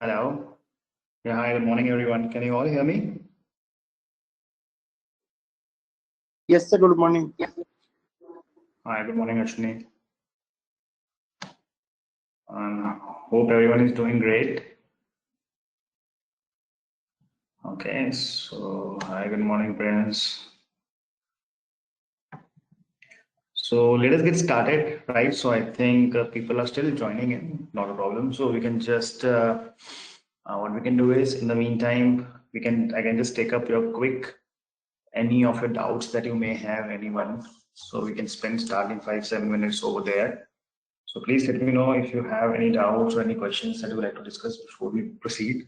Hello. Yeah, hi, good morning, everyone. Can you all hear me? Yes, sir. Good morning. Hi, good morning, Ashwini. Hope everyone is doing great. Okay, so hi, good morning, friends. So let us get started, right? So I think people are still joining in, not a problem. So we can just, what we can do is, in the meantime, I can just take up your quick, any of your doubts that you may have, anyone. So we can spend starting 5, 7 minutes over there. So please let me know if you have any doubts or any questions that you would like to discuss before we proceed.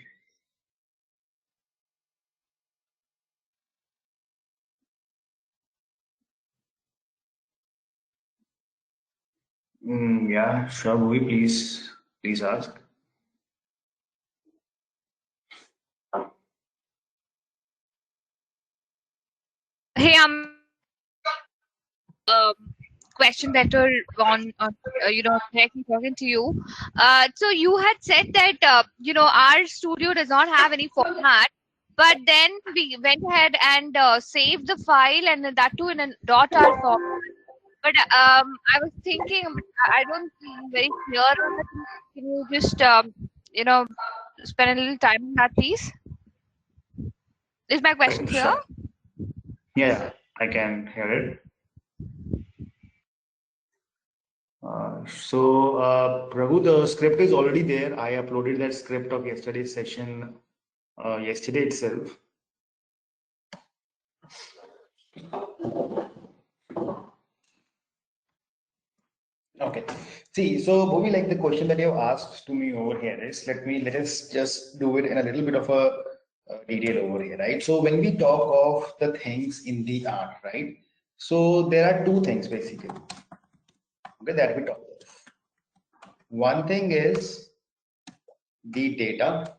Yeah, sure, Bhuvi, please ask. Hey, question that are on, directly talking to you. So you had said that our studio does not have any format, but then we went ahead and saved the file, and that too in a .r format. But I was thinking, I don't see very clear on it. Can you just you know spend a little time on that, please? Is my question Right, clear? sure. Yeah, I can hear it. Prabhu, the script is already there. I uploaded that script of yesterday's session yesterday itself. Okay. See, so Bhuvi, like the question that you have asked to me over here is, let us just do it in a little bit of a detail over here, right? So when we talk of the things in the art, right? So there are two things basically, okay, that we talk of. One thing is the data,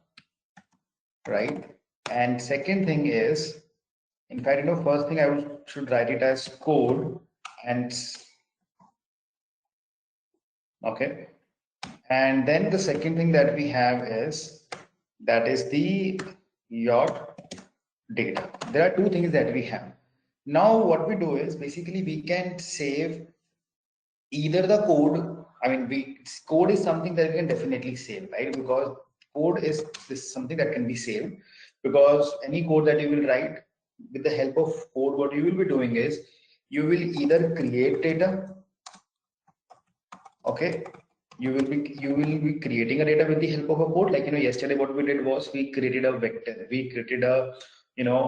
right? And second thing is, in fact, first thing should write it as code and okay. And then the second thing that we have is that is the your data. There are two things that we have. Now what we do is basically we can save either the code. I mean, code is something that we can definitely save, right? Because code is something that can be saved, because any code that you will write with the help of code, what you will be doing is you will either create data, okay, you will be creating a data with the help of a code. Like yesterday what we did was we created a vector, we created a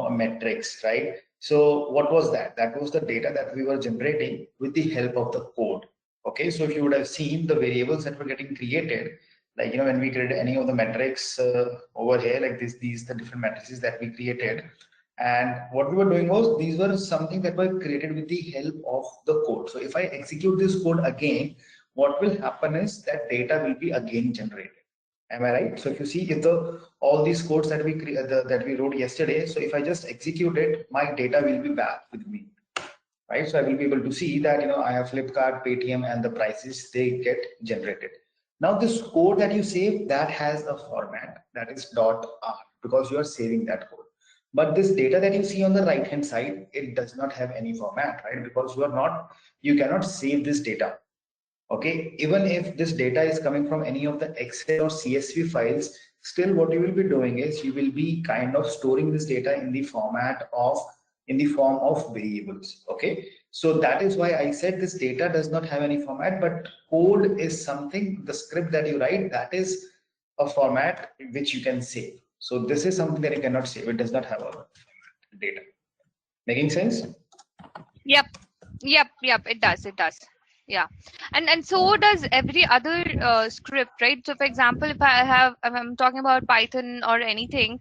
matrix, right? So what was that? That was the data that we were generating with the help of the code. Okay, so if you would have seen the variables that were getting created, like when we created any of the metrics over here, like these the different matrices that we created, and what we were doing was these were something that were created with the help of the code. So if I execute this code again, what will happen is that data will be again generated. Am I right? So if you see, if the all these codes that that we wrote yesterday, so if I just execute it, my data will be back with me, right? So I will be able to see that I have Flipkart, Paytm, and the prices they get generated. Now this code that you save, that has a format that is .r, because you are saving that code. But this data that you see on the right hand side, it does not have any format, right? Because you cannot save this data. Okay, even if this data is coming from any of the Excel or CSV files, still what you will be doing is you will be kind of storing this data in the form of variables. Okay, so that is why I said this data does not have any format, but code is something, the script that you write, that is a format which you can save. So this is something that you cannot save. It does not have a format data. Making sense? Yep. It does. Yeah, and so does every other script, right? So for example, if I'm talking about Python or anything,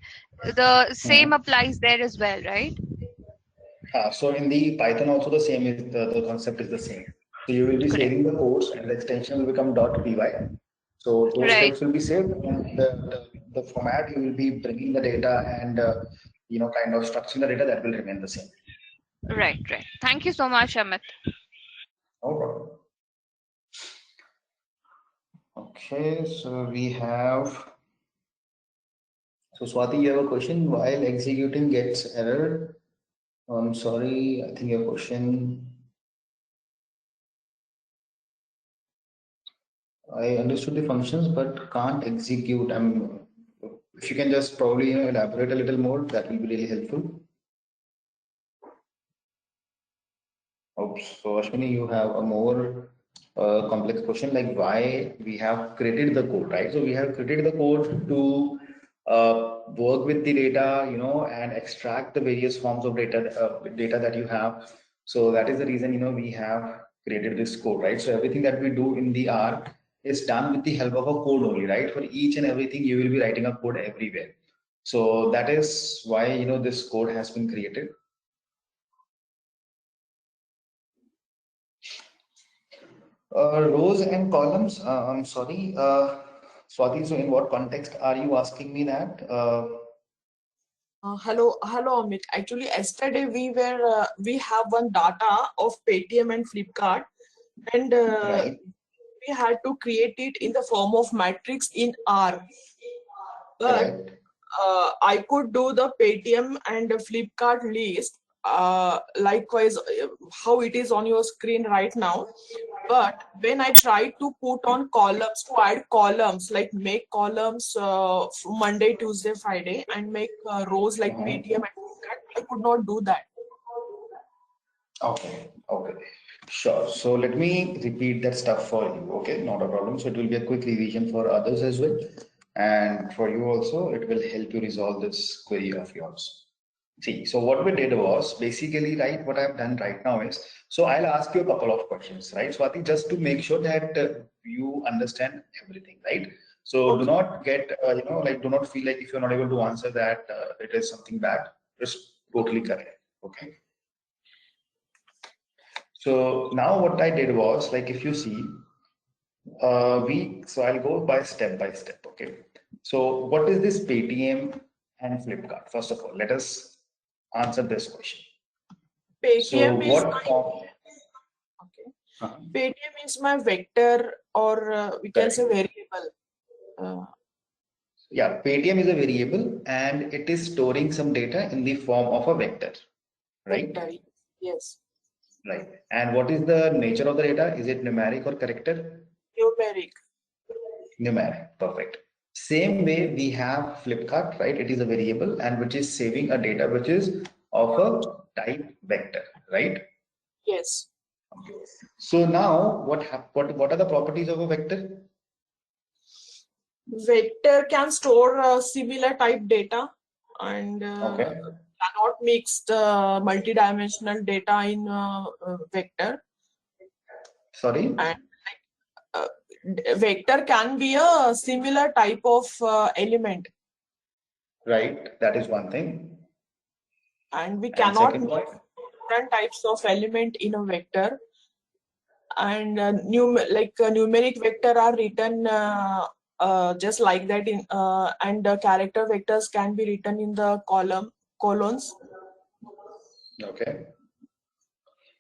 the same Mhm. applies there as well, right? So in the Python also the same is the concept is the same. So you will be Correct. saving the codes and the extension will become .py. So those Right. scripts will be saved, and the format you will be bringing the data and kind of structuring the data, that will remain the same. Right. Thank you so much, Amit. No problem. Okay, so we have So Swati, you have a question while executing gets error. I'm sorry, I think your question. I understood the functions but can't execute. If you can just probably elaborate a little more, that will be really helpful. Oops. So Ashwini, you have a more complex question like why we have created the code, right? So we have created the code to work with the data, and extract the various forms of data that you have. So that is the reason, we have created this code, right? So everything that we do in the R is done with the help of a code only, right? For each and everything, you will be writing a code everywhere. So that is why, this code has been created. Rows and columns. I'm sorry, Swati. So, in what context are you asking me that? Hello, Amit. Actually, yesterday we have one data of Paytm and Flipkart, and Right. we had to create it in the form of matrix in R. But Correct. I could do the Paytm and the Flipkart list, likewise how it is on your screen right now. But when I tried to put on columns, to add columns, like make columns Monday, Tuesday, Friday, and make rows like Paytm and Flipkart, I could not do that. Okay. Okay. Sure. So let me repeat that stuff for you. Okay, not a problem. So it will be a quick revision for others as well, and for you also, it will help you resolve this query of yours. See, so what we did was basically, right, what I've done right now is, so I'll ask you a couple of questions, right, Swati, just to make sure that you understand everything, right? So do Okay. not get, like, do not feel like if you're not able to answer that, it is something bad. It's totally correct. Okay. So now what I did was, like, if you see, so I'll go by step. Okay. So what is this Paytm and Flipkart? First of all, let us answer this question. So Paytm is what form? okay. uh, Paytm is my vector, or we can say Correct. variable. Yeah, Paytm is a variable and it is storing some data in the form of a vector, right? Vector. Yes. Right. And what is the nature of the data? Is it numeric or character? Numeric. Numeric. Perfect. Same way we have Flipkart, right? It is a variable and which is saving a data which is of a type vector, right? Yes. So now what are the properties of a vector? Vector can store similar type data, and Okay. cannot mix the multidimensional data in vector. Sorry. And uh, vector can be a similar type of element, Right. That is one thing. and we And cannot second mix point. different types of element in a vector. And numeric vector are written just like that in and character vectors can be written in the colons. Okay.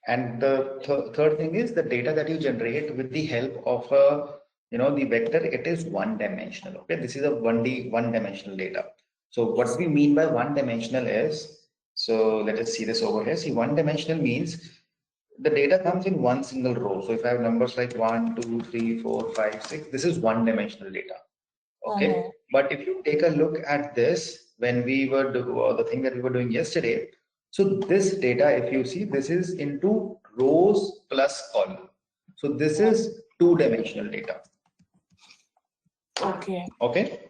And the third thing is the data that you generate with the help of the vector, it is one dimensional. Okay, this is a 1D, one dimensional data. So what Yes. we mean by one dimensional is, so let us see this over here. See, one dimensional means the data comes in one single row. So if I have numbers like 1, 2, 3, 4, 5, 6, this is one dimensional data. Okay, Uh-huh. but if you take a look at this, when we were the thing that we were doing yesterday, so this data, if you see, this is into rows plus column. So this is two-dimensional data. Okay. Okay,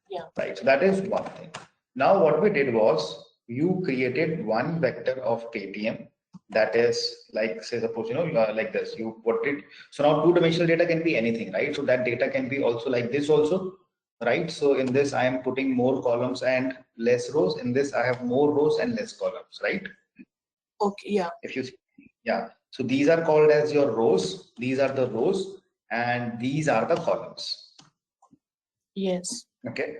Yeah. right. So that is one thing. Now what we did was you created one vector of Paytm that is like, say, suppose like this. You what did so now two-dimensional data can be anything, right? So that data can be also like this also, right? So in this I am putting more columns and less rows. In this I have more rows and less columns, right? Okay. Yeah. If you see, yeah. So these are called as your rows. These are the rows and these are the columns. Yes. Okay.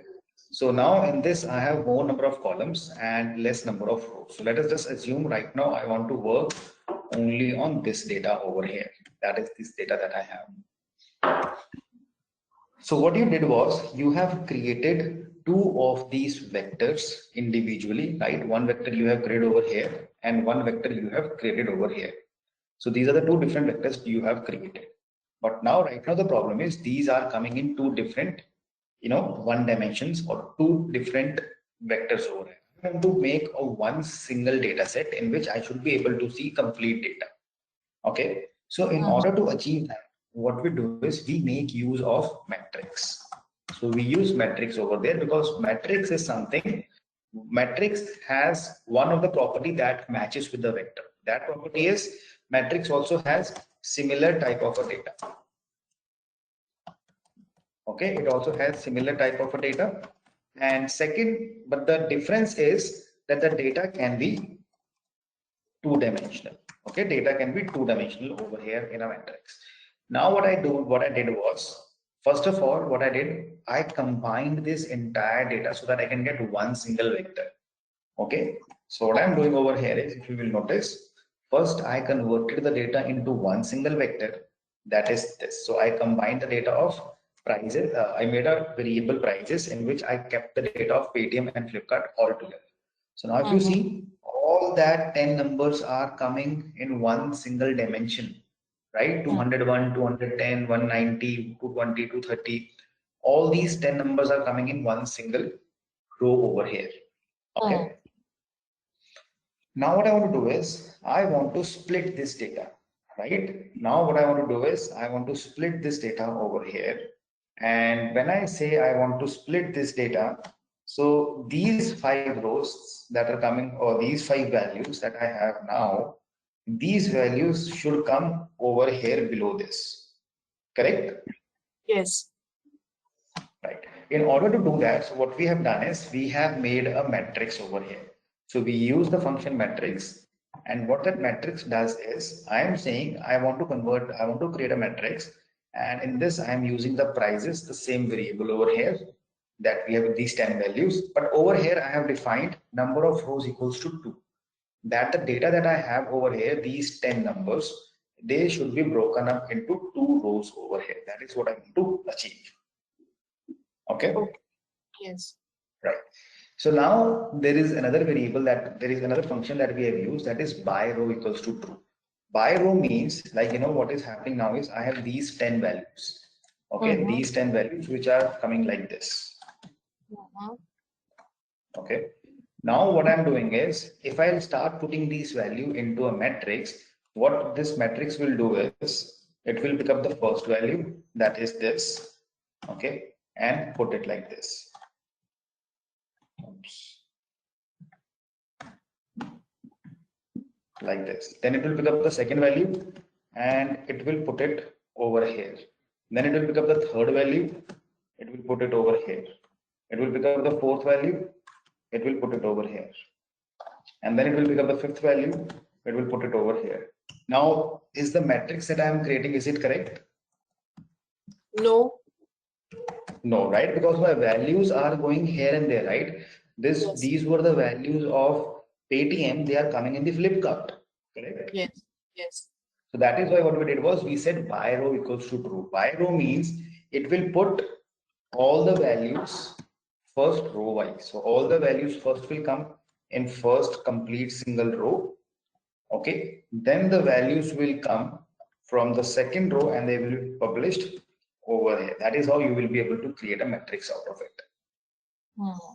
So now in this, I have more number of columns and less number of rows. So let us just assume right now I want to work only on this data over here. That is this data that I have. So what you did was you have created two of these vectors individually, right? One vector you have created over here and one vector you have created over here. So these are the two different vectors you have created. But now, right now, the problem is these are coming in two different, one dimensions or two different vectors over here. I want to make a one single data set in which I should be able to see complete data. Okay. So in order to achieve that, what we do is we make use of metrics. So we use metrics over there because metrics is something, metrics has one of the property that matches with the vector. That property is matrix also has similar type of a data. Okay, it also has similar type of a data. And second, but the difference is that the data can be two-dimensional. Okay, data can be two-dimensional over here in a matrix. Now what I did was, first of all, what I did, I combined this entire data so that I can get one single vector. Okay, so what I'm doing over here is, if you will notice, first I converted the data into one single vector, that is this. So I combined the data of prices. I made a variable prices in which I kept the data of Paytm and Flipkart all together. So now if you see, all that 10 numbers are coming in one single dimension, right? 201, 210, 190, 220, 230. All these 10 numbers are coming in one single row over here. Okay. Now what I want to do is I want to split this data, right? Now what I want to do is I want to split this data over here. And when I say I want to split this data, so these 5 rows that are coming, or these 5 values that I have now, these values should come over here below this, correct? Yes. Right. In order to do that, so what we have done is we have made a matrix over here. So we use the function matrix, and what that matrix does is I am saying I want to create a matrix, and in this I am using the prices, the same variable over here that we have these 10 values, but over here I have defined number of rows equals to 2. That the data that I have over here, these 10 numbers, they should be broken up into 2 rows over here. That is what I want to achieve. Okay. Yes. Right. So now there is another function that we have used, that is by row equals to true. By row means, like, what is happening now is I have these 10 values. Okay. These 10 values which are coming like this. Okay. Now what I'm doing is, if I'll start putting these value into a matrix, what this matrix will do is it will pick up the first value, that is this. Okay. And put it like this. Oops. Like this. Then it will pick up the second value and it will put it over here. Then it will pick up the third value. It will put it over here. It will pick up the fourth value. It will put it over here. And then it will pick up the fifth value. It will put it over here. Now, is the matrix that I am creating, is it correct? No. No, right? Because my values are going here and there, right? These were the values of Paytm. They are coming in the Flipkart, correct? Yes. Yes. So that is why what we did was we said by row equals to true. By row means it will put all the values first row wise. So all the values first will come in first complete single row. Okay. Then the values will come from the second row and they will be published over here. That is how you will be able to create a matrix out of it.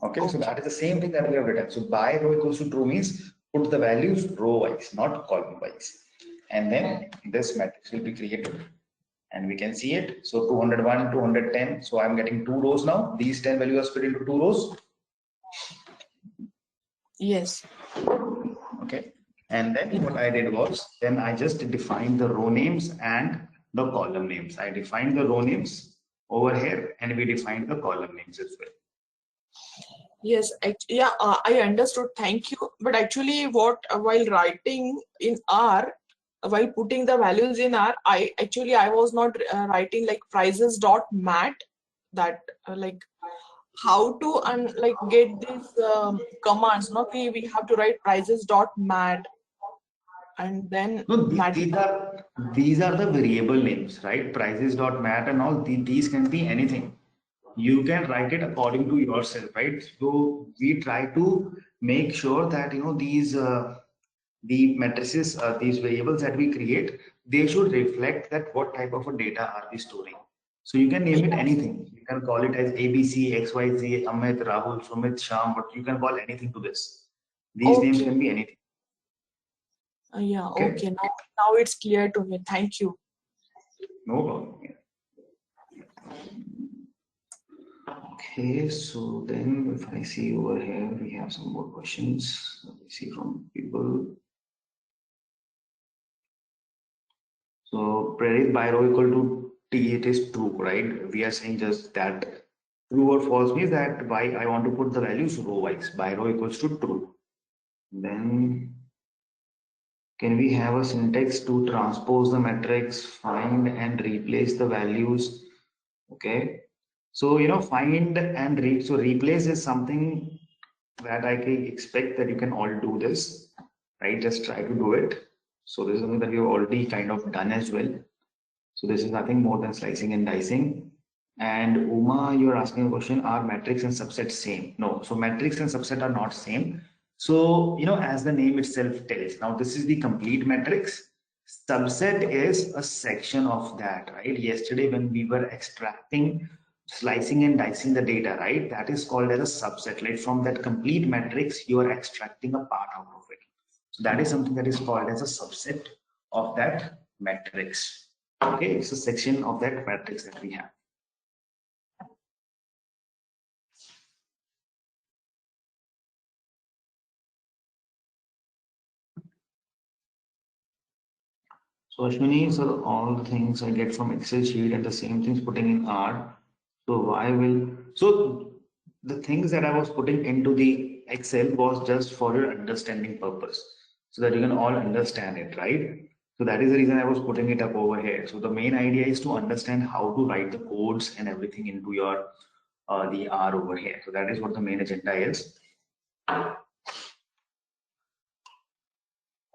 Okay, so that is the same thing that we have written. So by row equals to true means put the values row wise, not column wise. And then this matrix will be created and we can see it. So 201, 210. So I'm getting 2 rows now. These 10 values are split into 2 rows. Yes. Okay. And then what I did was, then I just defined the row names and the column names. I defined the row names over here and we defined the column names as well. Yes, I understood. Thank you. But actually, while writing in R, while putting the values in R, I was not writing like prices dot mat. That like how to get these commands. No, we have to write prices dot mat, and then No, these are the variable names, right? Prices dot mat and all these can be anything. you can write it according to yourself, right? So we try to make sure that these the matrices, these variables that we create, they should reflect that what type of a data are we storing. So you can name it anything. You can call it as ABC, XYZ, Amit, Rahul, Sumit, Sham, but you can call anything to this. These names can be anything. Yeah, Okay. okay. Now it's clear to me. Thank you. No problem. Okay, so then if I see over here, we have some more questions. Let me see from people. So Prerit by row equal to T, it is true, right? We are saying just that true or false means that by I want to put the values row wise. By row equals to true. Then can we have a syntax to transpose the matrix, find and replace the values? Okay. So find and read. So replace is something that I can expect that you can all do this, right? Just try to do it. So this is something that you've already kind of done as well. So this is nothing more than slicing and dicing. And Uma, you're asking a question, are matrix and subset same? No, so matrix and subset are not same. So, as the name itself tells, now this is the complete matrix. Subset is a section of that, right? Yesterday when we were extracting, slicing and dicing the data, right? That is called as a subset, right? From that complete matrix, you are extracting a part out of it. So that is something that is called as a subset of that matrix. Okay, it's a section of that matrix that we have. So Ashwini, so all the things I get from Excel sheet and the same things putting in R. So why will, so the things that I was putting into the Excel was just for your understanding purpose, so that you can all understand it, right? So that is the reason I was putting it up over here. So the main idea is to understand how to write the codes and everything into your the R over here. So that is what the main agenda is.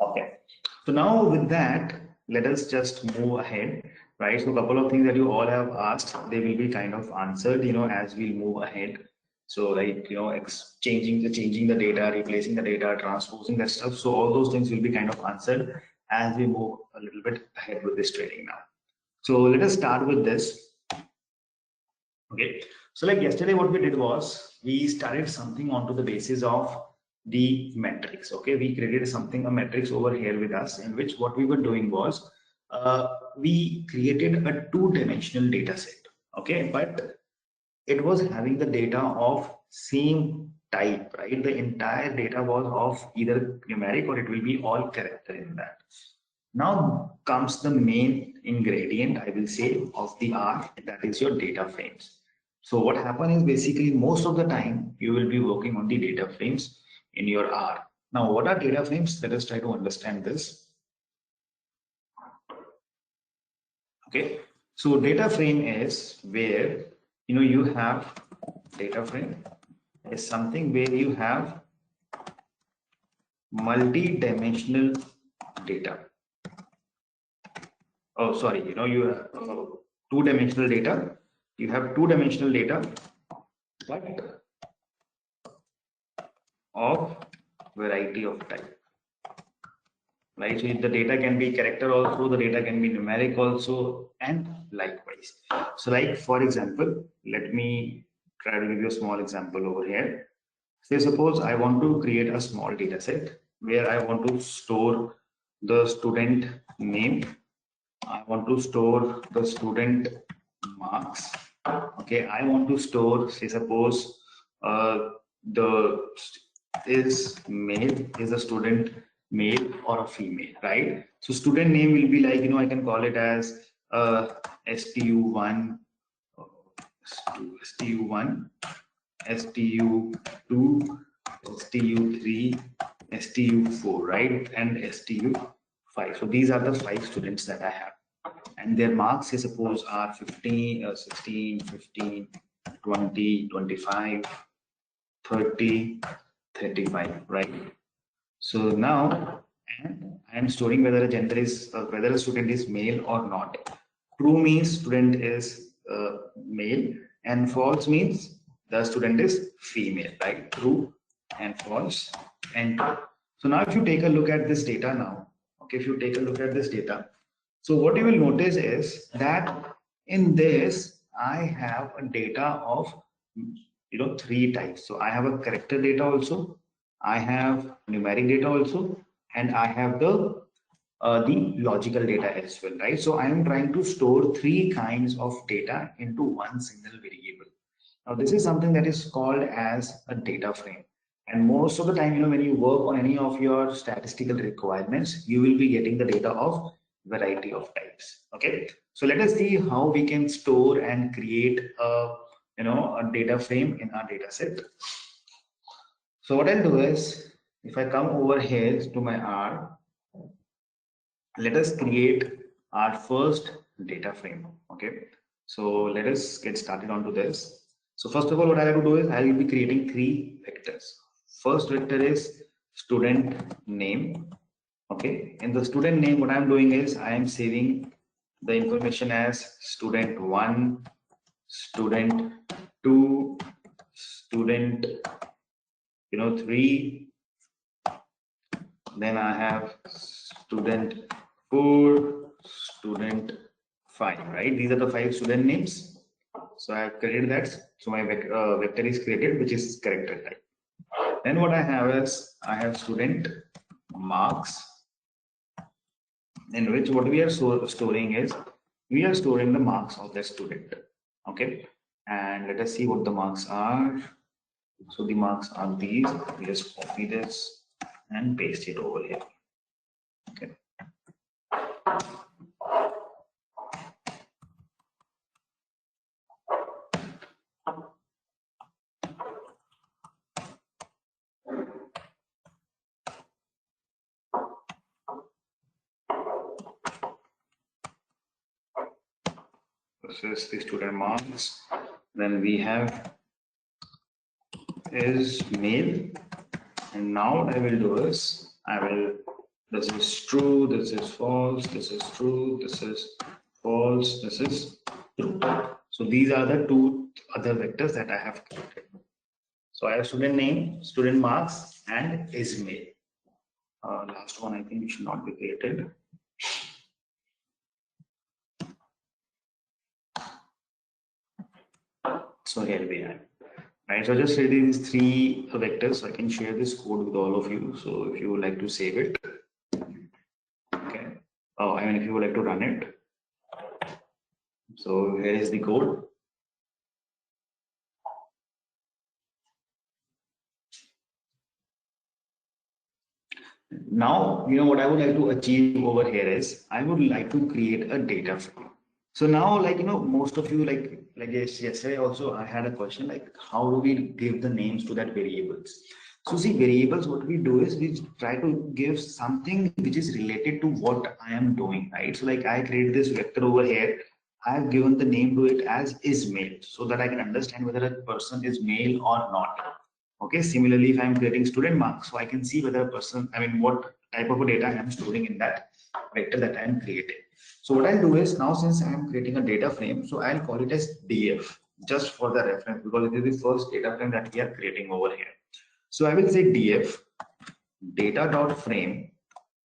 Okay. So now with that, let us just move ahead, right? So a couple of things that you all have asked, they will be kind of answered, as we move ahead. So like, changing the data, replacing the data, transposing that stuff. So all those things will be kind of answered as we move a little bit ahead with this training now. So let us start with this. Okay. So like yesterday, what we did was we started something onto the basis of the metrics. Okay, we created a matrix over here with us, in which what we were doing was we created a two-dimensional data set. Okay, but it was having the data of same type, right? The entire data was of either numeric or it will be all character in that. Now comes the main ingredient, I will say, of the R, that is your data frames. So what happens is basically most of the time you will be working on the data frames in your R. Now, what are data frames? Let us try to understand this. Okay, so data frame is where you have data frame is something where you have multi-dimensional data. Oh, sorry, you have two-dimensional data. You have two-dimensional data, but of variety of type. Right, so the data can be character also, the data can be numeric also, and likewise. So like, for example, let me try to give you a small example over here. Say suppose I want to create a small data set where I want to store the student name, I want to store the student marks. Okay, I want to store, say suppose the is male, is a student male or a female, right? So student name will be like, I can call it as STU1, STU1, STU2, STU3, STU4, right? And STU5. So these are the 5 students that I have. And their marks, say suppose, are 15, 16, 15, 20, 25, 30, 35, right? So now I am storing whether a gender is whether a student is male or not. True means student is male, and false means the student is female, right? True and false and true. So now if you take a look at this data now, okay, if you take a look at this data, so what you will notice is that in this I have a data of three types. So I have a character data also, I have numeric data also, and I have the logical data as well, right? So I am trying to store three kinds of data into one single variable. Now this is something that is called as a data frame. And most of the time, when you work on any of your statistical requirements, you will be getting the data of variety of types. Okay. So let us see how we can store and create a data frame in our data set. So what I'll do is, if I come over here to my R, let us create our first data frame. Okay. So let us get started onto this. So first of all, what I have to do is I will be creating three vectors. First vector is student name. Okay. In the student name, what I'm doing is I am saving the information as student 1, student 2, student 3. Then I have student 4, student 5, right? These are the 5 student names. So I have created that. So my vector is created, which is character type. Then what I have is I have student marks, in which what we are storing is we are storing the marks of the student. Okay, and let us see what the marks are. So the marks are these. We just copy this and paste it over here. Okay. This is the student marks. Then we have is male, and now what I will do is this is true, this is false, this is true, this is false, this is true. So these are the two other vectors that I have created. So I have student name, student marks, and is male. Last one I think should not be created. So here we have. Right, so just read these three vectors so I can share this code with all of you. So if you would like to save it, okay. Oh, I mean, if you would like to run it. So here is the code. Now, what I would like to achieve over here is I would like to create a data frame. So now, most of you, yesterday also I had a question, like, how do we give the names to that variables? So see, variables, what we do is we try to give something which is related to what I am doing, right? So like I create this vector over here. I have given the name to it as is male so that I can understand whether a person is male or not. Okay, similarly, if I'm creating student marks, so I can see whether a person, what type of a data I am storing in that vector that I am creating. So what I'll do is now, since I am creating a data frame, so I'll call it as DF just for the reference, because it is the first data frame that we are creating over here. So I will say DF data.frame.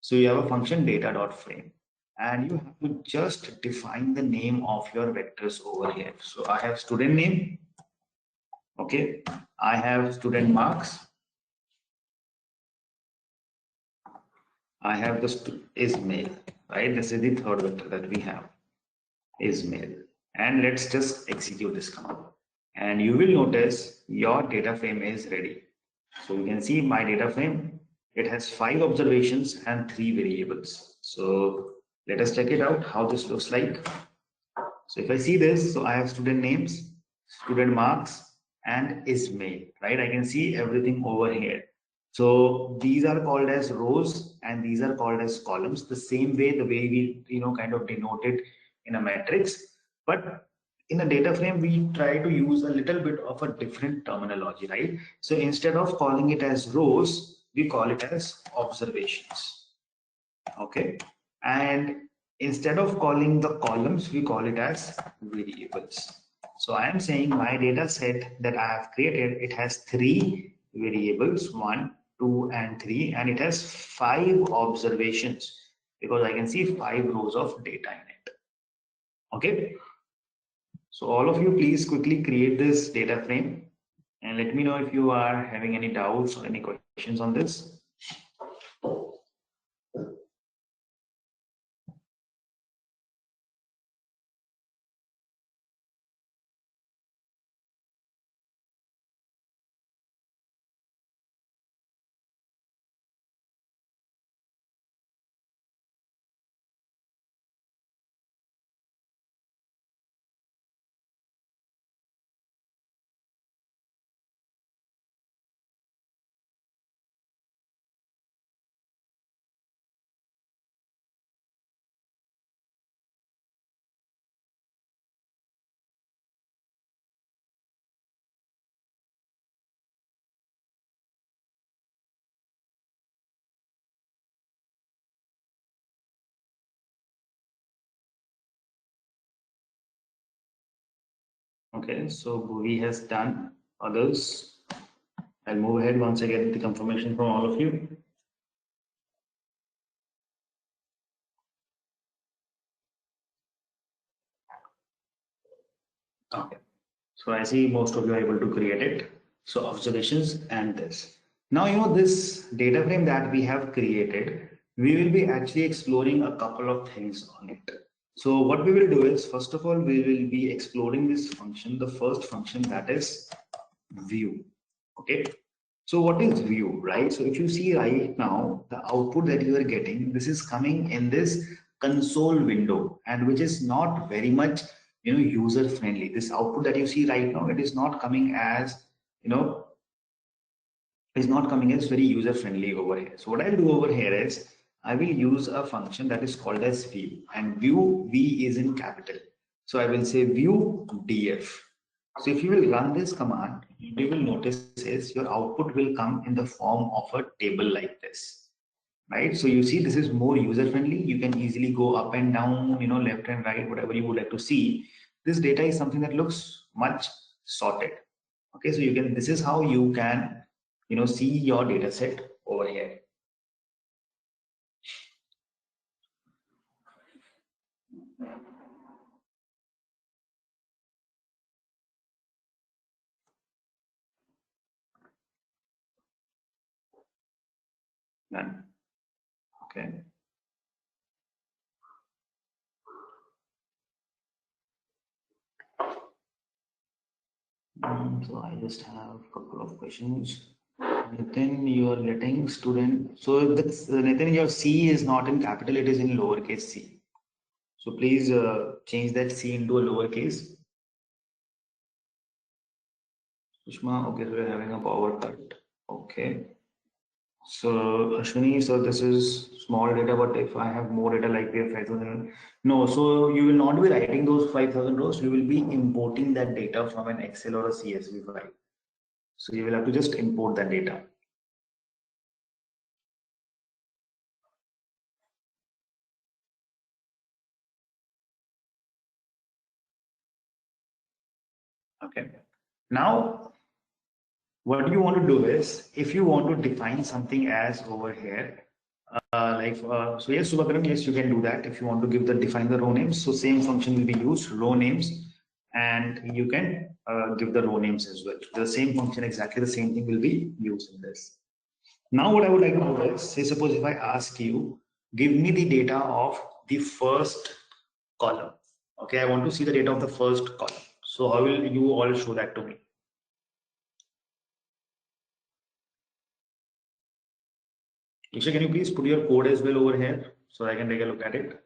So you have a function data.frame, and you have to just define the name of your vectors over here. So I have student name. Okay, I have student marks. I have the is male, right? This is the third vector that we have, is male. And let's just execute this command. And you will notice your data frame is ready. So you can see my data frame, it has 5 observations and 3 variables. So let us check it out, how this looks like. So if I see this, so I have student names, student marks, and is male, right? I can see everything over here. So these are called as rows and these are called as columns, the same way the way we kind of denote it in a matrix. But in a data frame, we try to use a little bit of a different terminology, right? So instead of calling it as rows, we call it as observations. Okay, and instead of calling the columns, we call it as variables. So I am saying my data set that I have created, it has 3 variables, 1, 2, and 3, and it has 5 observations because I can see 5 rows of data in it. Okay. So all of you, please quickly create this data frame and let me know if you are having any doubts or any questions on this. Okay, so Bhuvi has done. Others, I'll move ahead once I get the confirmation from all of you. Okay, so I see most of you are able to create it. So observations and this. Now, this data frame that we have created, we will be actually exploring a couple of things on it. So what we will do is, first of all, we will be exploring this function, the first function, that is view. Okay. So what is view, right? So if you see right now, the output that you are getting, this is coming in this console window, and which is not very much, user friendly. This output that you see right now, it is not coming as, is not coming as very user friendly over here. So what I'll do over here is I will use a function that is called as view, and view V is in capital. So I will say view df. So if you will run this command, you will notice is your output will come in the form of a table like this, right? So you see this is more user friendly. You can easily go up and down, left and right, whatever you would like to see. This data is something that looks much sorted. Okay, so this is how you can, see your data set over here. Done. Okay. So I just have a couple of questions. Nitin, you are letting student. So that's Nitin, your C is not in capital; it is in lowercase c. So please change that C into a lowercase. Sushma, okay, so we're having a power cut. Okay. So Ashwini, so this is small data, but if I have more data like we have 5,000, no, so you will not be writing those 5,000 rows, you will be importing that data from an Excel or a CSV file. So you will have to just import that data. Okay. Now, what you want to do is, if you want to define something as over here, so yes, Subhakaran, yes, you can do that. If you want to define the row names, so same function will be used, row names, and you can give the row names as well. The same function, exactly the same thing will be used in this. Now, what I would like to do is, say suppose if I ask you, give me the data of the first column. Okay, I want to see the data of the first column. So how will you all show that to me? Isha, can you please put your code as well over here so I can take a look at it?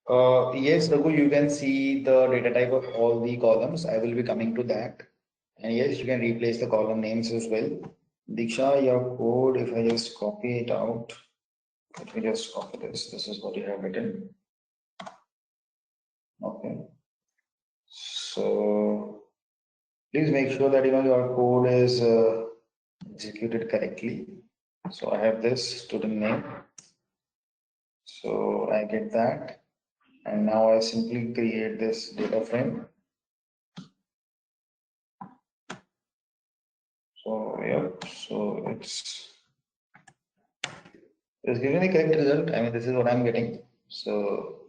Yes, Raghu, you can see the data type of all the columns. I will be coming to that. And yes, you can replace the column names as well. Diksha, your code, if I just copy it out, let me just copy this. This is what you have written. Okay. So please make sure that your code is executed correctly. So I have this student name. So I get that. And now I simply create this data frame. So yep, so it's giving the correct result. I mean, this is what I'm getting. So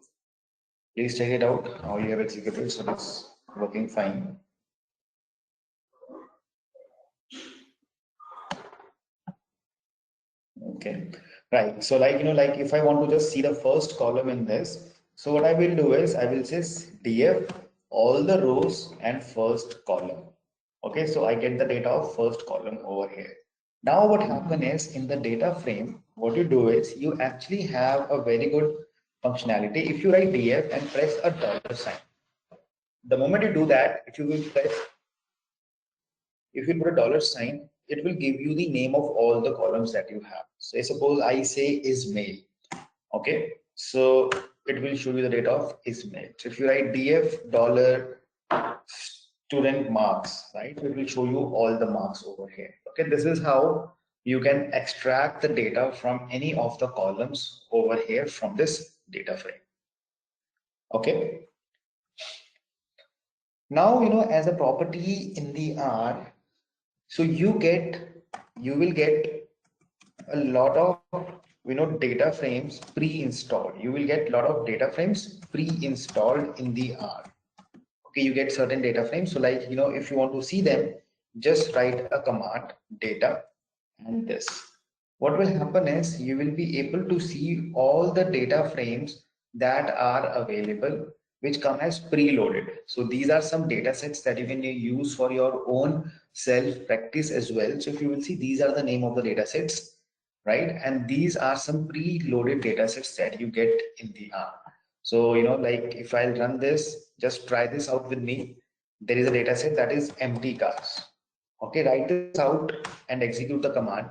please check it out how you have executed. So it's working fine. Okay, right. So like if I want to just see the first column in this, so what I will do is I will say df all the rows and first column. Okay, so I get the data of first column over here. Now what happen is in the data frame, what you do is you actually have a very good functionality. If you write df and press a dollar sign, the moment you do that, if you put a dollar sign, it will give you the name of all the columns that you have. So suppose I say is male. Okay, so it will show you the data of is male. So if you write df dollar student marks, right, it will show you all the marks over here. Okay, this is how you can extract the data from any of the columns over here from this data frame. Okay, now as a property in the R, so you will get a lot of data frames pre-installed. You will get a lot of data frames pre-installed in the R. Okay, you get certain data frames. So like if you want to see them, just write a command data and this. What will happen is you will be able to see all the data frames that are available, which come as preloaded. So these are some data sets that you can use for your own self practice as well. So if you will see, these are the name of the data sets, right? And these are some preloaded data sets that you get in the R. So like if I'll run this, just try this out with me. There is a data set that is empty cars. Okay, write this out and execute the command,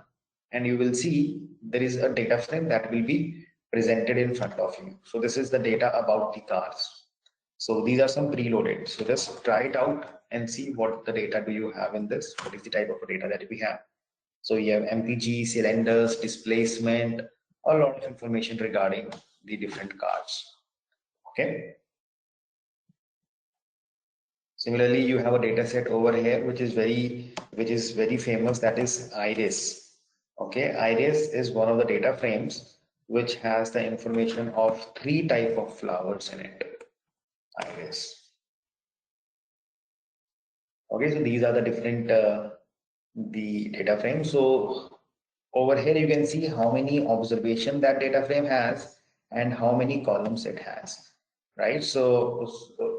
and you will see there is a data frame that will be presented in front of you. So this is the data about the cars. So these are some preloaded. So just try it out and see what the data do you have in this. What is the type of data that we have? So you have MPG, cylinders, displacement, a lot of information regarding the different cars. Okay. Similarly, you have a data set over here, which is very famous. That is iris. Okay, iris is one of the data frames which has the information of 3 type of flowers in it. Iris. Okay, so these are the different the data frames. So over here you can see how many observation that data frame has and how many columns it has, right? So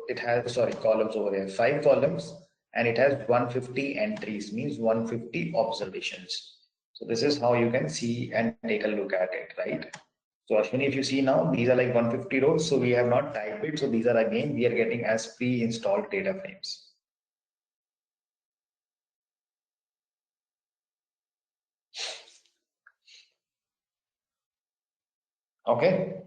it has, sorry, columns over here, 5 columns, and it has 150 entries, means 150 observations. So this is how you can see and take a look at it, right? So Ashwini, if you see now, these are like 150 rows. So we have not typed it. So these are again, we are getting as pre-installed data frames. Okay.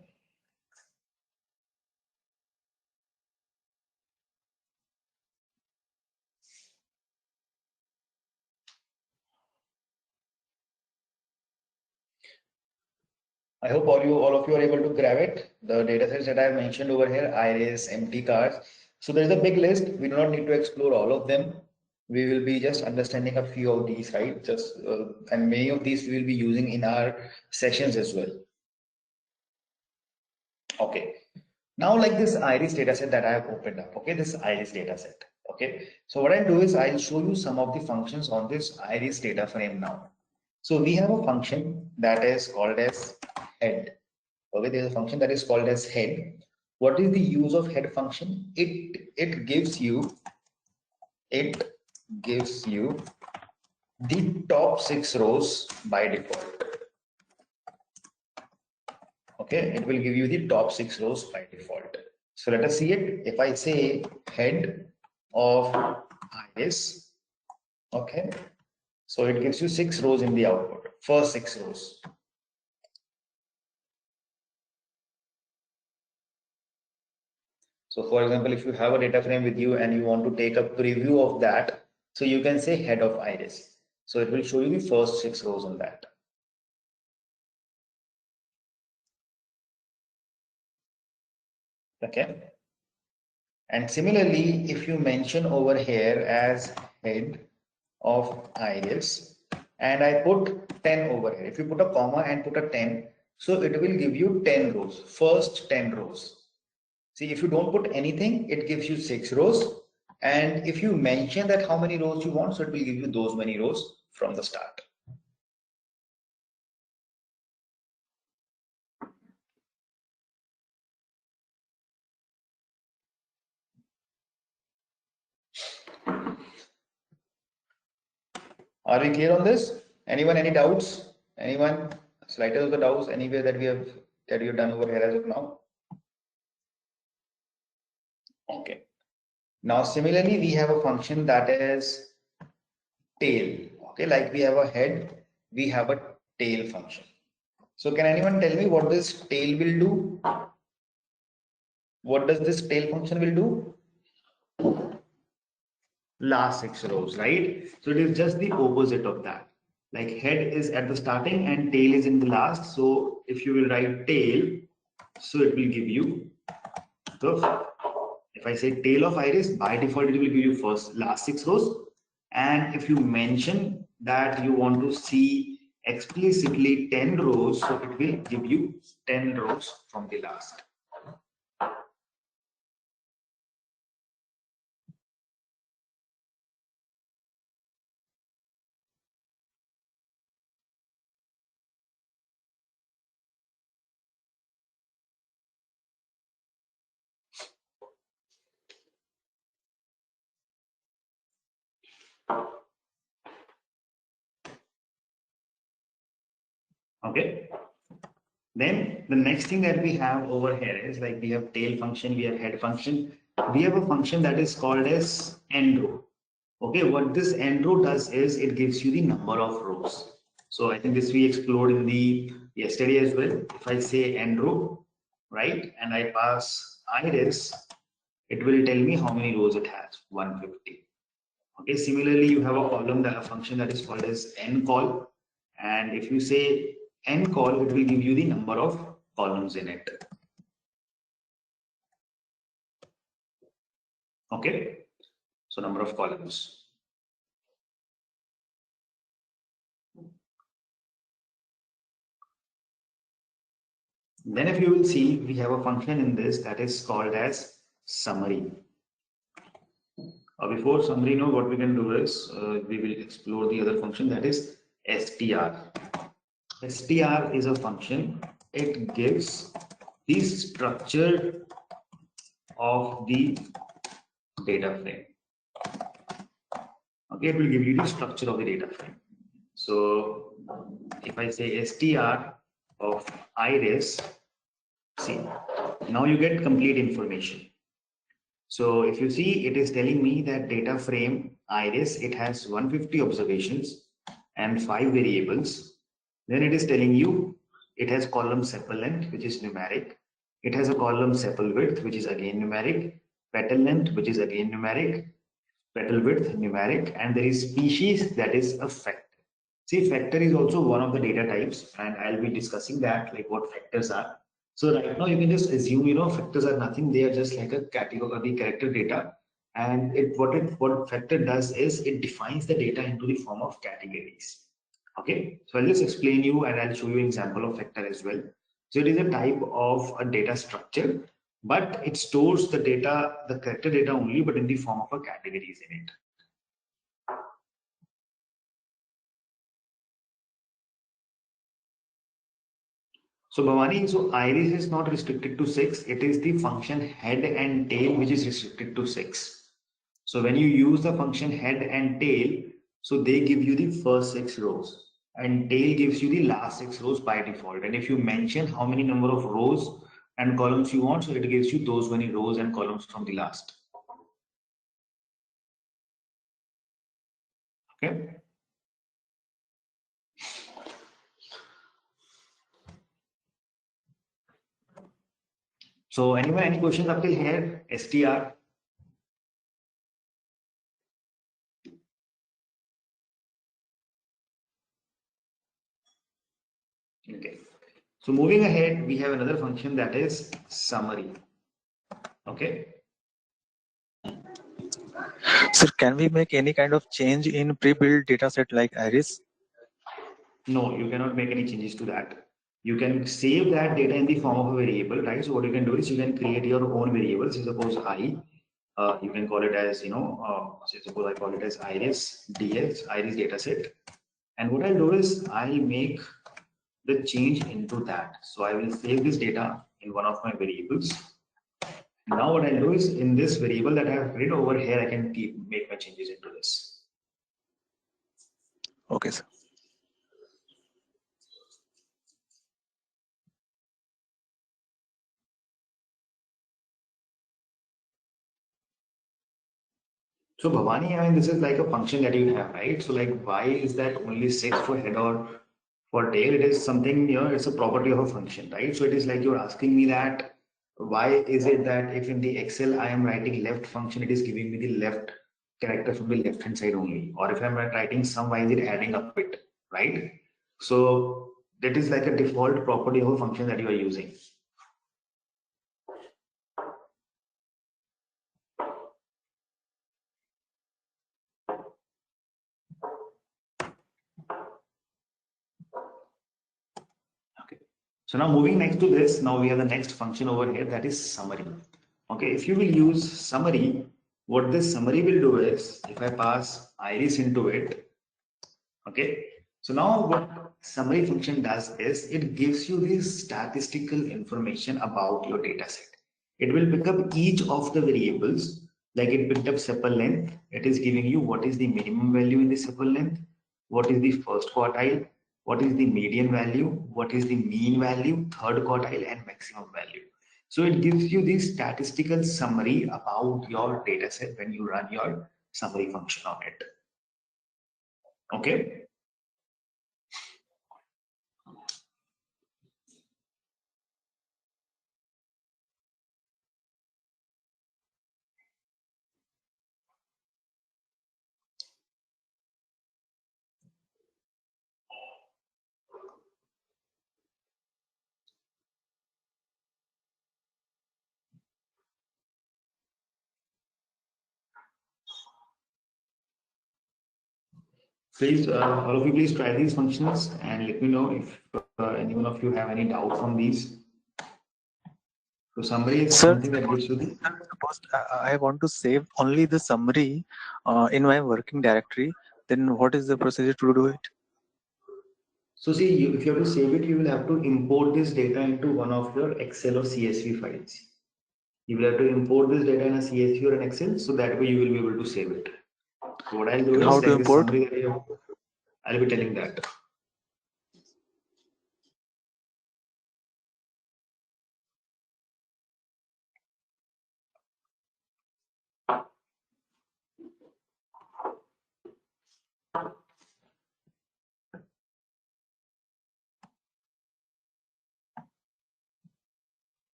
I hope all of you are able to grab it. The data sets that I have mentioned over here, iris, empty cars. So there is a big list. We do not need to explore all of them. We will be just understanding a few of these, right? Just and many of these we will be using in our sessions as well. Okay. Now, like this iris dataset that I have opened up. Okay, this iris dataset. Okay. So what I'll do is I'll show you some of the functions on this iris data frame now. So we have a function that is called as head. Okay, there's a function that is called as head. What is the use of head function? It gives you the top 6 rows by default. Okay, it will give you the top 6 rows by default. So let us see it. If I say head of iris, okay, so it gives you 6 rows in the output, first 6 rows. So for example, if you have a data frame with you and you want to take a preview of that, so you can say head of iris. So it will show you the first 6 rows on that. Okay. And similarly, if you mention over here as head of iris and I put 10 over here, if you put a comma and put a 10, so it will give you 10 rows, first 10 rows. See, if you don't put anything, it gives you 6 rows. And if you mention that how many rows you want, so it will give you those many rows from the start. Are we clear on this? Anyone, any doubts? Anyone? Slightest of the doubts anywhere that you've done over here as of now? Okay. Now, similarly, we have a function that is tail. Okay, like we have a head, we have a tail function. So can anyone tell me what this tail will do? What does this tail function will do? Last 6 rows, right? So it is just the opposite of that. Like head is at the starting and tail is in the last. So if you will write tail, so it will give you the, if I say tail of iris, by default it will give you last 6 rows. And if you mention that you want to see explicitly 10 rows, so it will give you 10 rows from the last. Okay. Then the next thing that we have over here is like we have tail function, we have head function. We have a function that is called as end row. Okay, what this end row does is it gives you the number of rows. So I think this we explored in the yesterday as well. If I say end row, right, and I pass iris, it will tell me how many rows it has, 150. Okay, similarly, you have a column, that a function that is called as ncol, and if you say ncol, it will give you the number of columns in it. Okay, so number of columns. Then if you will see, we have a function in this that is called as summary. Before summary, know what we can do is we will explore the other function that is str. Str is a function. It gives the structure of the data frame. Okay, it will give you the structure of the data frame. So if I say str of iris, see, now you get complete information. So if you see, it is telling me that data frame iris, it has 150 observations and 5 variables. Then it is telling you it has column sepal length, which is numeric. It has a column sepal width, which is again numeric. Petal length, which is again numeric. Petal width, numeric. And there is species, that is a factor. See, factor is also one of the data types, and I'll be discussing that, like what factors are. So right now you can just assume, factors are nothing. They are just like a category, the character data. And what factor does is it defines the data into the form of categories. Okay, so I'll just explain you and I'll show you an example of factor as well. So it is a type of a data structure, but it stores the data, the character data only, but in the form of a categories in it. So Bhavani, so iris is not restricted to 6. It is the function head and tail which is restricted to 6. So when you use the function head and tail, so they give you the first 6 rows. and tail gives you the last 6 rows by default. And if you mention how many number of rows and columns you want, so it gives you those many rows and columns from the last. Okay. So anyone, any questions up till here? STR. Okay. So moving ahead, we have another function that is summary. Okay. Sir, can we make any kind of change in pre-built dataset like Iris? No, you cannot make any changes to that. You can save that data in the form of a variable, right? So what you can do is you can create your own variables. Suppose I, you can call it as, say suppose I call it as Iris DS, Iris dataset. And what I'll do is I'll make the change into that. So I will save this data in one of my variables. Now what I'll do is in this variable that I have created over here, I can make my changes into this. Okay, sir. So Bhavani, I mean, this is like a function that you have, right? So like, why is that only 6 for head or for tail? It is something, it's a property of a function, right? So it is like you're asking me that, why is it that if in the Excel I am writing left function, it is giving me the left character from the left hand side only, or if I'm writing sum, why is it adding up it, right? So that is like a default property of a function that you are using. Okay. So now moving next to this, now we have the next function over here, that is summary. Okay, if you will use summary, what this summary will do is, if I pass iris into it, okay, so now what summary function does is it gives you this statistical information about your data set. It will pick up each of the variables, like it picked up sepal length. It is giving you what is the minimum value in the sepal length, what is the first quartile, what is the median value, what is the mean value, third quartile, and maximum value. So it gives you the statistical summary about your data set when you run your summary function on it. Okay. Please, all of you, please try these functions and let me know if anyone of you have any doubt on these. So summary is Sir, something that gives you the. suppose I want to save only the summary in my working directory, then what is the procedure to do it? So see, if you have to save it, you will have to import this data into one of your Excel or CSV files. You will have to import this data in a CSV or an Excel, so that way you will be able to save it. So what I'll do And is how to like this import? summary that you have, I'll be telling that.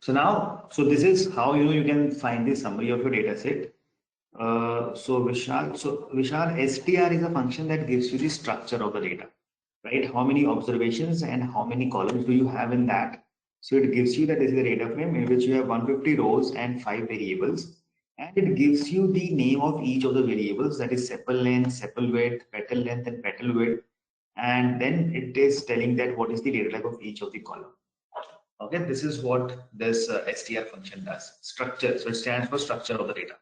So now, so this is how you can find the summary of your data set. So Vishal, STR is a function that gives you the structure of the data, right? How many observations and how many columns do you have in that? So it gives you that this is a data frame in which you have 150 rows and 5 variables, and it gives you the name of each of the variables, that is sepal length, sepal width, petal length, and petal width, and then it is telling that what is the data type of each of the column. Okay, this is what this STR function does. Structure, so it stands for structure of the data.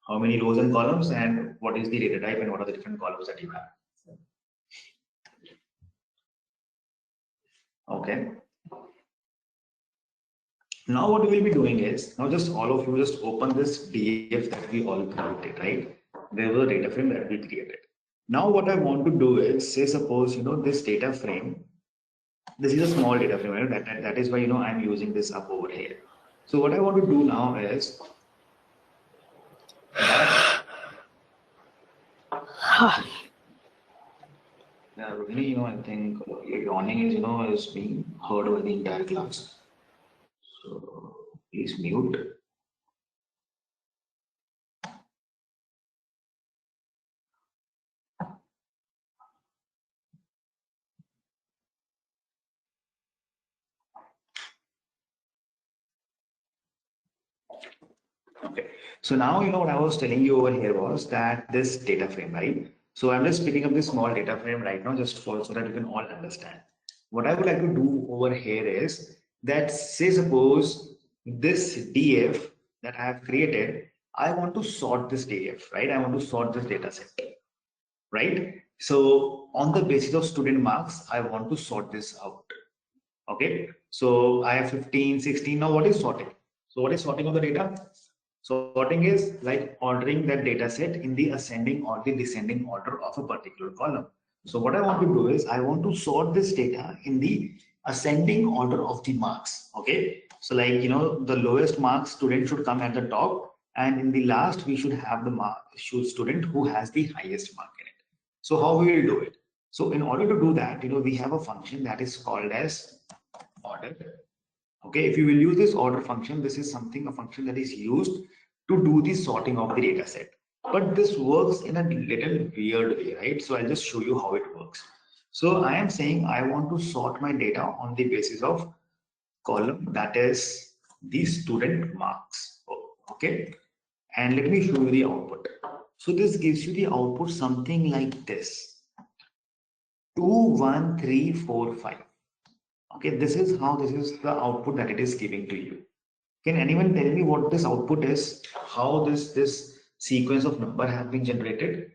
How many rows and columns, and what is the data type, and what are the different columns that you have. Okay. Now what we will be doing is, now just all of you just open this DF that we all created, right? There was a data frame that we created. Now what I want to do is, say suppose, this data frame, this is a small data frame, right? That is why, I'm using this up over here. So what I want to do now is that, yeah, Rohini, I think your yawning is being heard by the entire class. So please mute. Okay. So now, what I was telling you over here was that this data frame, right? So I'm just picking up this small data frame right now, just for so that you can all understand. What I would like to do over here is that, say suppose this DF that I have created, I want to sort this DF, right? I want to sort this data set, right? So on the basis of student marks, I want to sort this out. Okay. So I have 15, 16. Now what is sorting? So what is sorting of the data? Sorting is like ordering that data set in the ascending or the descending order of a particular column. So what I want to do is I want to sort this data in the ascending order of the marks. Okay. So like, the lowest marks student should come at the top, and in the last we should have the student who has the highest mark in it. So how we will do it? So in order to do that, we have a function that is called as order. Okay, if you will use this order function, this is a function that is used to do the sorting of the data set. But this works in a little weird way, right? So I'll just show you how it works. So I am saying I want to sort my data on the basis of column that is the student marks. Okay, and let me show you the output. So this gives you the output something like this: 2, 1, 3, 4, 5. Okay, this is the output that it is giving to you. Can anyone tell me what this output is? How this sequence of number have been generated?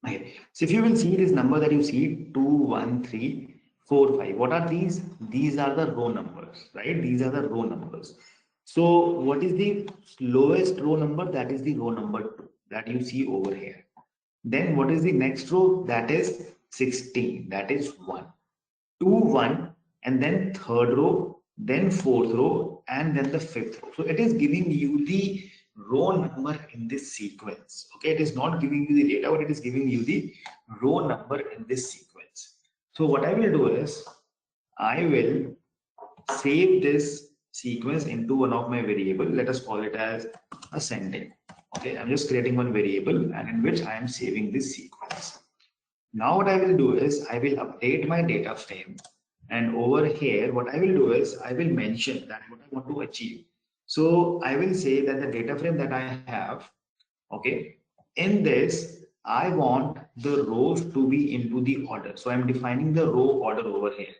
Okay. So if you will see this number that you see 2, 1, 3, 4, 5. What are these? These are the row numbers, right? These are the row numbers. So what is the lowest row number? That is the row number 2 that you see over here. Then what is the next row? That is 16. That is 1. 2, 1, and then third row, then fourth row, and then the fifth row. So it is giving you the row number in this sequence. Okay, it is not giving you the data, but it is giving you the row number in this sequence. So what I will do is I will save this sequence into one of my variable. Let us call it as ascending. Okay, I'm just creating one variable and in which I am saving this sequence. Now what I will do is I will update my data frame, and over here what I will do is I will mention that what I want to achieve. So I will say that the data frame that I have, okay, in this I want the rows to be into the order. So I'm defining the row order over here.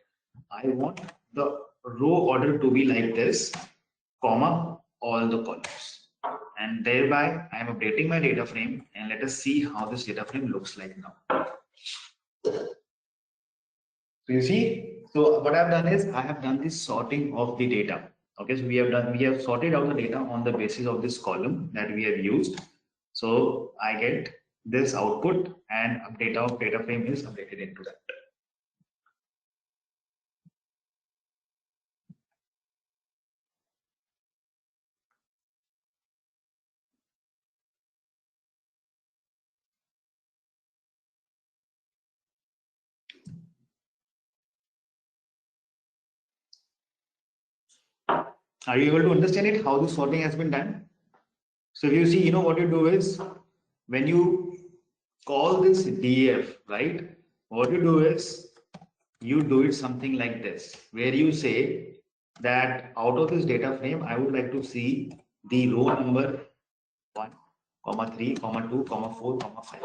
I want the row order to be like this, comma, all the columns. And thereby I am updating my data frame, and let us see how this data frame looks like now. So you see, so what I've done is I have done this sorting of the data. Okay, so we have sorted out the data on the basis of this column that we have used. So I get this output, and data of data frame is updated into that. Are you able to understand it? How this sorting has been done? So if you see, what you do is when you call this DF, right? What you do is you do it something like this, where you say that out of this data frame, I would like to see the row number 1, comma 3, comma 2, comma 4, comma 5.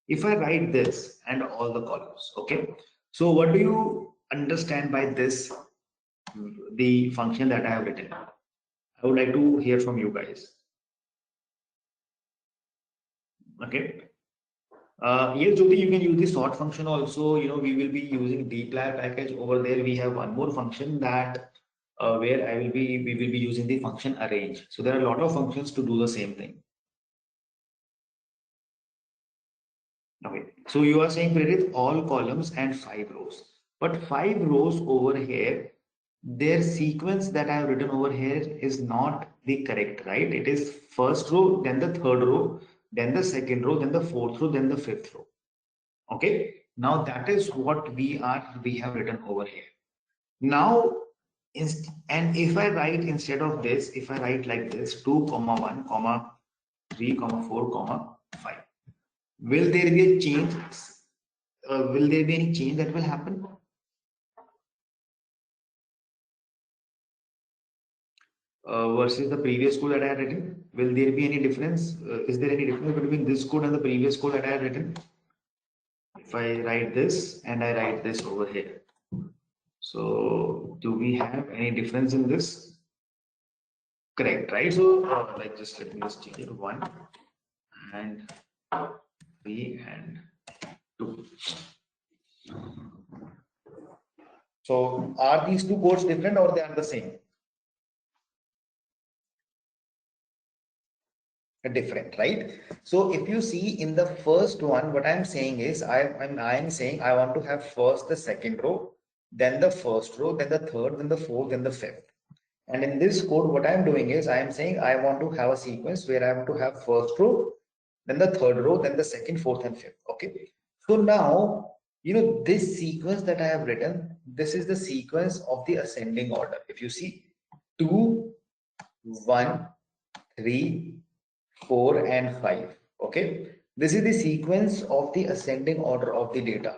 If I write this and all the columns, okay. So what do you understand by this, the function that I have written? I would like to hear from you guys. Okay. Yes, Jyoti, you can use the sort function also. We will be using dplyr package over there. We have one more function that where we will be using the function arrange. So there are a lot of functions to do the same thing. Okay, so you are saying Prerit, all columns and 5 rows, but 5 rows over here, their sequence that I have written over here is not the correct, right? It is first row, then the third row, then the second row, then the fourth row, then the fifth row. Okay, now that is what we have written over here. Now, and if I write instead of this, if I write like this, 2, 1, 3, 4, 5, will there be a change? Will there be any change that will happen? Versus the previous code that I had written? Will there be any difference? Is there any difference between this code and the previous code that I had written? If I write this and I write this over here. So do we have any difference in this? Correct, right? So like just let me just change it 1 and 3 and 2. So are these two codes different or they are the same? Different, right? So if you see in the first one, what I'm saying is I'm saying I want to have first the second row, then the first row, then the third, then the fourth, then the fifth. And in this code, what I'm doing is I am saying I want to have a sequence where I want to have first row, then the third row, then the second, fourth, and fifth. Okay. So now, this sequence that I have written, this is the sequence of the ascending order. If you see 2, 1, 3, 4, and 5. Okay. This is the sequence of the ascending order of the data.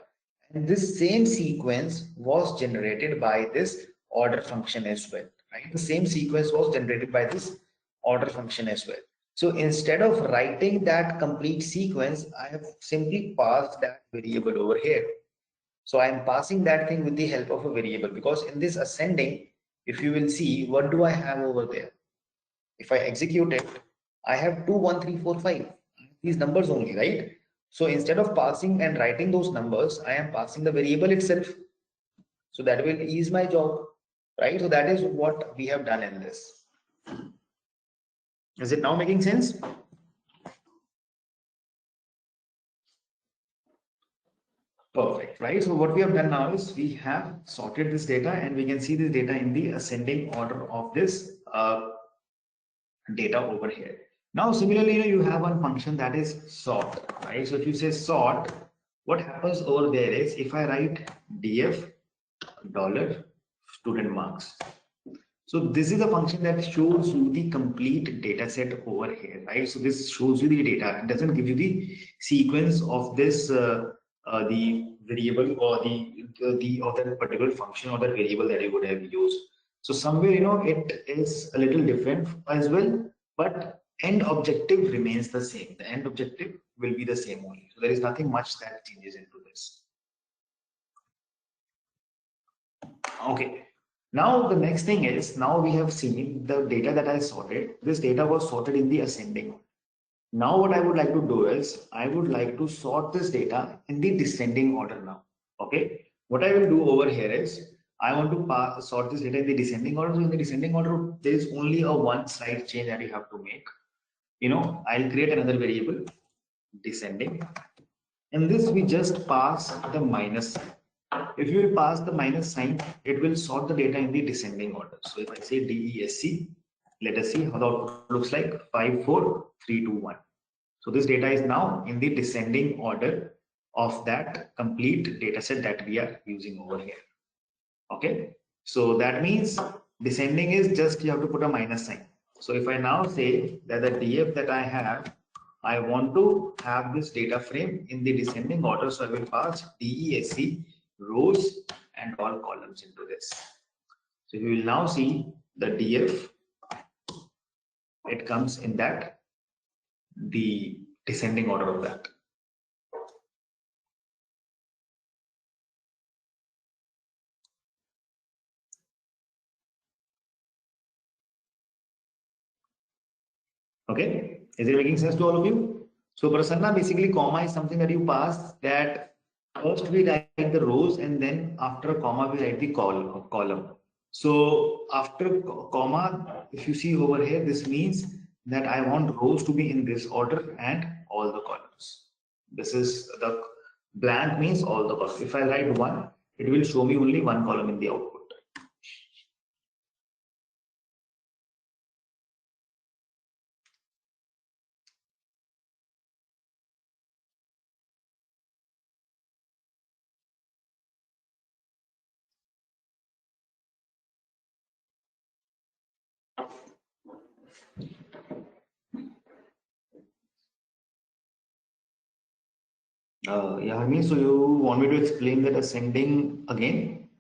And this same sequence was generated by this order function as well, right? The same sequence was generated by this order function as well. So instead of writing that complete sequence, I have simply passed that variable over here. So I'm passing that thing with the help of a variable, because in this ascending, if you will see, what do I have over there? If I execute it, I have 2, 1, 3, 4, 5. These numbers only, right? So instead of passing and writing those numbers, I am passing the variable itself. So that will ease my job, right? So that is what we have done in this. Is it now making sense? Perfect, right? So what we have done now is we have sorted this data and we can see this data in the ascending order of this data over here. Now, similarly, you have one function that is sort, right? So if you say sort, what happens over there is if I write df dollar student marks. So this is a function that shows you the complete data set over here, right? So this shows you the data. It doesn't give you the sequence of this, the variable or the or that particular function or that variable that you would have used. So somewhere, it is a little different as well, but end objective remains the same. The end objective will be the same only. So there is nothing much that changes into this. Okay. Now the next thing is, now we have seen the data that I sorted. This data was sorted in the ascending order. Now what I would like to do is, I would like to sort this data in the descending order now. Okay. What I will do over here is, I want to sort this data in the descending order. So in the descending order, there is only a one slight change that you have to make. I'll create another variable, descending. In this, we just pass the minus sign. If you will pass the minus sign, it will sort the data in the descending order. So if I say DESC, let us see how the output looks like. 5, 4, 3, 2, 1. So this data is now in the descending order of that complete data set that we are using over here. Okay. So that means descending is just you have to put a minus sign. So if I now say that the DF that I have, I want to have this data frame in the descending order. So I will pass DESC rows and all columns into this. So you will now see the DF, it comes in that, the descending order of that. Okay, is it making sense to all of you? So Prasanna, basically comma is something that you pass that first we write the rows and then after a comma we write the column. So after comma, if you see over here, this means that I want rows to be in this order and all the columns. This is the blank means all the columns. If I write one, it will show me only one column in the output. Yeah, Harmeet, so you want me to explain that ascending again?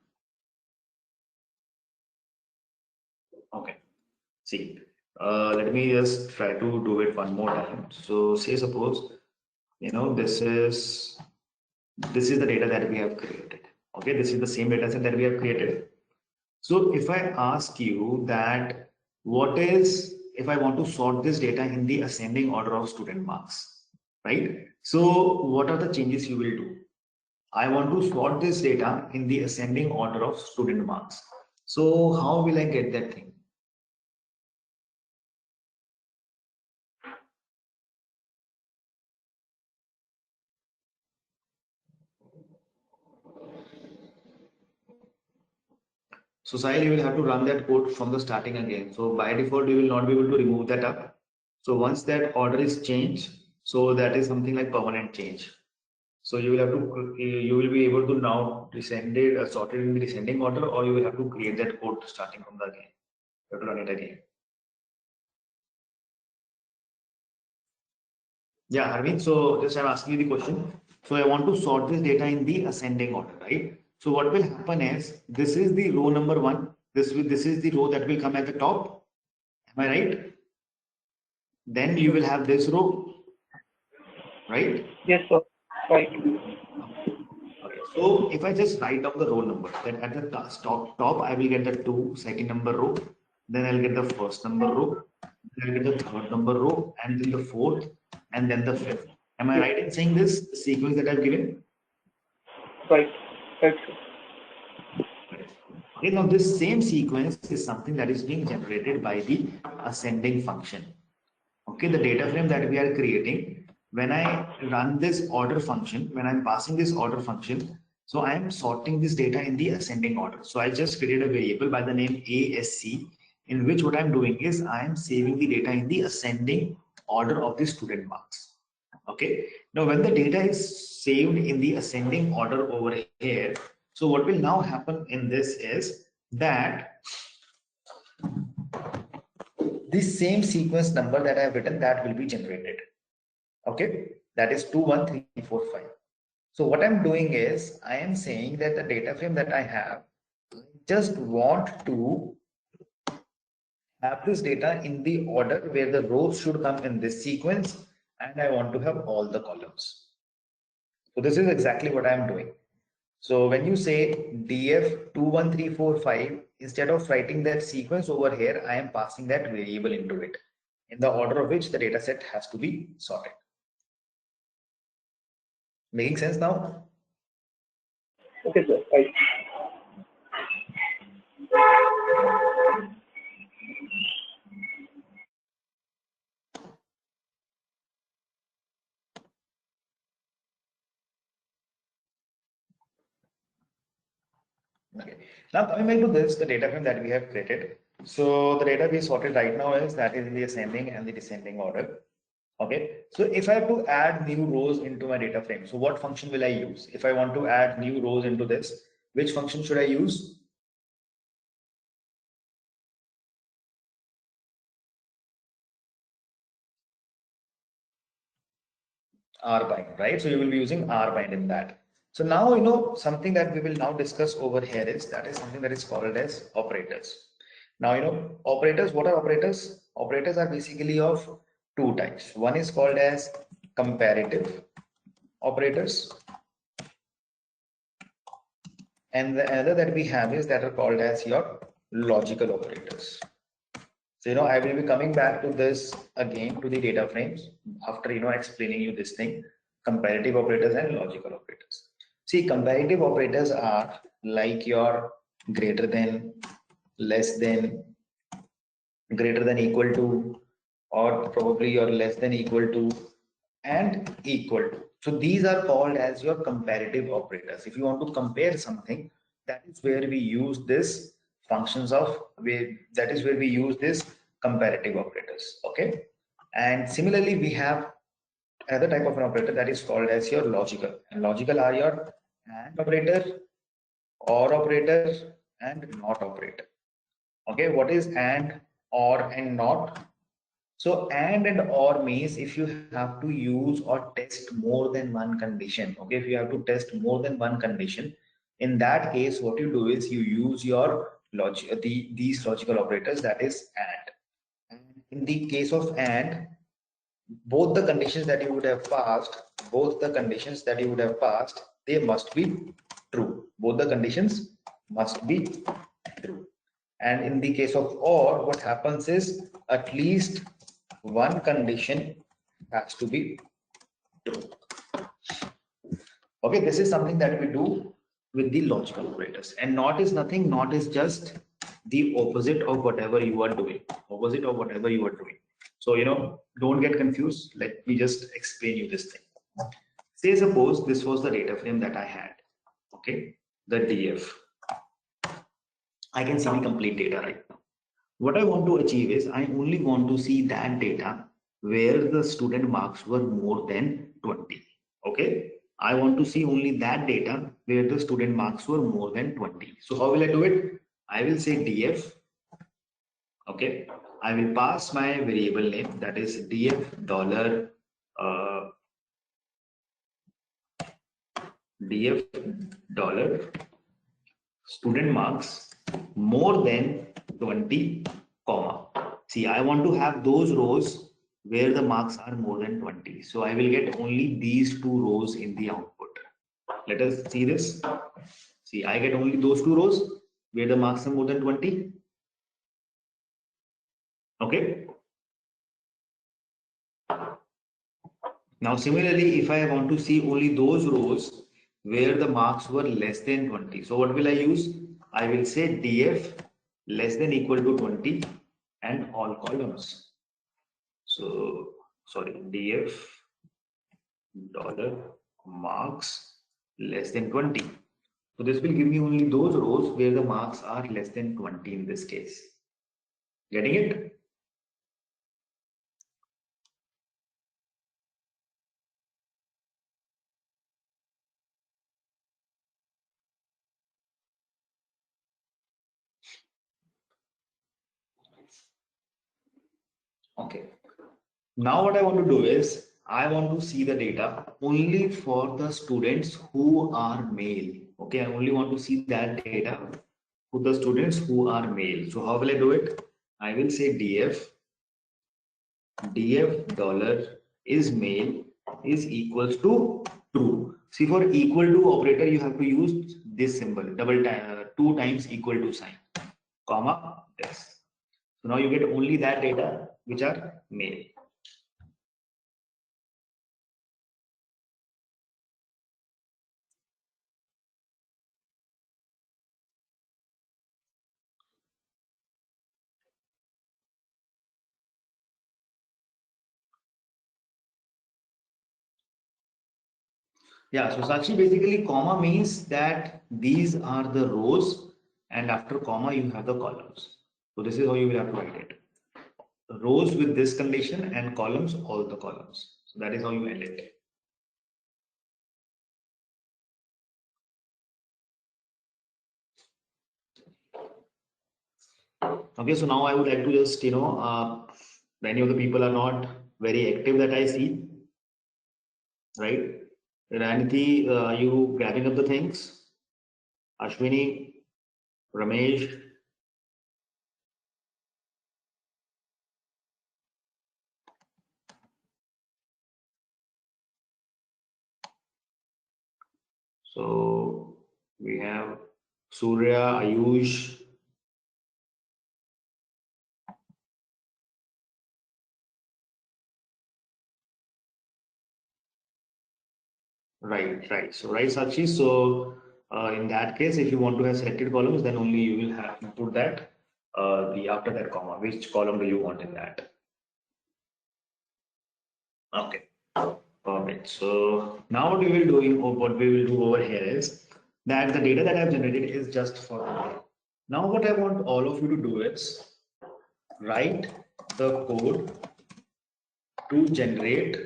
Okay. See, let me just try to do it one more time. So say suppose, this is the data that we have created. Okay, this is the same data set that we have created. So if I ask you that if I want to sort this data in the ascending order of student marks, right? So what are the changes you will do? I want to sort this data in the ascending order of student marks. So how will I get that thing? So Sahil, you will have to run that code from the starting again. So by default, you will not be able to remove that up. So once that order is changed, so that is something like permanent change. So you will have to, you will be able to now descend it, sort it in the descending order, or you will have to create that code starting from the again. You have to run it again. Yeah, Arvind. So just I'm asking you the question. So I want to sort this data in the ascending order, right? So what will happen is this is the row number one. This is the row that will come at the top. Am I right? Then you will have this row, right? Yes, sir. Right. Okay. So if I just write down the row number, then at the top I will get the second number row, then I'll get the first number row, then I'll get the third number row, and then the fourth, and then the fifth. Am I right in saying this sequence that I've given? Right. Right, sir. Okay, now this same sequence is something that is being generated by the ascending function. Okay, the data frame that we are creating, when I run this order function, when I'm passing this order function, so I am sorting this data in the ascending order. So I just created a variable by the name ASC, in which what I'm doing is I am saving the data in the ascending order of the student marks. Okay, now when the data is saved in the ascending order over here, so what will now happen in this is that this same sequence number that I have written, that will be generated. Okay, that is 2, 1, 3, 4, 5. So what I'm doing is I am saying that the data frame that I have, I just want to have this data in the order where the rows should come in this sequence, and I want to have all the columns. So this is exactly what I'm doing. So when you say df 2, 1, 3, 4, 5, instead of writing that sequence over here, I am passing that variable into it in the order of which the data set has to be sorted. Making sense now? Okay, sir. Right. Okay. Now coming back to this, the data frame that we have created. So the data we sorted right now is that is in the ascending and the descending order. Okay. So if I have to add new rows into my data frame, so what function will I use? If I want to add new rows into this, which function should I use? rbind, right? So you will be using rbind in that. So now, something that we will now discuss over here is that is something that is called as operators. Now, operators, what are operators? Operators are basically of two types. One is called as comparative operators, and the other that we have is that are called as your logical operators. So, I will be coming back to this again to the data frames after, explaining you this thing, comparative operators and logical operators. See, comparative operators are like your greater than, less than, greater than equal to, or probably your less than equal to, and equal to. So these are called as your comparative operators. If you want to compare something, that is where we use this functions of, that is where we use this comparative operators. Okay. And similarly, we have another type of an operator that is called as your logical. And logical are your and operator, or operator, and not operator. Okay, what is and, or, and not? So and or means if you have to use or test more than one condition. Okay, if you have to test more than one condition, in that case, what you do is you use your these logical operators, that is and. And in the case of and, both the conditions that you would have passed, both the conditions that you would have passed, they must be true. Both the conditions must be true. And in the case of or, what happens is at least one condition has to be true. Okay, this is something that we do with the logical operators. And not is nothing, not is just the opposite of whatever you are doing. Opposite of whatever you are doing. So, don't get confused. Let me just explain you this thing. Say, suppose this was the data frame that I had. Okay, the DF. I can see the complete data right now. What I want to achieve is I only want to see that data where the student marks were more than 20. Okay, I want to see only that data where the student marks were more than 20. So how will I do it? I will say df. Okay, I will pass my variable name, that is df dollar df dollar student marks more than 20 comma. See, I want to have those rows where the marks are more than 20. So I will get only these two rows in the output. Let us see this. See, I get only those two rows where the marks are more than 20. Okay. Now, similarly, if I want to see only those rows where the marks were less than 20. So what will I use? I will say df less than equal to 20 and all columns. So, sorry, df dollar marks less than 20. So this will give me only those rows where the marks are less than 20 in this case. Getting it? Okay. Now what I want to do is I want to see the data only for the students who are male. Okay, I only want to see that data for the students who are male. So how will I do it? I will say df dollar is male is equals to true. See, for equal to operator you have to use this symbol, double time, 2 times equal to sign, comma this. So now you get only that data which are male. Yeah, so Sakshi, basically comma means that these are the rows and after comma you have the columns. So this is how you will have to write it. Rows with this condition and columns, all the columns. So that is how you end it. Okay, so now I would like to just, many of the people are not very active that I see, right? Raniti, are you grabbing up the things? Ashwini, Ramesh, so we have Surya, Ayush, Right. So right, Sakshi. So in that case, if you want to have selected columns, then only you will have to put that the after that comma. Which column do you want in that? Okay, perfect. So now what we will doing, or what we will do over here is that the data that I've generated is just for today. Now what I want all of you to do is write the code to generate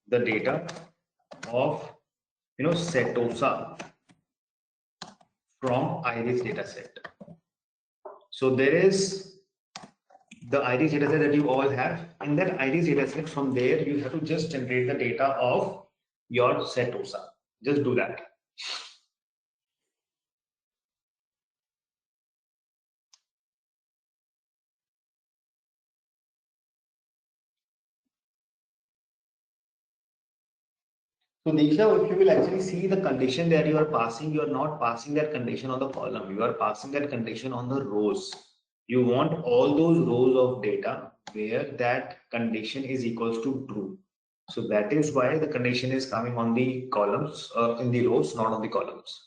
the data of Setosa from iris dataset. So there is the iris dataset that you all have. In that iris dataset, from there you have to just generate the data of your Setosa. Just do that. So Diksha, if you will actually see the condition that you are passing, you are not passing that condition on the column. You are passing that condition on the rows. You want all those rows of data where that condition is equals to true. So that is why the condition is coming on the columns, in the rows, not on the columns.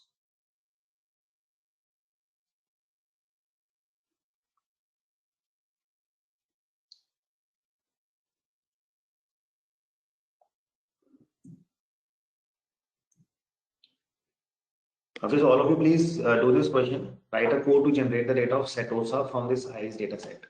Okay, so all of you please do this question. Write a code to generate the data of Setosa from this iris data set.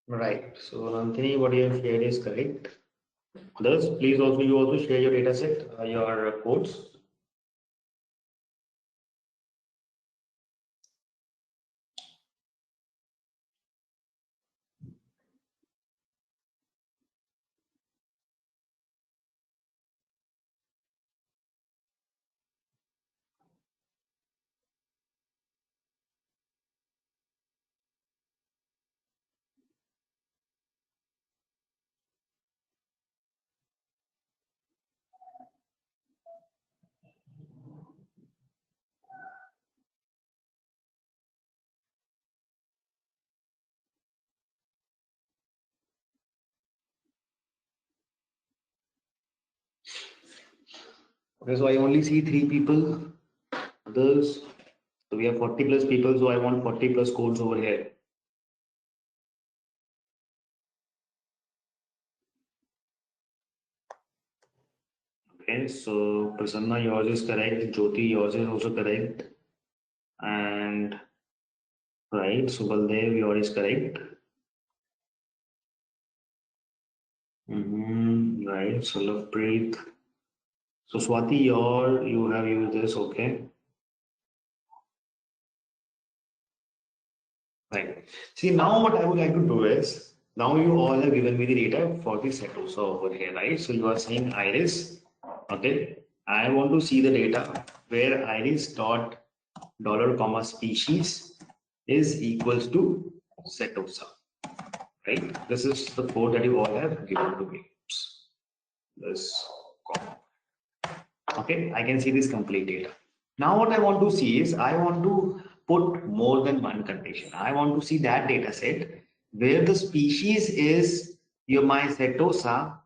Right. So Nandini, what you have shared is correct. Others, please also you also share your data set, your codes. Okay, so I only see 3 people. Others, so we have 40 plus people, so I want 40 plus codes over here. Okay, so Prasanna, yours is correct. Jyoti, yours is also correct. And right, so Baldev, yours is correct. Right, so Lovepreet. So Swati, you have used this, okay. Right. See, now what I would like to do is, now you all have given me the data for the Setosa over here, right? So you are saying iris, okay. I want to see the data where iris dot dollar comma species is equals to Setosa, right? This is the code that you all have given to me. This comma. Okay, I can see this complete data. Now what I want to see is I want to put more than one condition. I want to see that data set where the species is your my Setosa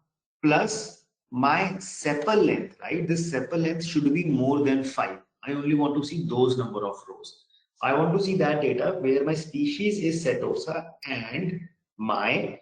plus my sepal length, right? This sepal length should be more than 5. I only want to see those number of rows. I want to see that data where my species is Setosa and my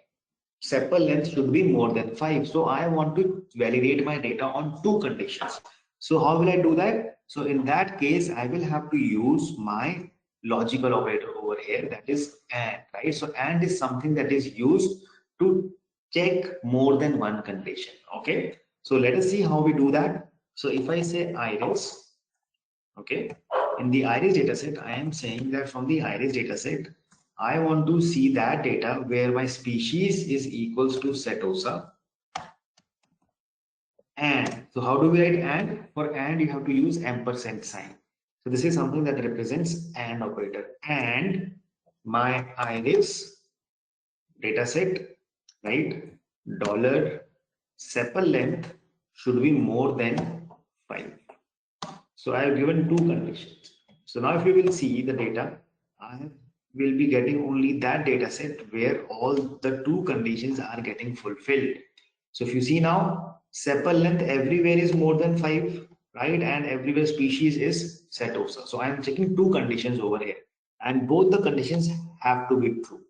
sepal length should be more than 5. So I want to validate my data on 2 conditions. So how will I do that? So in that case, I will have to use my logical operator over here, that is AND, right? So AND is something that is used to check more than one condition, okay? So let us see how we do that. So if I say iris, okay, In the iris dataset, I am saying that from the iris dataset, I want to see that data where my species is equals to setosa. And so how do we write and? For and you have to use ampersand sign. So this is something that represents and operator. And my iris dataset, right? Dollar sepal length should be more than 5. So I have given two conditions. So now if you will see the data, I will be getting only that data set where all the two conditions are getting fulfilled. So if you see now, sepal length everywhere is more than 5, right? And everywhere species is setosa. So I am checking two conditions over here. And both the conditions have to be true.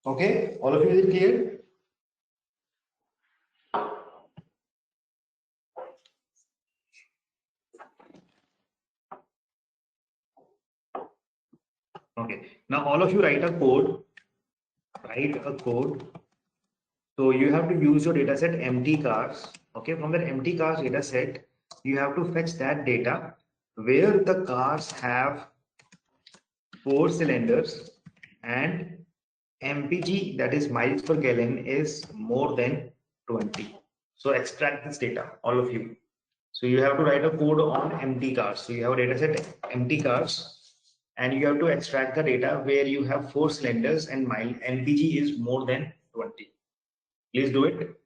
Okay, all of you, is it clear? Okay, now all of you write a code. Write a code. So you have to use your dataset empty cars. Okay, from that empty cars dataset, you have to fetch that data where the cars have 4 cylinders and MPG, that is miles per gallon, is more than 20. So extract this data, all of you. So you have to write a code on empty cars. So you have a dataset empty cars, and you have to extract the data where you have 4 cylinders and mile MPG is more than 20. Please do it.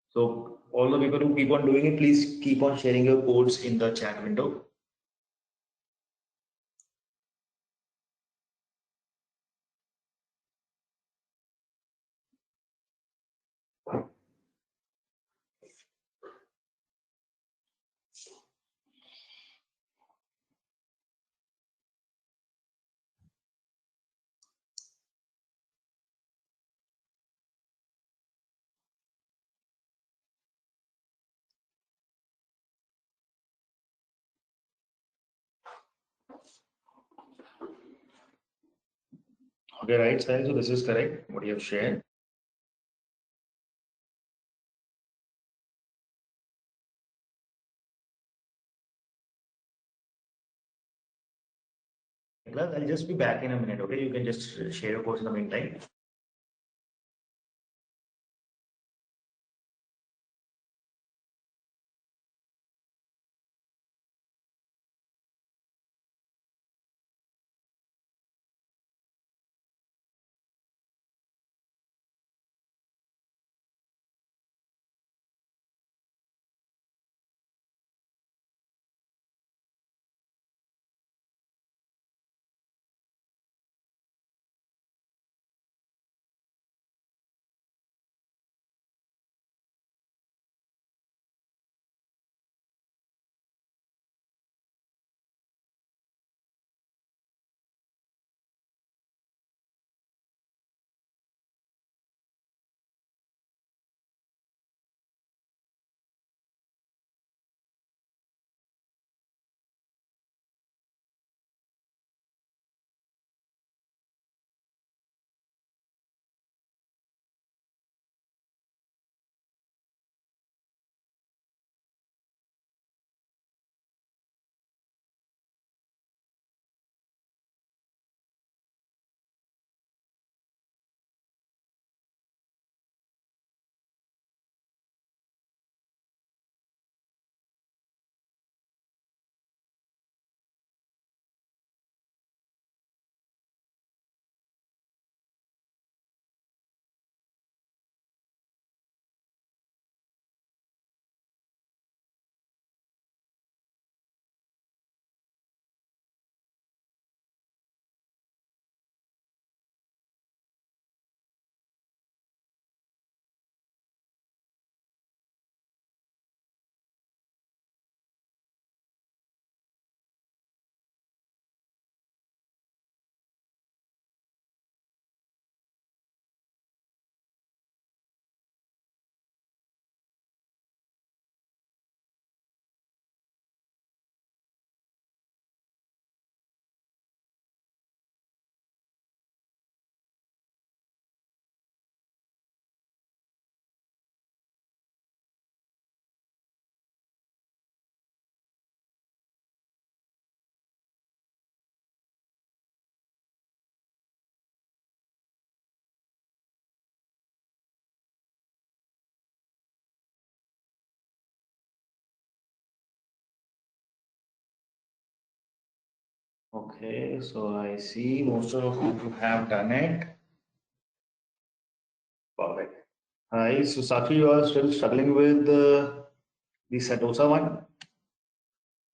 So all the people who keep on doing it, please keep on sharing your codes in the chat window. Okay, right, Sai. So this is correct, what you have shared. I'll just be back in a minute, okay? You can just share your codes in the meantime. Okay, so I see most of you have done it. Perfect. Hi, so Sakshi, you are still struggling with the Satosa one.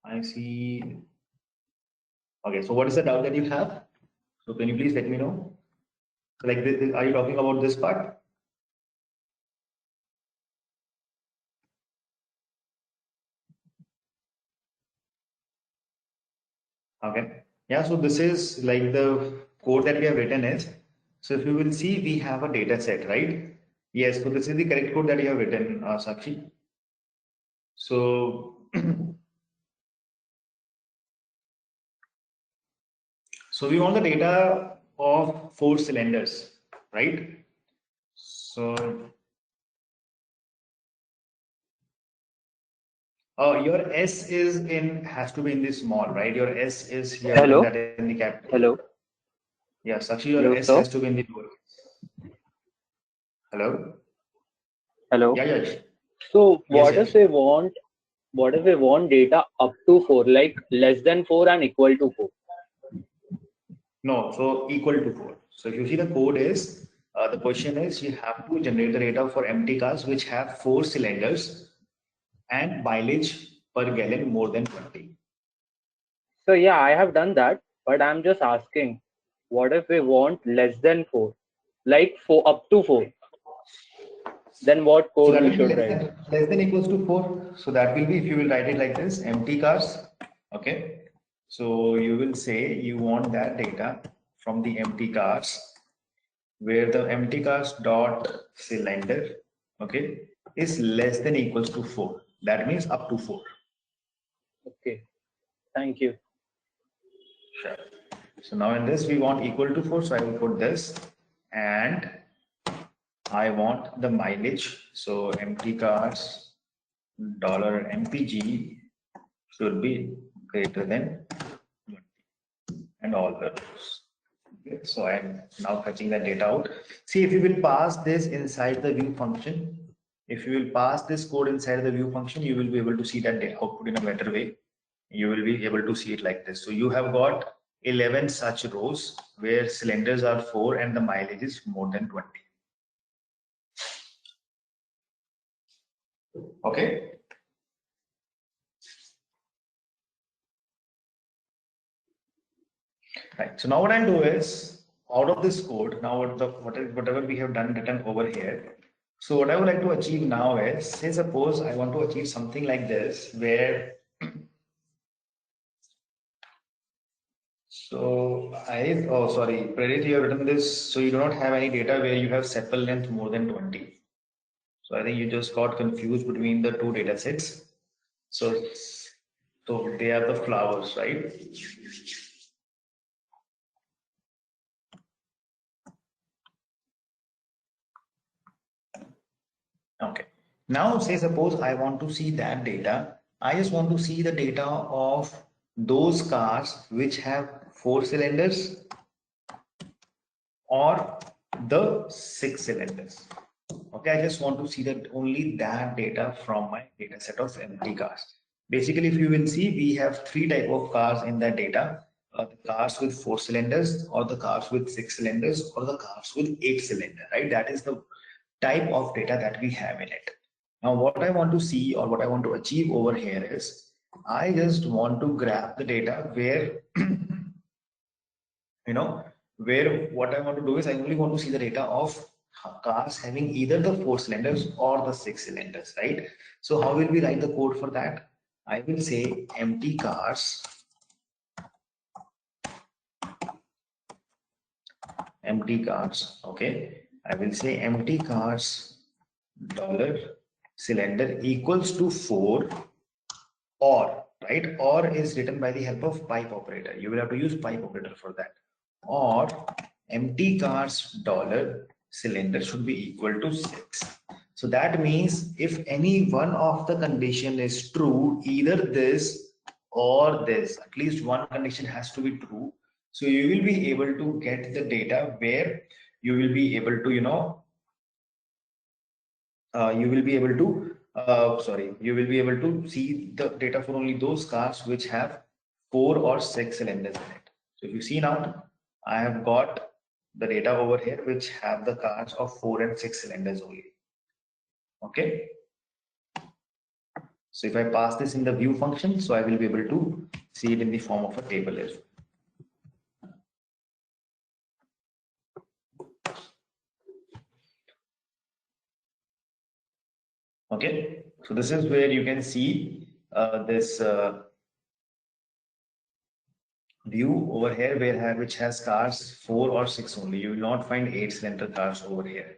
I see. Okay, so what is the doubt that you have? So can you please let me know? So like, are you talking about this part? Okay. Yeah, so this is like the code that we have written is. So if you will see, we have a data set, right? Yes, so this is the correct code that you have written, Sakshi. So, so we want the data of 4 cylinders, right? So, your S is in, has to be in the small, right? Your S is here, written Hello. that in the capital. Hello. Yeah, Sakshi, your Hello, S sir. has to be in the lowercase. Hello? Hello. Yeah, yeah. So Yes, what yes. if we want data up to 4, like less than 4 and equal to 4? No, so equal to 4. So if you see the code is, the question is you have to generate the data for empty cars which have 4 cylinders and mileage per gallon more than 20. So yeah, I have done that, but I'm just asking, what if we want less than 4, like 4 up to 4? Then what So code that we will be should write? less than equals to 4. So that will be, if you will write it like this, empty cars. Okay. So you will say you want that data from the empty cars where the empty cars dot cylinder, okay, is less than equals to 4. That means up to 4. Okay, thank you. Sure. So now in this we want equal to 4. So I will put this and I want the mileage. So empty cars dollar $MPG should be greater than 20 and all the rows. Okay, so I'm now fetching the data out. See, if you will pass this inside the view function, if you will pass this code inside the view function, you will be able to see that data output in a better way. You will be able to see it like this. So you have got 11 such rows where cylinders are 4 and the mileage is more than 20. Okay. Right. So now what I'll do is out of this code, now whatever we have done written over here. So what I would like to achieve now is, say suppose I want to achieve something like this where oh sorry, Prerit, you have written this, so you do not have any data where you have sepal length more than 20. So I think you just got confused between the two data sets. So they are the flowers, right? Okay. Now say suppose I want to see that data. I just want to see the data of those cars which have 4 cylinders or the 6 cylinders. Okay, I just want to see that only that data from my data set of empty cars. Basically, if you will see, we have 3 type of cars in that data. The cars with 4 cylinders or the cars with 6 cylinders or the cars with 8 cylinders, right? That is the type of data that we have in it. Now, what I want to see or what I want to achieve over here is, I just want to grab the data where, where what I want to do is I only want to see the data of cars having either the 4 cylinders or the 6 cylinders, right? So how will we write the code for that? I will say empty cars, okay? I will say empty cars dollar cylinder equals to 4 or, right? Or is written by the help of pipe operator. You will have to use pipe operator for that. Or empty cars dollar cylinder should be equal to 6. So that means if any one of the condition is true, either this or this, at least one condition has to be true. So you will be able to get the data where you will be able to, you will be able to you will be able to see the data for only those cars which have 4 or 6 cylinders in it. So if you see now, I have got the data over here which have the cars of 4 and 6 cylinders only. Okay. So if I pass this in the view function, so I will be able to see it in the form of a table as well. Okay, so this is where you can see this view over here which has cars 4 or 6 only. You will not find 8 cylinder cars over here.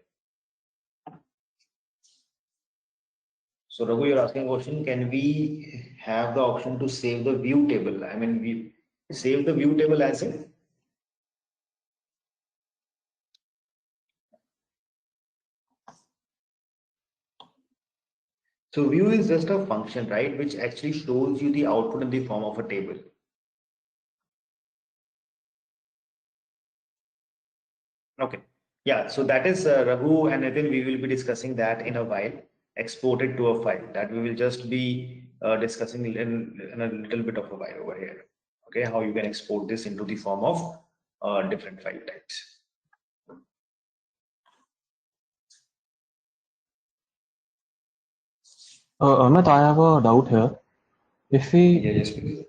So Raghu, you're asking a question, can we have the option to save the view table? I mean, we save the view table as in. So view is just a function, right, which actually shows you the output in the form of a table. Okay. Yeah, so that is Raghu and Nitin, we will be discussing that in a while, exported to a file that we will just be discussing in a little bit of a while over here. Okay, how you can export this into the form of different file types. Amit, I have a doubt here. If we Yes, please.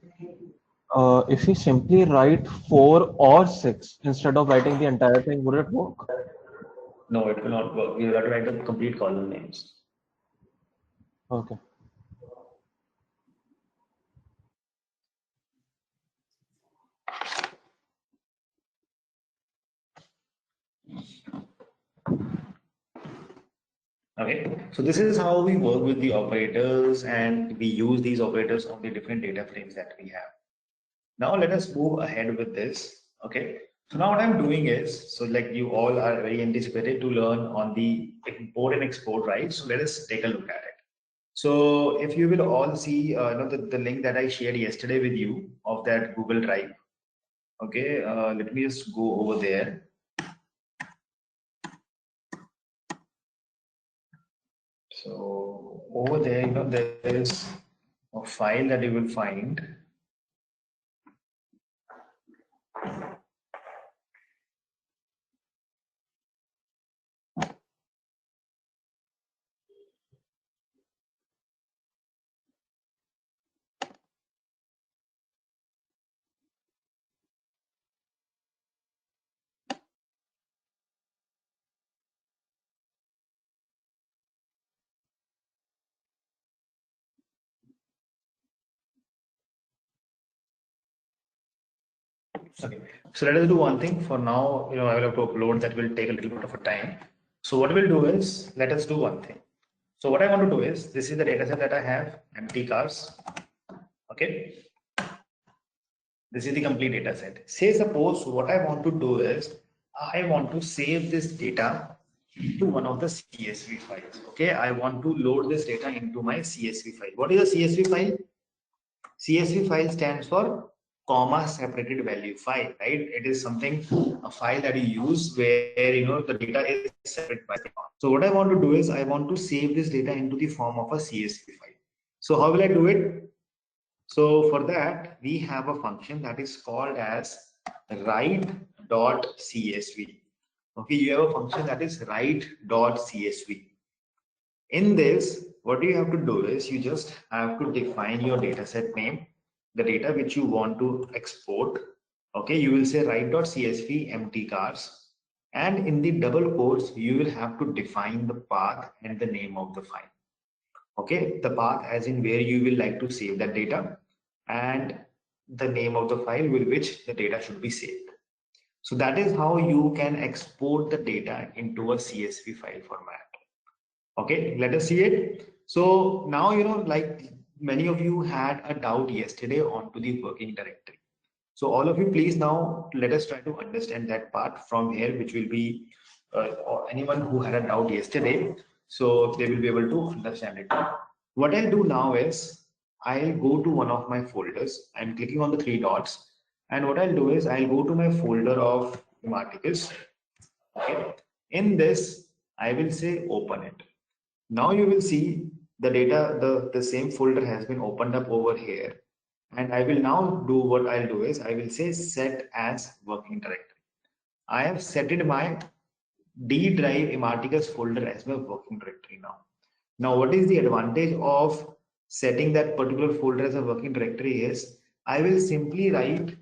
if we simply write 4 or 6 instead of writing the entire thing, would it work? No, it will not work. We will have to write the complete column names. Okay. Okay, so this is how we work with the operators and we use these operators on the different data frames that we have. Now let us move ahead with this. Okay, so now what I'm doing is, so like you all are very anticipated to learn on the import and export, right? So let us take a look at it. So if you will all see, the link that I shared yesterday with you of that Google Drive. Okay, let me just go over there. So over there, there is a file that you will find. Okay, so let us do one thing for now. I will have to upload, that will take a little bit of a time. So what we'll do is, let us do one thing. So what I want to do is, this is the data set that I have, empty cars. Okay, this is the complete data set. Say suppose what I want to do is, I want to save this data into one of the CSV files. Okay, I want to load this data into my CSV file. What is a CSV file? CSV file stands for comma separated value file, right? It is something, a file that you use where the data is separate by comma. So what I want to do is I want to save this data into the form of a CSV file. So how will I do it? So for that we have a function that is called as write.csv. Okay, you have a function that is write.csv. In this, what you have to do is you just have to define your dataset name, the data which you want to export. Okay, you will say write.csv empty cars, and in the double quotes you will have to define the path and the name of the file. Okay, the path as in where you will like to save that data, and the name of the file with which the data should be saved. So that is how you can export the data into a CSV file format. Okay, let us see it. So now, like many of you had a doubt yesterday onto the working directory. So all of you, please now let us try to understand that part from here, which will be or anyone who had a doubt yesterday. So they will be able to understand it. What I'll do now is I'll go to one of my folders. I'm clicking on the three dots. And what I'll do is I'll go to my folder of articles. Okay. In this, I will say open it. Now you will see the data, the same folder has been opened up over here. And I will now do what I'll do is I will say set as working directory. I have set my D drive Imarticus folder as my working directory now. Now, what is the advantage of setting that particular folder as a working directory is I will simply write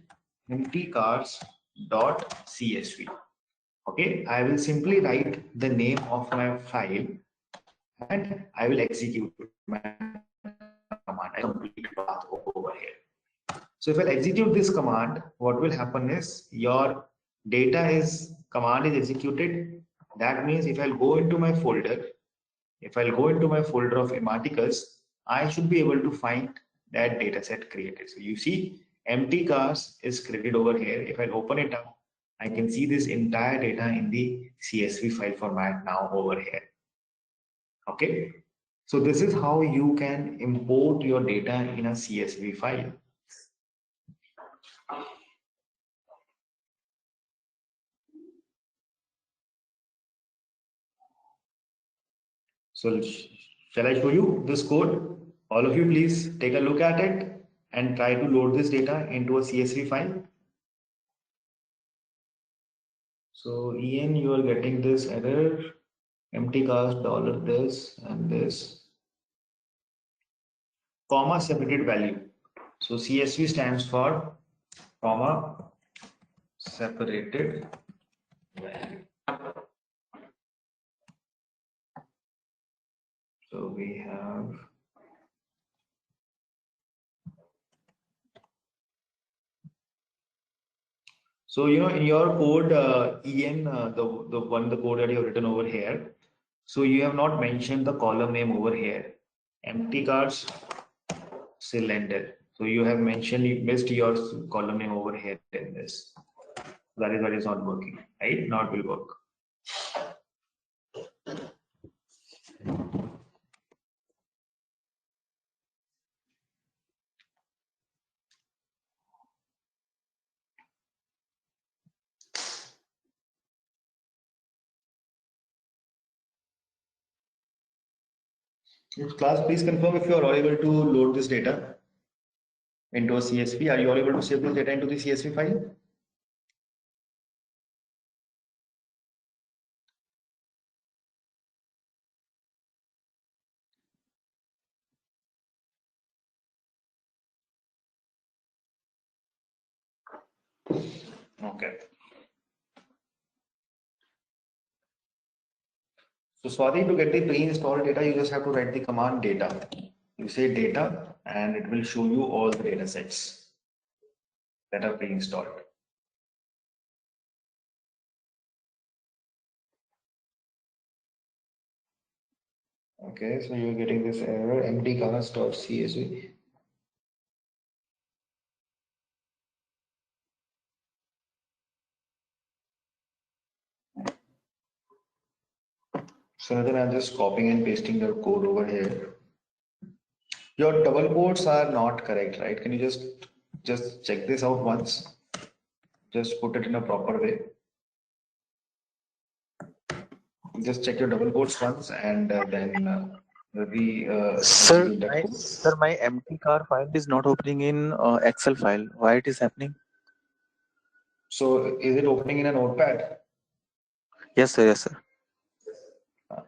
empty cars.csv. Okay, I will simply write the name of my file and I will execute my command. I complete path over here. So if I execute this command, what will happen is your data is command is executed. That means if I'll go into my folder, if I'll go into my folder of Imarticus, I should be able to find that data set created. So you see empty cars is created over here. If I open it up, I can see this entire data in the CSV file format now over here. Okay. So this is how you can import your data in a CSV file. So shall I show you this code? All of you please take a look at it and try to load this data into a CSV file. So Ian, you are getting this error, empty cast dollar this and this, comma separated value. So CSV stands for comma separated value. So we have so in your code, Ian, the code that you have written over here. So you have not mentioned the column name over here, empty cars cylinder. So you have mentioned you missed your column name over here in this. That is why it's not working, right? Now it will work. Class, please confirm if you are all able to load this data into a CSV. Are you all able to save this data into the CSV file? Okay. So sorry, to get the pre-installed data, you just have to write the command data. You say data and it will show you all the data sets that are pre-installed. Okay, so you're getting this error empty cars.csv. So then I'm just copying and pasting your code over here. Your double quotes are not correct, right? Can you just check this out once? Just put it in a proper way. Just check your double quotes once and then Sir, my empty car file is not opening in Excel file. Why it is happening? So is it opening in a notepad? Yes, sir. Yes, sir.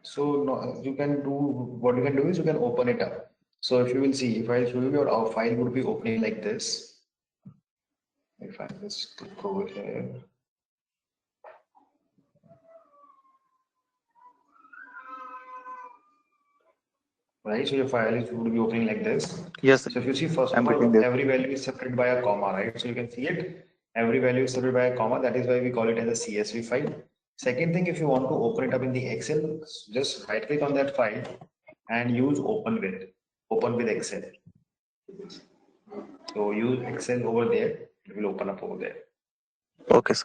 So no, you can do what you can do is you can open it up. So if you will see, if I show you your file would be opening like this. If I just click over here. Right, so your file is would be opening like this. Yes, sir. So if you see, first I'm of getting all, this. every value is separated by a comma, right? So you can see it. Every value is separated by a comma. That is why we call it as a CSV file. Second thing, if you want to open it up in the Excel, just right click on that file and use open with Excel. So use Excel over there. It will open up over there. Okay, sir.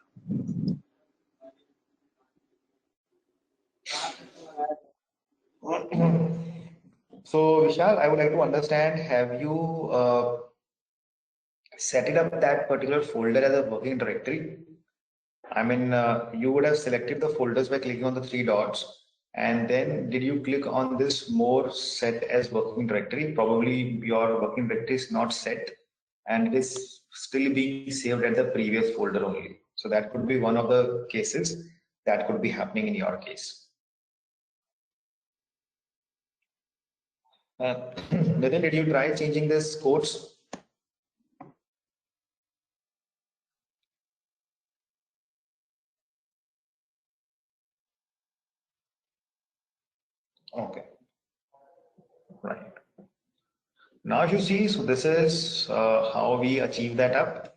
So Vishal, I would like to understand, have you set it up that particular folder as a working directory? I mean, you would have selected the folders by clicking on the three dots, and then did you click on this more set as working directory? Probably your working directory is not set and it is still being saved at the previous folder only. So that could be one of the cases that could be happening in your case. Nitin, did you try changing this codes? Okay, right. Now you see, so this is how we achieve that up.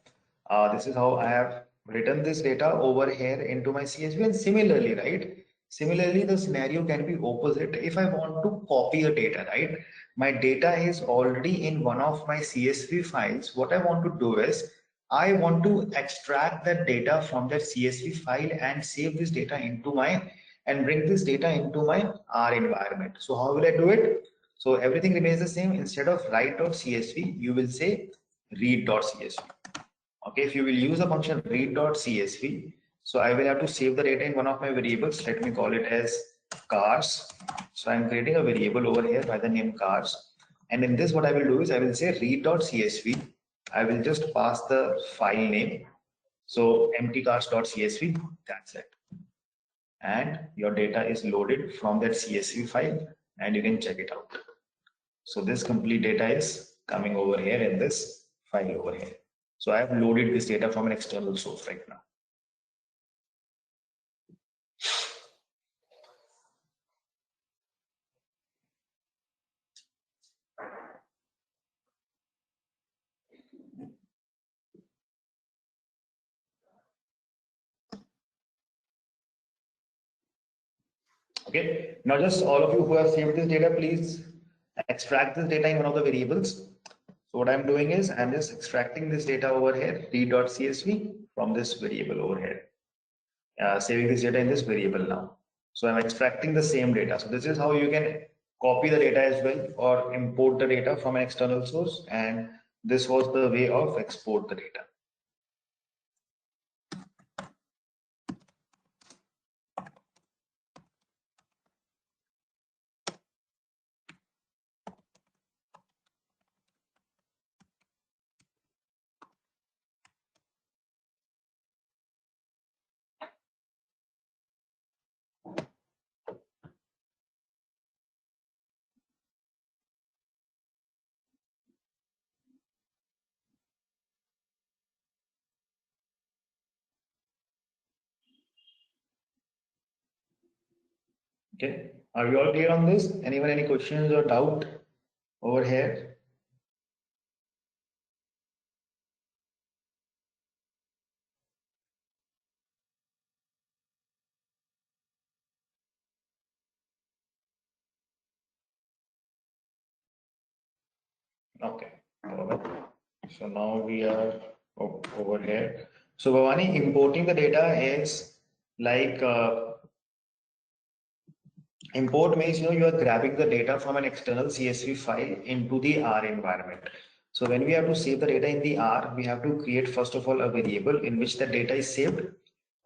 This is how I have written this data over here into my CSV, and similarly, right? Similarly, the scenario can be opposite. If I want to copy a data, right? My data is already in one of my CSV files. What I want to do is I want to extract that data from that CSV file and save this data into my and bring this data into my R environment. So how will I do it? So everything remains the same. Instead of write.csv, you will say read.csv. Okay, if you will use the function read.csv, so I will have to save the data in one of my variables. Let me call it as cars. So I'm creating a variable over here by the name cars. And in this, what I will do is I will say read.csv. I will just pass the file name. So empty cars.csv, that's it. And your data is loaded from that CSV file and you can check it out. So this complete data is coming over here in this file over here. So I have loaded this data from an external source right now. Okay, now just all of you who have saved this data, please extract this data in one of the variables. So what I'm doing is I'm just extracting this data over here, read.csv from this variable over here. Saving this data in this variable now. So I'm extracting the same data. So this is how you can copy the data as well or import the data from an external source. And this was the way of export the data. Okay, are you all clear on this? Anyone any questions or doubt over here? Okay, so now we are over here. So Bhavani, importing the data is like import means you are grabbing the data from an external CSV file into the R environment. So when we have to save the data in the R, we have to create first of all a variable in which the data is saved.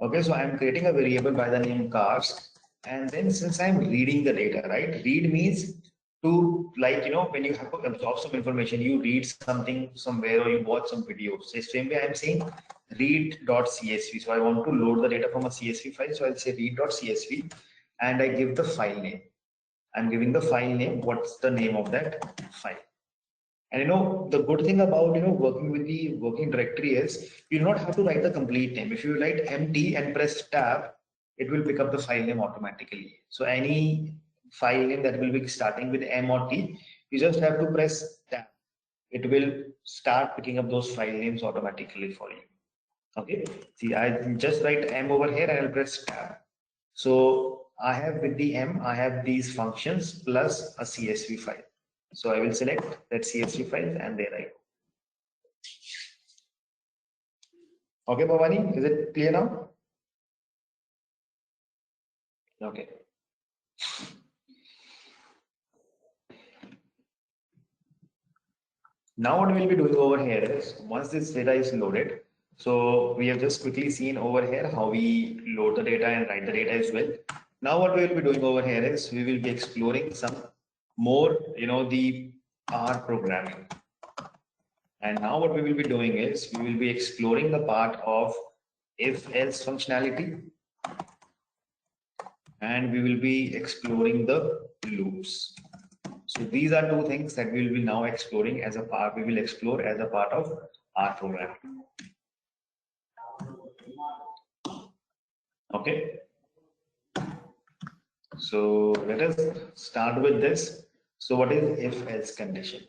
Okay, so I'm creating a variable by the name cars, and then since I'm reading the data, right? Read means to when you have to absorb some information, you read something somewhere or you watch some videos. So same way I'm saying read.csv. So I want to load the data from a CSV file. So I'll say read.csv and I give the file name. I'm giving the file name. What's the name of that file? And the good thing about working with the working directory is you do not have to write the complete name. If you write empty and press tab, it will pick up the file name automatically. So any file name that will be starting with M or T, you just have to press tab. It will start picking up those file names automatically for you. Okay. See, I just write M over here and I'll press tab. So I have with the M, I have these functions plus a CSV file. So I will select that CSV file and there I go. Okay, Bhavani, is it clear now? Okay. Now what we'll be doing over here is once this data is loaded, so we have just quickly seen over here how we load the data and write the data as well. Now what we will be doing over here is we will be exploring some more, the R programming. And now what we will be doing is we will be exploring the part of if else functionality, and we will be exploring the loops. So these are two things that we will be now exploring as a part, we will explore as a part of our program. Okay. So let us start with this. So what is if else condition?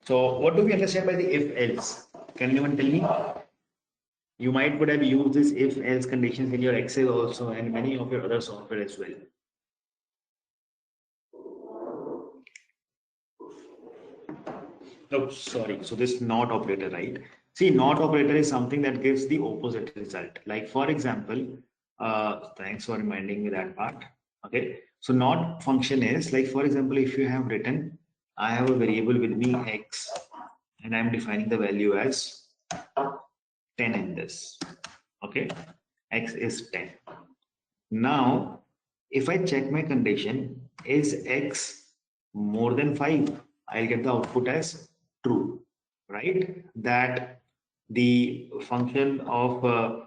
So what do we understand by the if else? Can anyone tell me? You might would have used this if else conditions in your Excel also and many of your other software as well. Oh, sorry. So this not operator, right? See, not operator is something that gives the opposite result. Like for example, thanks for reminding me that part. Okay. So not function is like, for example, if you have written, I have a variable with me X and I'm defining the value as 10 in this. Okay. X is 10. Now, if I check my condition, is X more than 5? I'll get the output as true, right? That the function of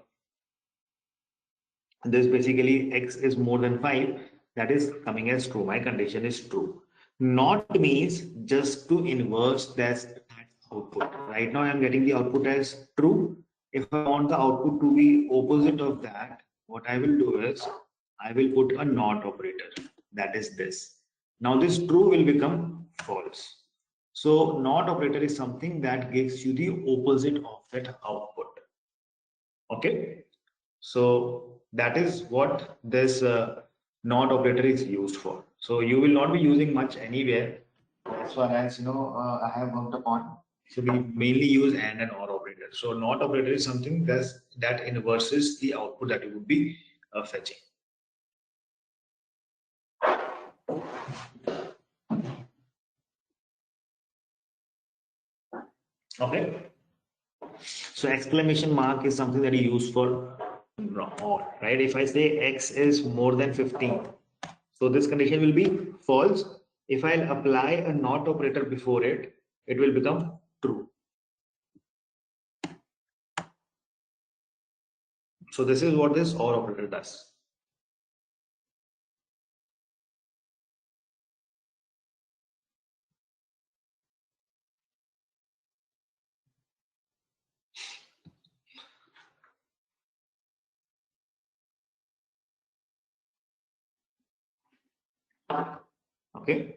this basically X is more than 5, that is coming as true. My condition is true. Not means just to inverse that output. Right now I'm getting the output as true. If I want the output to be opposite of that, what I will do is I will put a not operator. That is this. Now this true will become false. So not operator is something that gives you the opposite of that output. Okay. So that is what this not operator is used for. So you will not be using much anywhere as far as I have worked upon. So we mainly use and or operator. So not operator is something that inverses the output that you would be fetching. Okay. So exclamation mark is something that you use for or, right? If I say X is more than 15, so this condition will be false. If I'll apply a not operator before it, it will become true. So this is what this or operator does. Okay.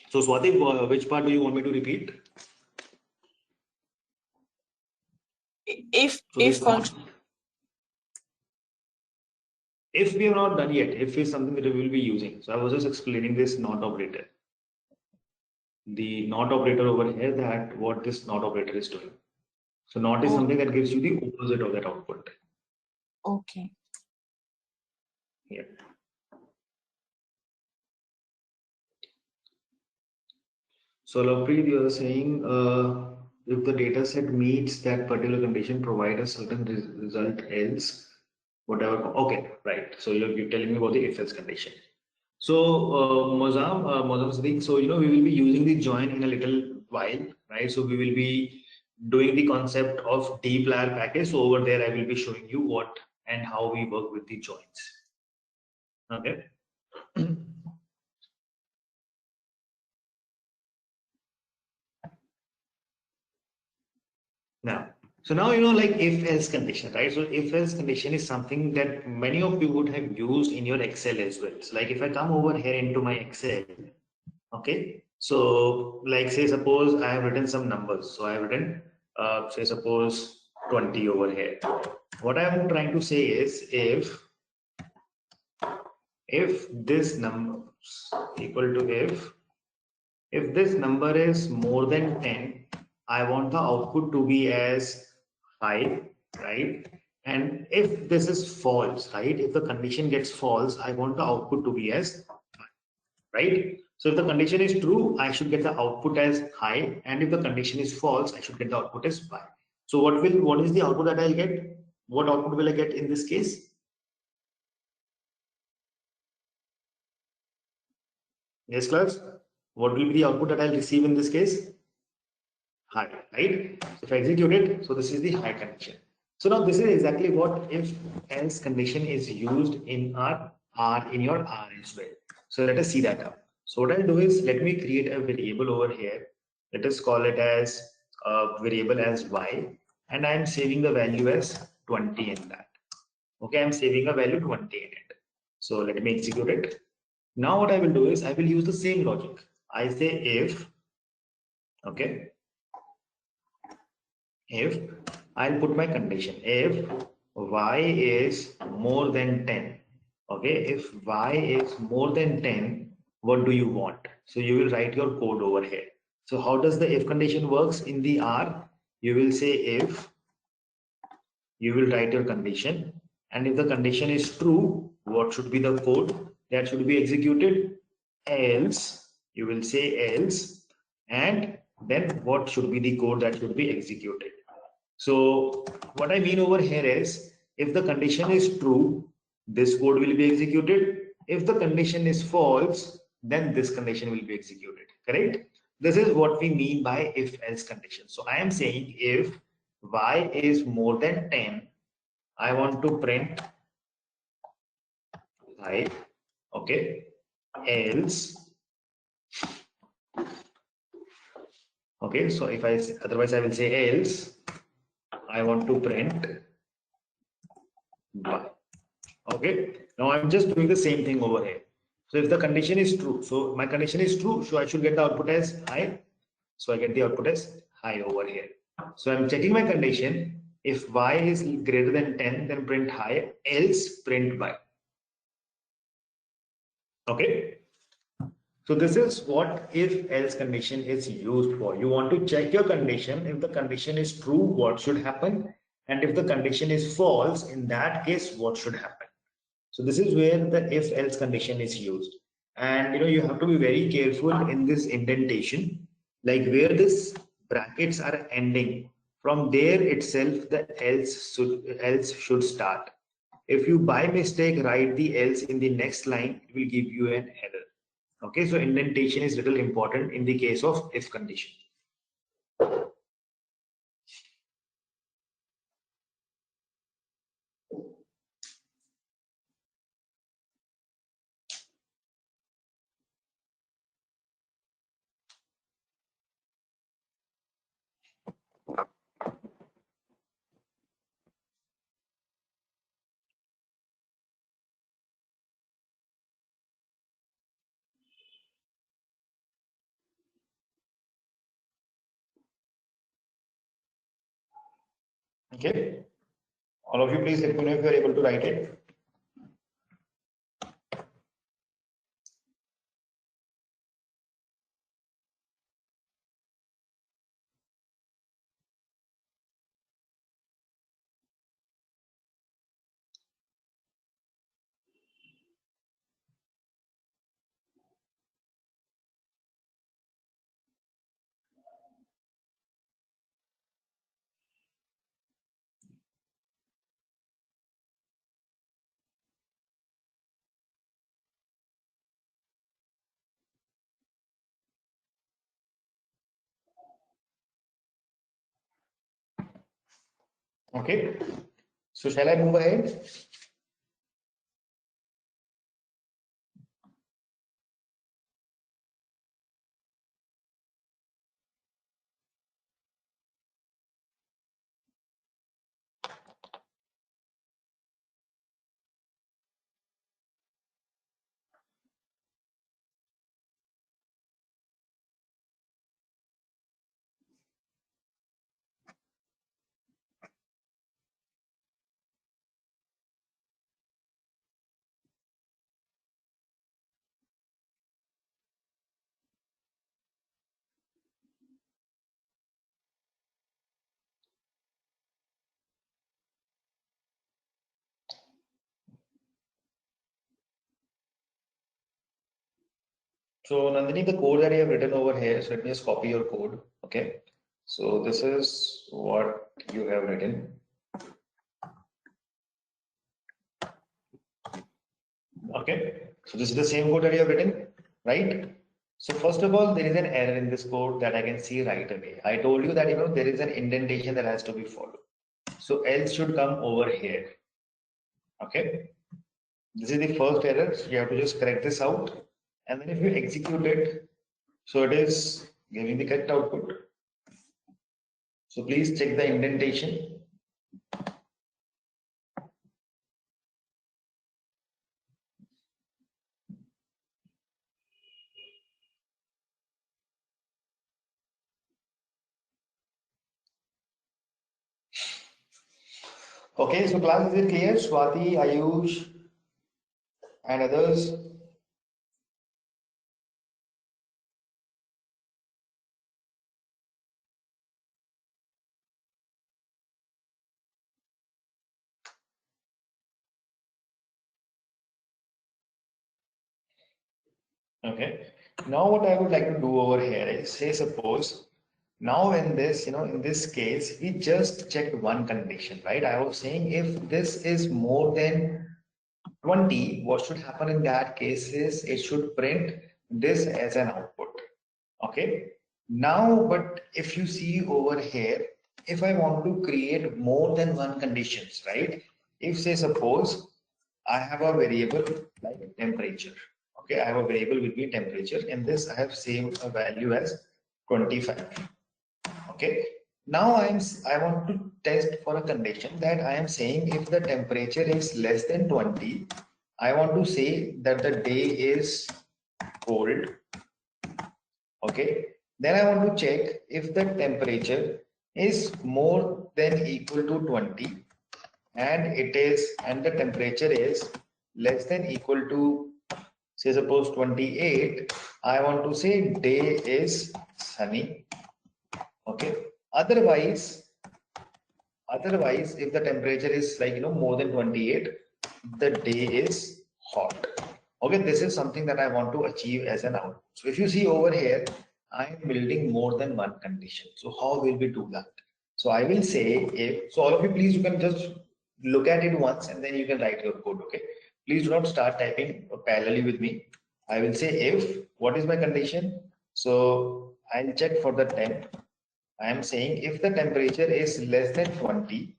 So Swati, which part do you want me to repeat? If function. If we have not done yet, if is something that we will be using. So I was just explaining this not operator. The not operator over here, that what this not operator is doing. So not is something that gives you the opposite of that output. Okay. Yeah. So Lovepreet, you are saying if the data set meets that particular condition, provide a certain result, else whatever. Okay, right. So you're telling me about the if else condition. So Mozam Sadiq, so we will be using the join in a little while, right? So we will be doing the concept of dplyr package. So over there, I will be showing you what and how we work with the joins. Okay. Now, so now like if else condition, right? So if else condition is something that many of you would have used in your Excel as well. So like if I come over here into my Excel, okay. So like say suppose I have written some numbers. So I have written say suppose 20 over here. What I am trying to say is if this number equal to if this number is more than 10, I want the output to be as high, right? And if this is false, right? If the condition gets false, I want the output to be as high, right? So if the condition is true, I should get the output as high, and if the condition is false, I should get the output as high. So what is the output that I'll get? what output will I get in this case? Yes, class. What will be the output that I'll receive in this case? High, right? So if I execute it, so this is the high condition. So now this is exactly what if else condition is used in our R, in your R as well. So let us see that up. So what I'll do is let me create a variable over here. Let us call it as a variable as y, and I'm saving the value as 20 in that. Okay, I'm saving a value 20 in it. So let me execute it. Now what I will do is I will use the same logic. I say if, okay, if I'll put my condition, if y is more than 10, okay, if y is more than 10, what do you want? So you will write your code over here. So how does the if condition works in the R? You will say if, you will write your condition, and if the condition is true, what should be the code that should be executed? Else, you will say else, and then what should be the code that should be executed? So what I mean over here is, if the condition is true, this code will be executed. If the condition is false, then this condition will be executed, correct? This is what we mean by if else condition. So I am saying if y is more than 10, I want to print y, okay, else, okay, so if I, otherwise I will say else, I want to print y. Okay, now I'm just doing the same thing over here. So if the condition is true, so my condition is true, so I should get the output as high. So I get the output as high over here. So I'm checking my condition. If y is greater than 10, then print high, else print y. Okay. So this is what if else condition is used for. You want to check your condition. If the condition is true, what should happen? And if the condition is false, in that case, what should happen? So this is where the if else condition is used. And you have to be very careful in this indentation, like where this brackets are ending. From there itself, the else should start. If you by mistake write the else in the next line, it will give you an error. Okay, so indentation is little important in the case of if condition. Okay, all of you please let me know if you are able to write it. Okay, so shall I move ahead? So Nandini, the code that you have written over here, so let me just copy your code. Okay, so this is what you have written. Okay, so this is the same code that you have written, right? So first of all, there is an error in this code that I can see right away. I told you that there is an indentation that has to be followed. So else should come over here. Okay, this is the first error. So you have to just correct this out, and then if you execute it, so it is giving the correct output. So please check the indentation. Okay, so class, is it clear? Swati, Ayush, and others? Okay. Now what I would like to do over here is say suppose now in this, in this case, we just checked one condition, right? I was saying if this is more than 20, what should happen in that case is it should print this as an output. Okay. Now, but if you see over here, if I want to create more than one conditions, right? If say suppose I have a variable like temperature. Okay, I have a variable with me temperature. In this, I have saved a value as 25. Okay. Now I want to test for a condition that I am saying if the temperature is less than 20, I want to say that the day is cold. Okay. Then I want to check if the temperature is more than equal to 20 and the temperature is less than equal to say suppose 28. I want to say day is sunny. Okay. Otherwise if the temperature is like more than 28, the day is hot. Okay, this is something that I want to achieve as an output. So if you see over here, I am building more than one condition. So how will we do that? So I will say if, so all of you please, you can just look at it once and then you can write your code. Okay, please do not start typing parallelly with me. I will say if, what is my condition? So I'll check for the temp. I am saying if the temperature is less than 20,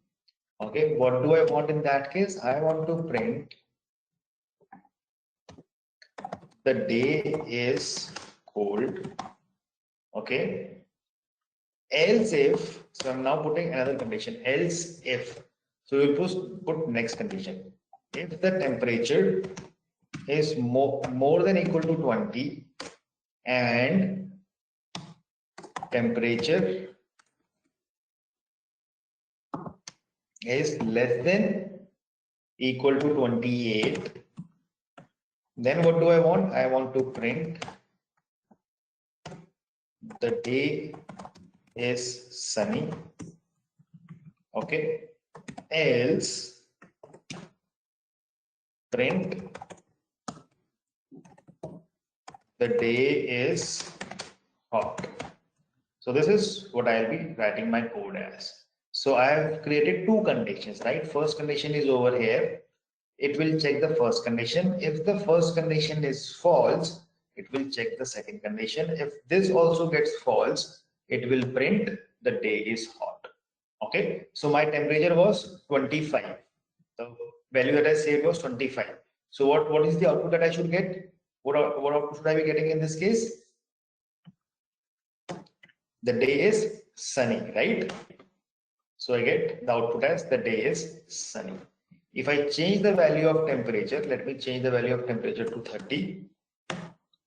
okay, what do I want in that case? I want to print the day is cold. Okay. Else if, so I'm now putting another condition. Else if, so we'll put next condition. If the temperature is more than equal to 20 and temperature is less than equal to 28, then what do I want? I want to print the day is sunny. Okay. Else print the day is hot. So this is what I'll be writing my code as. So I have created two conditions, right? First condition is over here. It will check the first condition. If the first condition is false, it will check the second condition. If this also gets false, it will print the day is hot. Okay. So my temperature was 25. The value that I saved was 25. So what is the output that I should get? What output should I be getting in this case? The day is sunny, right? So I get the output as the day is sunny. If I change the value of temperature, let me change the value of temperature to 30.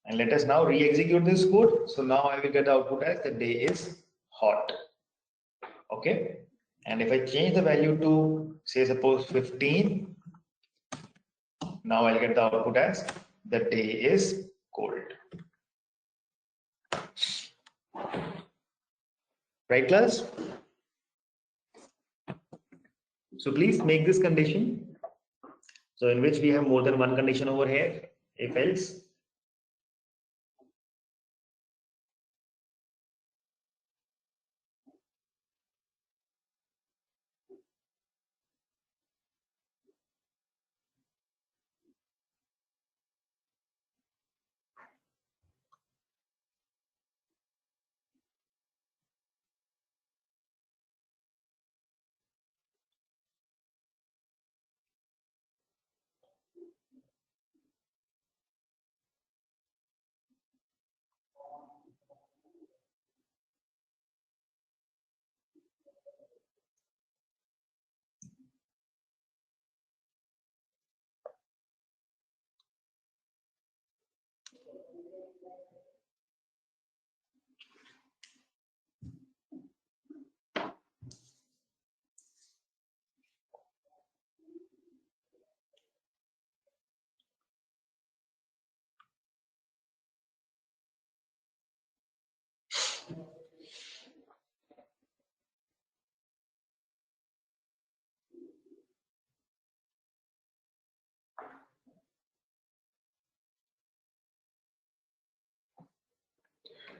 And let us now re-execute this code. So now I will get the output as the day is hot. Okay. And if I change the value to say suppose 15, now I'll get the output as the day is cold. Right, class? So please make this condition. So in which we have more than one condition over here, if else.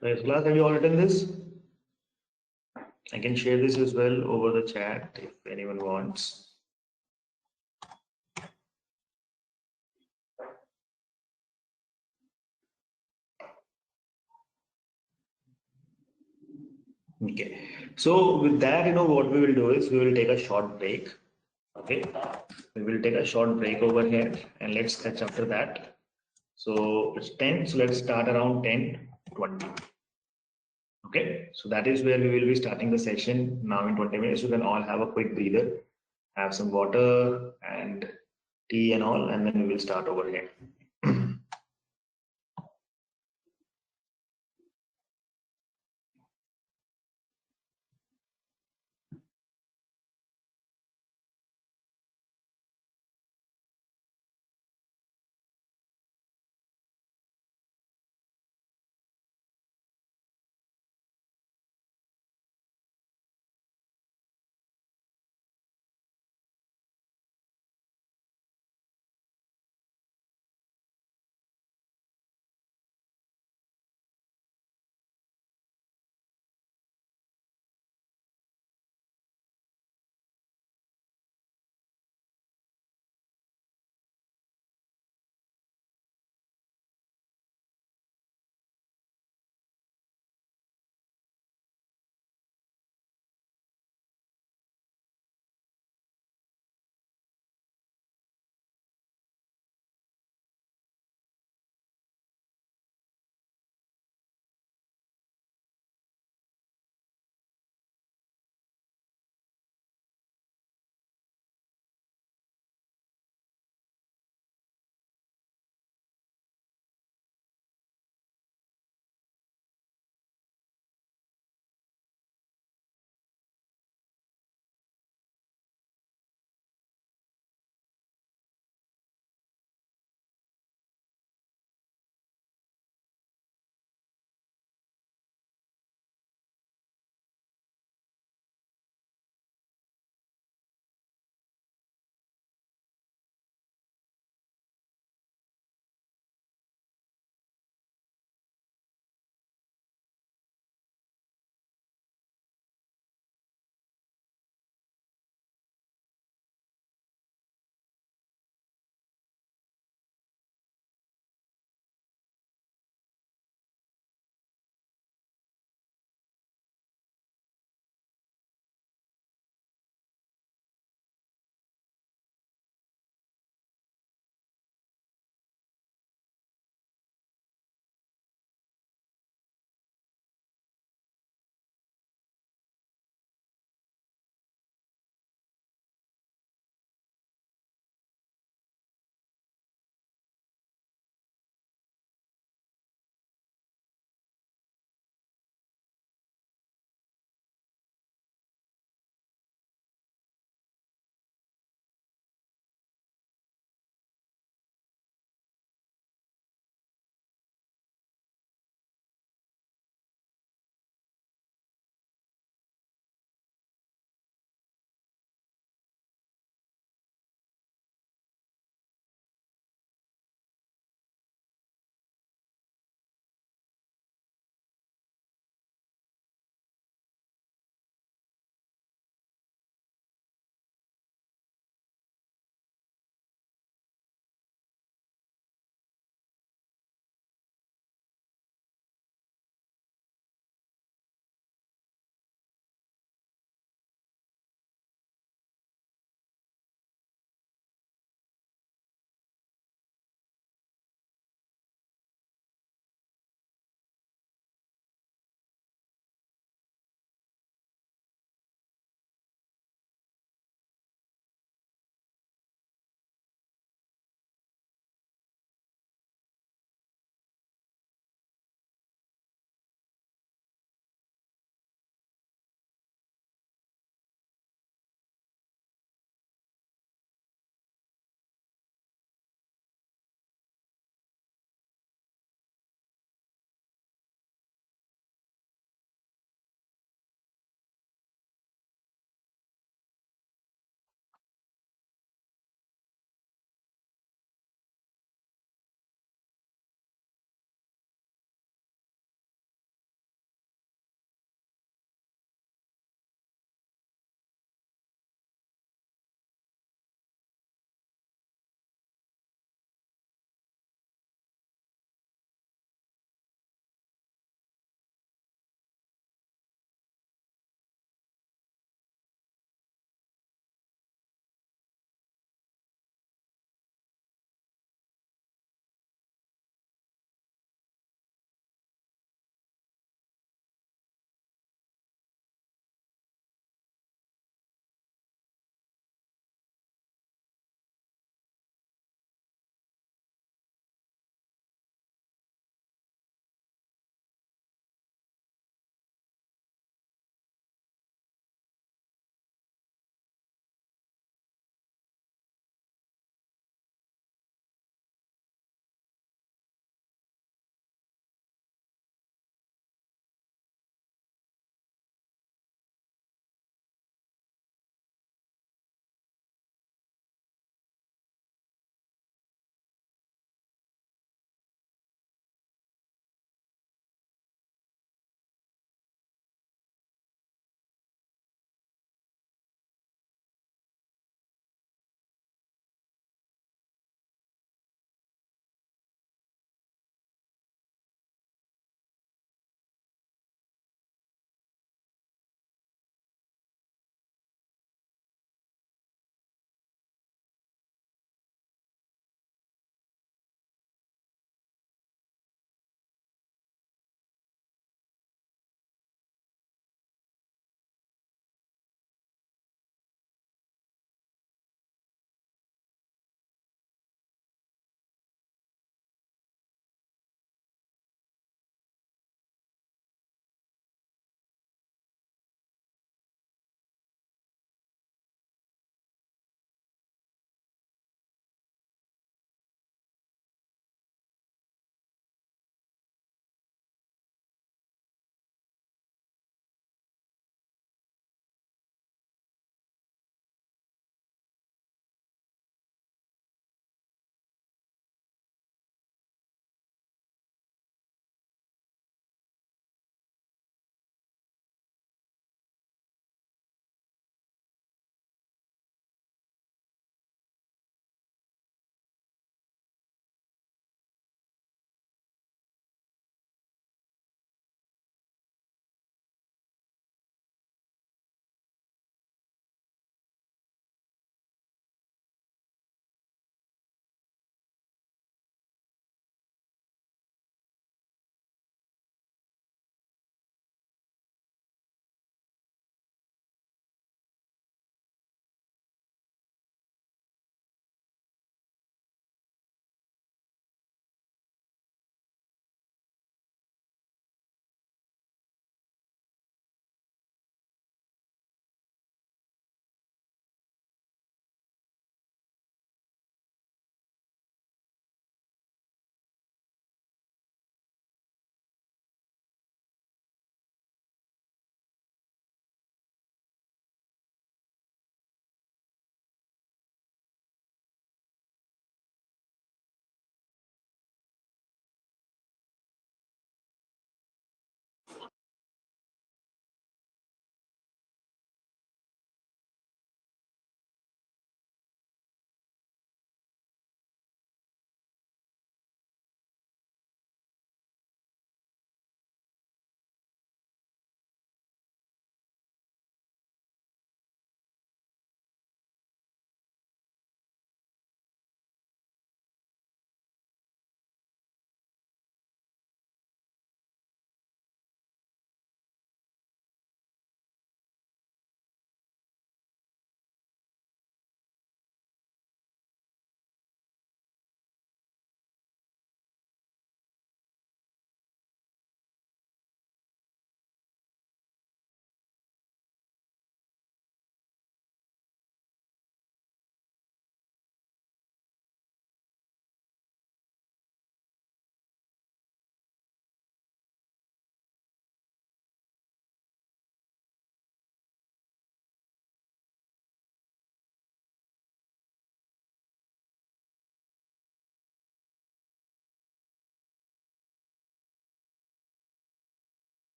Right, class, have you all written this? I can share this as well over the chat if anyone wants. Okay, so with that, what we will do is we will take a short break. Okay, we will take a short break over here and let's catch after that. So it's 10, so let's start around 10:20. Okay, so that is where we will be starting the session now in 20 minutes. You can all have a quick breather, have some water and tea and all, and then we will start over here.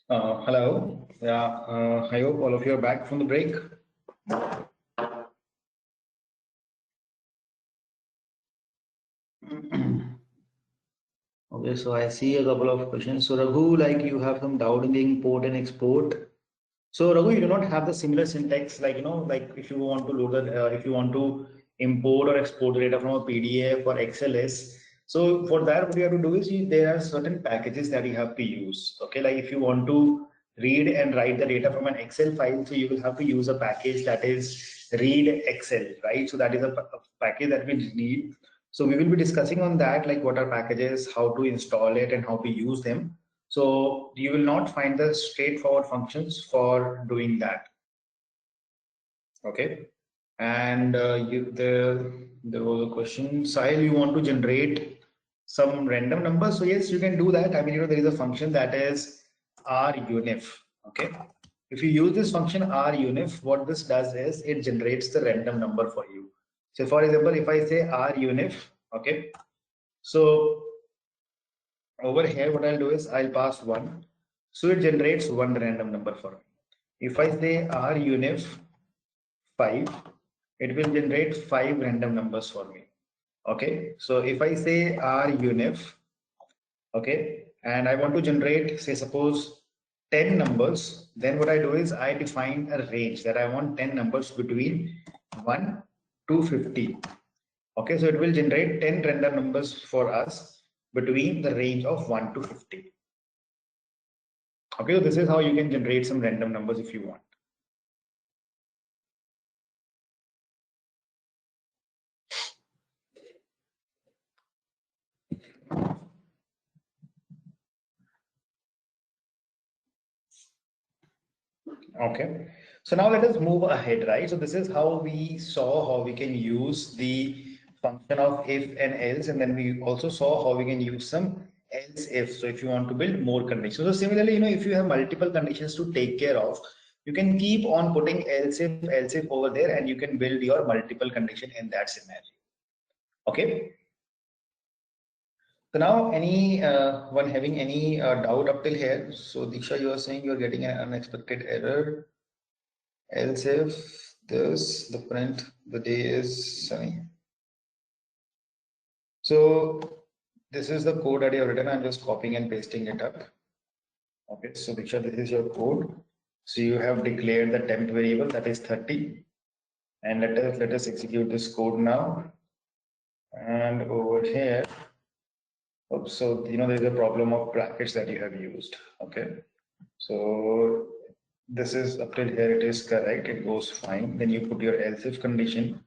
Hello. Yeah, I hope all of you are back from the break. Okay, so I see a couple of questions. So Raghu, like you have some doubt in the import and export. So Raghu, you do not have the similar syntax, like like if you want to load the, if you want to import or export the data from a PDF or XLS. So for that, what you have to do is there are certain packages that you have to use. Okay, like if you want to read and write the data from an Excel file, so you will have to use a package that is read Excel, right? So that is a package that we need. So we will be discussing on that, like what are packages, how to install it, and how to use them. So you will not find the straightforward functions for doing that. Okay. And there was a question, Sahil, you want to generate some random numbers? So yes, you can do that. I mean, there is a function that is runif. Okay. If you use this function runif, what this does is it generates the random number for you. So for example, if I say runif, okay. So over here, what I'll do is I'll pass 1. So it generates one random number for me. If I say runif 5, it will generate 5 random numbers for me. Okay. So if I say runif, okay, and I want to generate, say, suppose 10 numbers, then what I do is I define a range that I want 10 numbers between 1 to 50. Okay, so it will generate 10 random numbers for us between the range of 1 to 50. Okay, so this is how you can generate some random numbers if you want. Okay, so now let us move ahead, right? So this is how we saw how we can use the function of if and else, and then we also saw how we can use some else if. So if you want to build more conditions. So similarly, if you have multiple conditions to take care of, you can keep on putting else if over there, and you can build your multiple condition in that scenario. Okay. So now, any one having any doubt up till here? So Diksha, you are saying you are getting an unexpected error. Else if this the print the day is sunny. So this is the code that you have written. I'm just copying and pasting it up. Okay, so Diksha, this is your code. So you have declared the temp variable that is 30, and let us execute this code now. And over here, so there's a problem of brackets that you have used. Okay, so this is up till here, it is correct, it goes fine. Then you put your else if condition,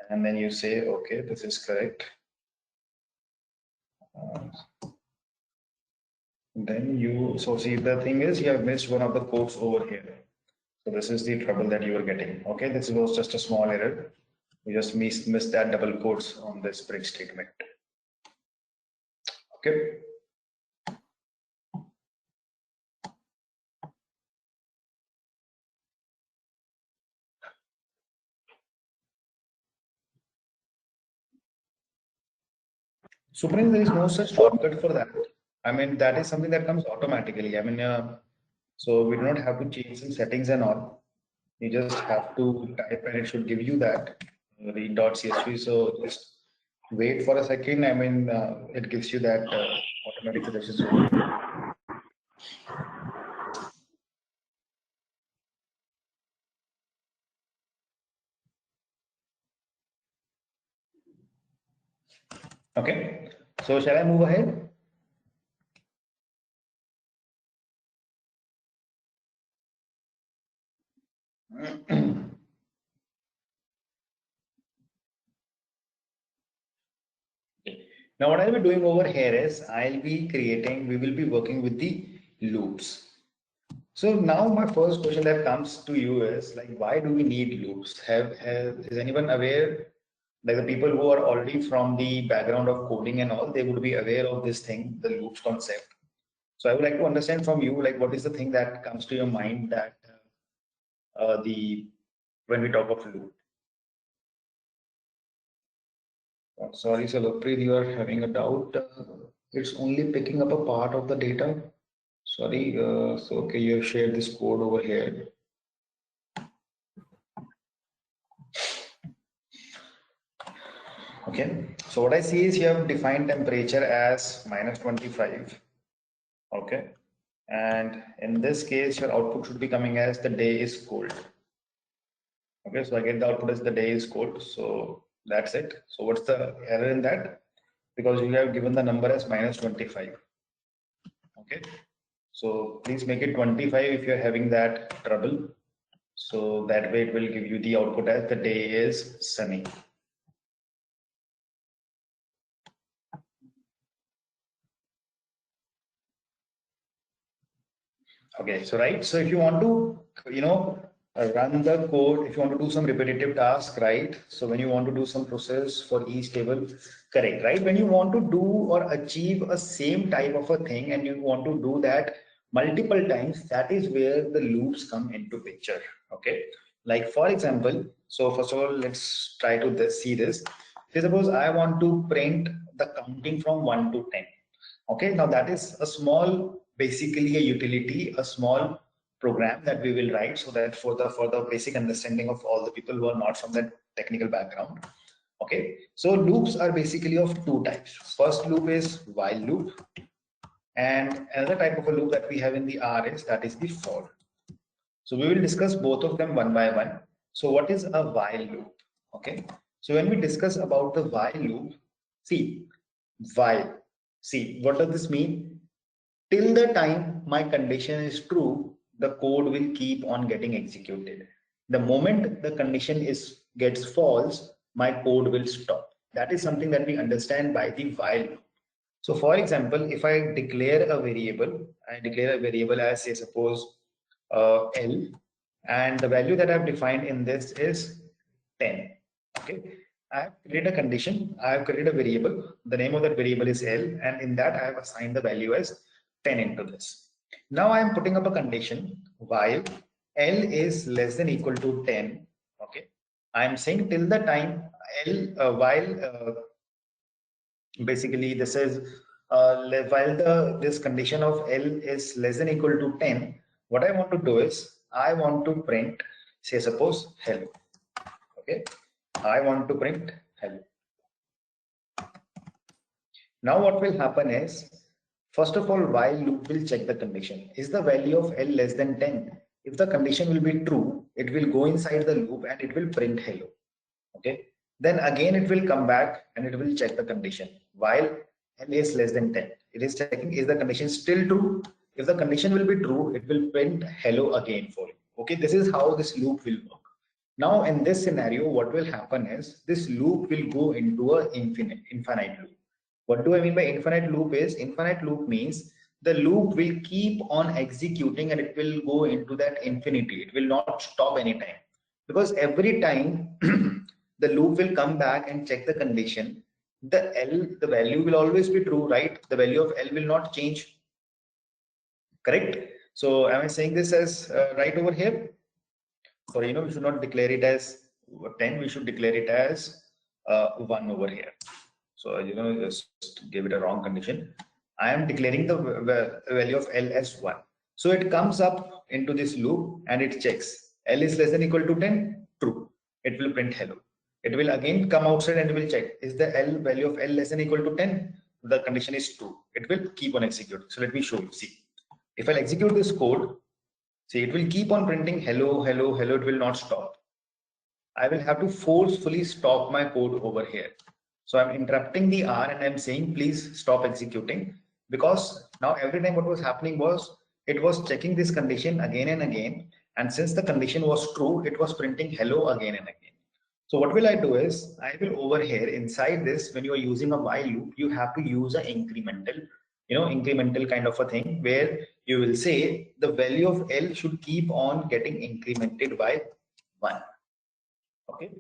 and then you say, okay, this is correct. Then so see, the thing is you have missed one of the quotes over here. So this is the trouble that you are getting. Okay, this was just a small error. You just missed that double quotes on this break statement. Okay. Supreme, there is no such shortcut for that. I mean, that is something that comes automatically. I mean, so we do not have to change some settings and all. You just have to type and it should give you that read.csv. So just wait for a second. I mean, it gives you that automatic suggestions. Okay, so shall I move ahead? Now what I'll be doing over here is we will be working with the loops. So now my first question that comes to you is like, why do we need loops? Is anyone aware? Like the people who are already from the background of coding and all, they would be aware of this thing, the loops concept. So I would like to understand from you, like, what is the thing that comes to your mind that when we talk of loop? Sorry, Saloppreet, you are having a doubt. It's only picking up a part of the data. Sorry, so okay, you have shared this code over here. Okay, so what I see is you have defined temperature as -25. Okay, and in this case, your output should be coming as the day is cold. Okay, so I get the output as the day is cold. So that's it. So what's the error in that? Because you have given the number as -25. Okay, so please make it 25 if you're having that trouble. So that way it will give you the output as the day is sunny. Okay, so right, so if you want to, run the code, if you want to do some repetitive task, right? So when you want to do some process for each table, correct, right? When you want to do or achieve a same type of a thing and you want to do that multiple times, that is where the loops come into picture. Okay, like for example, so first of all, let's try to see this. Say suppose I want to print the counting from 1 to 10. Okay, now that is a small, basically a utility, a small program that we will write so that for the basic understanding of all the people who are not from that technical background. Okay, so loops are basically of two types. First loop is while loop, and another type of a loop that we have in the R is that is the for. So we will discuss both of them one by one. So what is a while loop? Okay, so when we discuss about the while loop, see, while, see, what does this mean? Till the time my condition is true, the code will keep on getting executed. The moment the condition gets false, my code will stop. That is something that we understand by the while loop. So for example, if I declare a variable, I declare a variable as, say, suppose L, and the value that I've defined in this is 10. Okay, I have created a condition, I have created a variable, the name of that variable is L, and in that I have assigned the value as 10 into this. Now I am putting up a condition while L is less than equal to 10. Okay, I am saying till the time L while basically this is while this condition of L is less than equal to 10, what I want to do is I want to print, say suppose hello. Okay, I want to print hello. Now what will happen is, first of all, while loop will check the condition. Is the value of L less than 10? If the condition will be true, it will go inside the loop and it will print hello. Okay, then again it will come back and it will check the condition while L is less than 10. It is checking, is the condition still true? If the condition will be true, it will print hello again for you. Okay, this is how this loop will work. Now in this scenario, what will happen is this loop will go into a infinite loop. What do I mean by infinite loop is, infinite loop means the loop will keep on executing and it will go into that infinity. It will not stop anytime, because every time the loop will come back and check the condition, the value will always be true, right? The value of L will not change, correct? So am I saying this as right over here? So we should not declare it as 10, we should declare it as 1 over here. So just give it a wrong condition. I am declaring the value of L as 1. So it comes up into this loop and it checks L is less than equal to 10, true. It will print hello. It will again come outside and it will check, is the L value of L less than equal to 10? The condition is true. It will keep on executing. So let me show you. See, if I execute this code, see, it will keep on printing hello, hello, hello. It will not stop. I will have to forcefully stop my code over here. So I'm interrupting the R and I'm saying, please stop executing, because now every time what was happening was it was checking this condition again and again. And since the condition was true, it was printing hello again and again. So what will I do is I will over here inside this, when you are using a while loop, you have to use an incremental kind of a thing where you will say the value of L should keep on getting incremented by 1. Okay,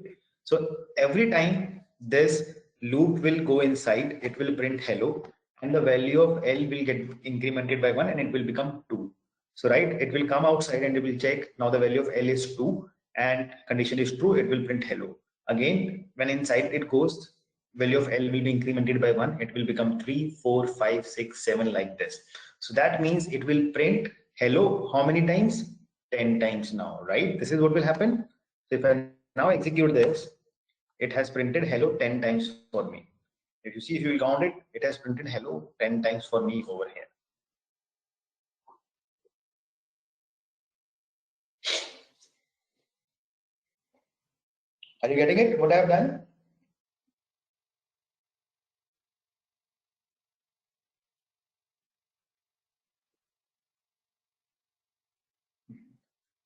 so every time this loop will go inside, it will print hello, and the value of L will get incremented by 1 and it will become 2. So right, it will come outside and it will check, now the value of L is 2 and condition is true, it will print hello. Again, when inside it goes, value of L will be incremented by 1, it will become 3, 4, 5, 6, 7 like this. So that means it will print hello how many times? 10 times now, right? This is what will happen. So if I now execute this, it has printed hello 10 times for me. If you see, if you will count it, it has printed hello 10 times for me over here. Are you getting it? What I have done?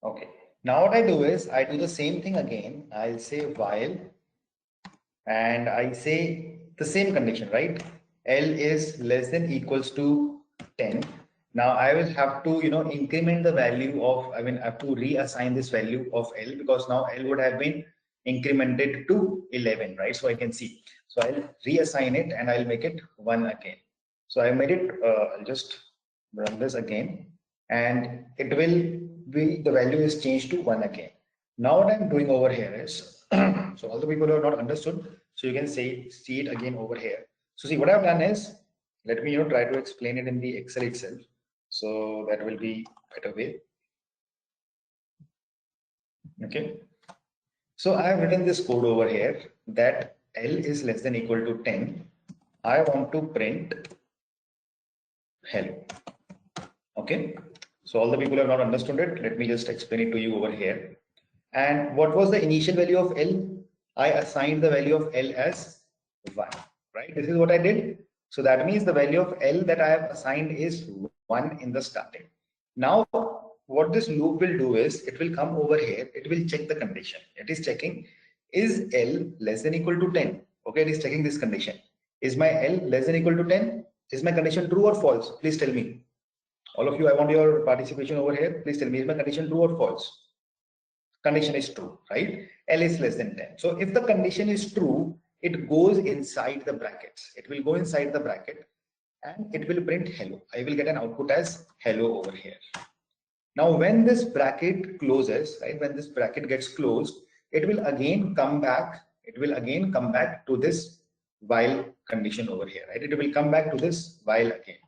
Okay. Now what I do is I do the same thing again. I'll say while, and I say the same condition, right? L is less than equals to 10. Now I will have to, increment the value of, I have to reassign this value of L, because now L would have been incremented to 11, right? So I can see. So I'll reassign it and I'll make it 1 again. So I made it, I'll just run this again, and it will be, the value is changed to 1 again. Now what I'm doing over here is, so all the people who have not understood, so you can see it again over here. So see, what I've done is, let me try to explain it in the Excel itself. So that will be better way. Okay. So I have written this code over here that L is less than equal to 10. I want to print hello. Okay. So all the people who have not understood it, let me just explain it to you over here. And what was the initial value of L? I assigned the value of L as 1, right? This is what I did. So that means the value of L that I have assigned is 1 in the starting. Now, what this loop will do is, it will come over here, it will check the condition. It is checking, is L less than equal to 10? Okay, it is checking this condition. Is my L less than equal to 10? Is my condition true or false? Please tell me. All of you, I want your participation over here. Please tell me, is my condition true or false? Condition is true, right? L is less than 10. So if the condition is true, it goes inside the brackets. It will go inside the bracket and it will print hello. I will get an output as hello over here. Now, when this bracket closes, right? When this bracket gets closed, it will again come back. It will again come back to this while condition over here, right? It will come back to this while again.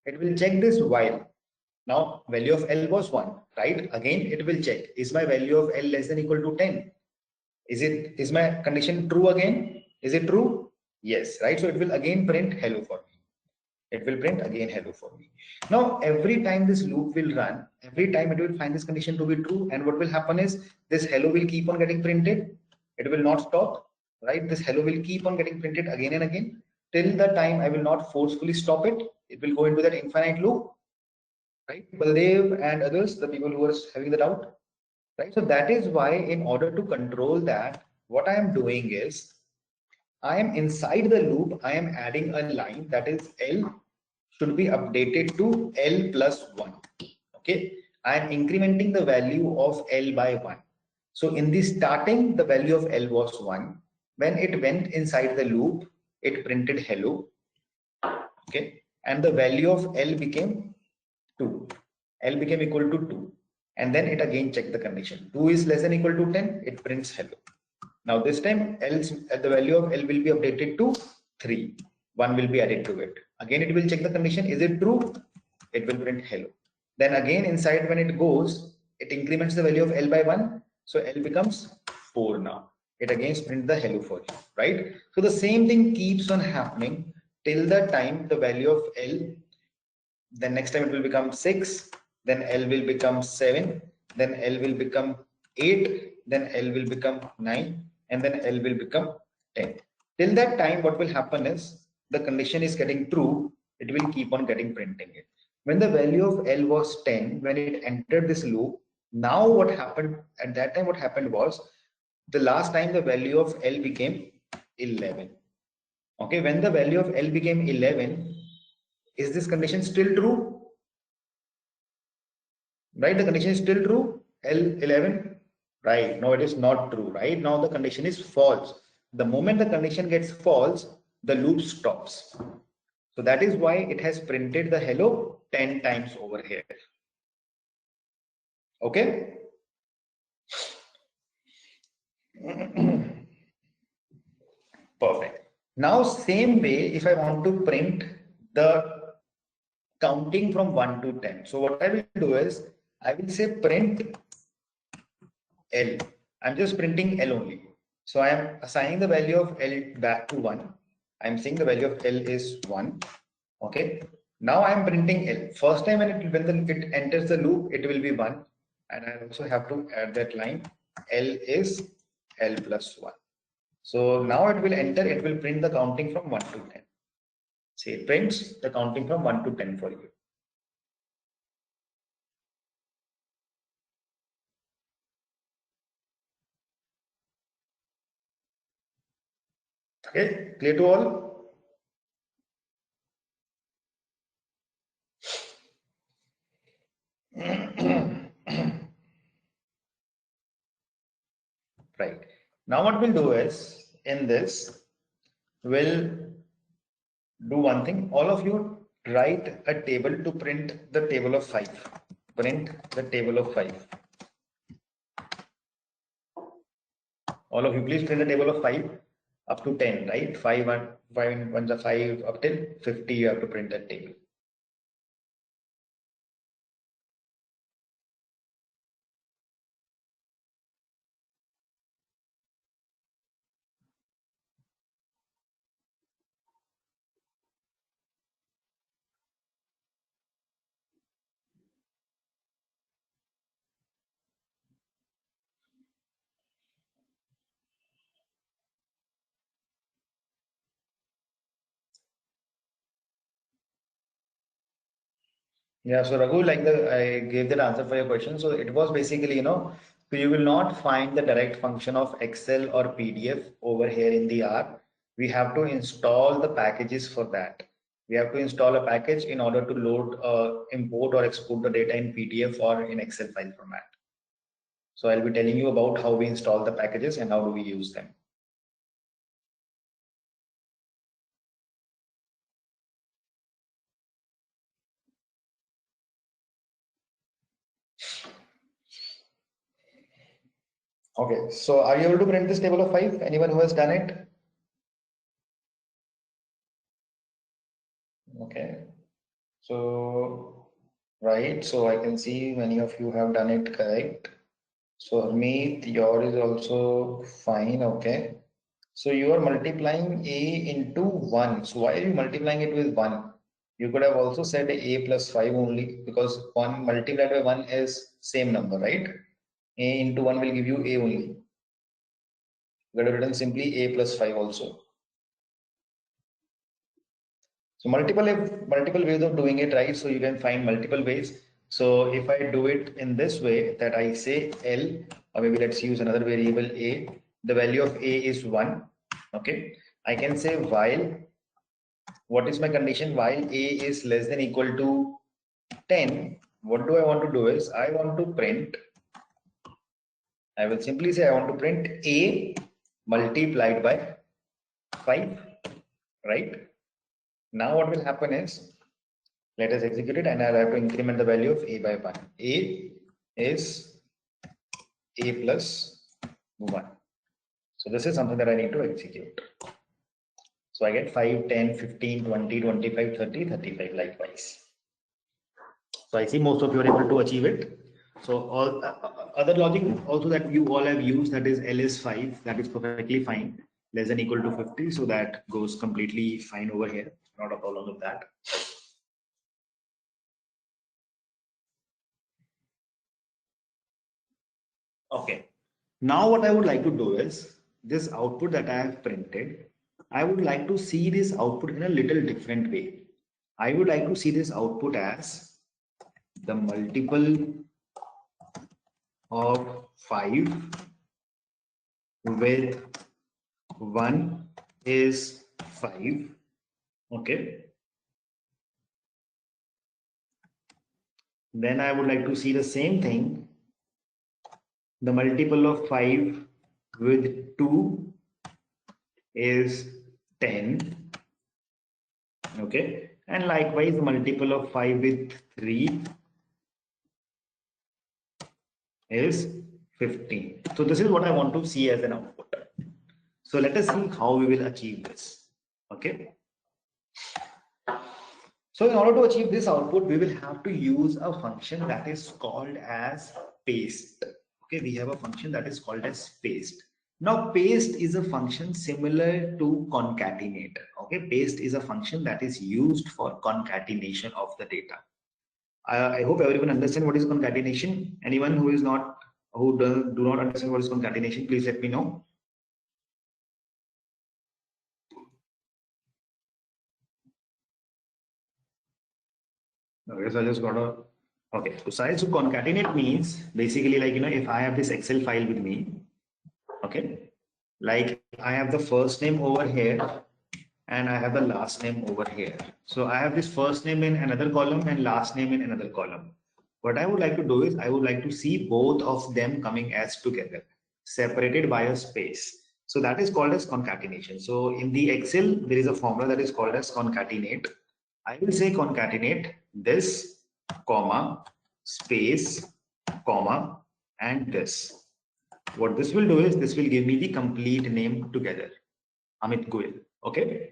It will check this while. Now, value of L was 1, right? Again, it will check, is my value of L less than equal to 10? Is my condition true again? Is it true? Yes, right? So it will again print hello for me. It will print again hello for me. Now, every time this loop will run, every time it will find this condition to be true. And what will happen is, this hello will keep on getting printed. It will not stop, right? This hello will keep on getting printed again and again till the time I will not forcefully stop it. It will go into that infinite loop. Right, Baldev and others, the people who are having the doubt, right? So that is why, in order to control that, what I am doing is, I am inside the loop, I am adding a line that is L should be updated to L plus 1. Okay, I am incrementing the value of L by 1. So in the starting, the value of L was 1. When it went inside the loop, it printed hello. Okay, and the value of L became 2. L became equal to 2, and then it again checked the condition. 2 is less than equal to 10, it prints hello. Now this time the value of L will be updated to 3. 1 will be added to it. Again it will check the condition. Is it true? It will print hello. Then again inside, when it goes, it increments the value of L by 1. So L becomes 4 now. It again prints the hello for you, right? So the same thing keeps on happening till the time the value of L, then next time it will become 6, then L will become 7, then L will become 8, then L will become 9, and then L will become 10. Till that time, what will happen is, the condition is getting true, it will keep on getting printing it. When the value of L was 10, when it entered this loop, now what happened at that time, what happened was, the last time the value of L became 11. Okay, when the value of L became 11, is this condition still true? Right, the condition is still true, L11, right? No, it is not true, right? Now the condition is false. The moment the condition gets false, the loop stops. So that is why it has printed the hello 10 times over here. Okay. Perfect. Now same way, if I want to print the counting from 1 to 10. So what I will do is I will say print L. I'm just printing L only. So I am assigning the value of L back to 1. I'm saying the value of L is 1. Okay. Now I am printing L. First time when it enters the loop, it will be 1. And I also have to add that line. L is L plus 1. So now it will enter, it will print the counting from 1 to 10. See, it prints the counting from 1 to 10 for you. Okay, clear to all? Right. Now what we'll do is, in this, we'll do one thing. All of you write a table to print the table of 5. Print the table of 5. All of you please print the table of 5 up to 10, right? 5 and 5 up till 50 you have to print that table. Yeah, so Raghu, I gave that answer for your question. So it was basically, so you will not find the direct function of Excel or PDF over here in the R. We have to install the packages for that. We have to install a package in order to load, import or export the data in PDF or in Excel file format. So I'll be telling you about how we install the packages and how do we use them. Okay, so are you able to print this table of 5? Anyone who has done it? Okay, so right, so I can see many of you have done it correct. So Harmeet, yours is also fine. Okay, so you are multiplying a into 1. So why are you multiplying it with 1? You could have also said a plus 5 only, because 1 multiplied by 1 is same number, right? A into 1 will give you a only. You could have written simply a plus 5 also. So multiple ways of doing it, right? So you can find multiple ways. So if I do it in this way, that I say L, or maybe let's use another variable a, the value of a is 1. Okay, I can say while, what is my condition? While a is less than equal to 10, what do I want to do is I want to print, I will simply say I want to print a multiplied by 5, right? Now what will happen is, let us execute it, and I'll have to increment the value of a by 1. A is a plus 1. So this is something that I need to execute. So I get 5, 10, 15, 20, 25, 30, 35 likewise. So I see most of you are able to achieve it. So all other logic also that you all have used, that is L is 5, that is perfectly fine, less than equal to 50. So that goes completely fine over here. Not a problem with that. Okay. Now what I would like to do is, this output that I have printed, I would like to see this output in a little different way. I would like to see this output as the multiple of 5 with 1 is 5. Okay. Then I would like to see the same thing, the multiple of 5 with 2 is 10. Okay, and likewise the multiple of 5 with 3 is 15. So this is what I want to see as an output. So let us see how we will achieve this. Okay, So in order to achieve this output, we will have to use a function that is called as paste. Okay, we have a function that is called as paste. Now paste is a function similar to concatenate. Okay, paste is a function that is used for concatenation of the data. I hope everyone understand what is concatenation. Anyone who is not, who do not understand what is concatenation, please let me know. Okay, so I just got a, okay, so size to concatenate means basically like, if I have this Excel file with me, okay, like I have the first name over here and I have the last name over here. So I have this first name in another column and last name in another column. What I would like to do is I would like to see both of them coming as together, separated by a space. So that is called as concatenation. So in the Excel, there is a formula that is called as concatenate. I will say concatenate this, comma, space, comma, and this. What this will do is this will give me the complete name together, Amit Goel. Okay,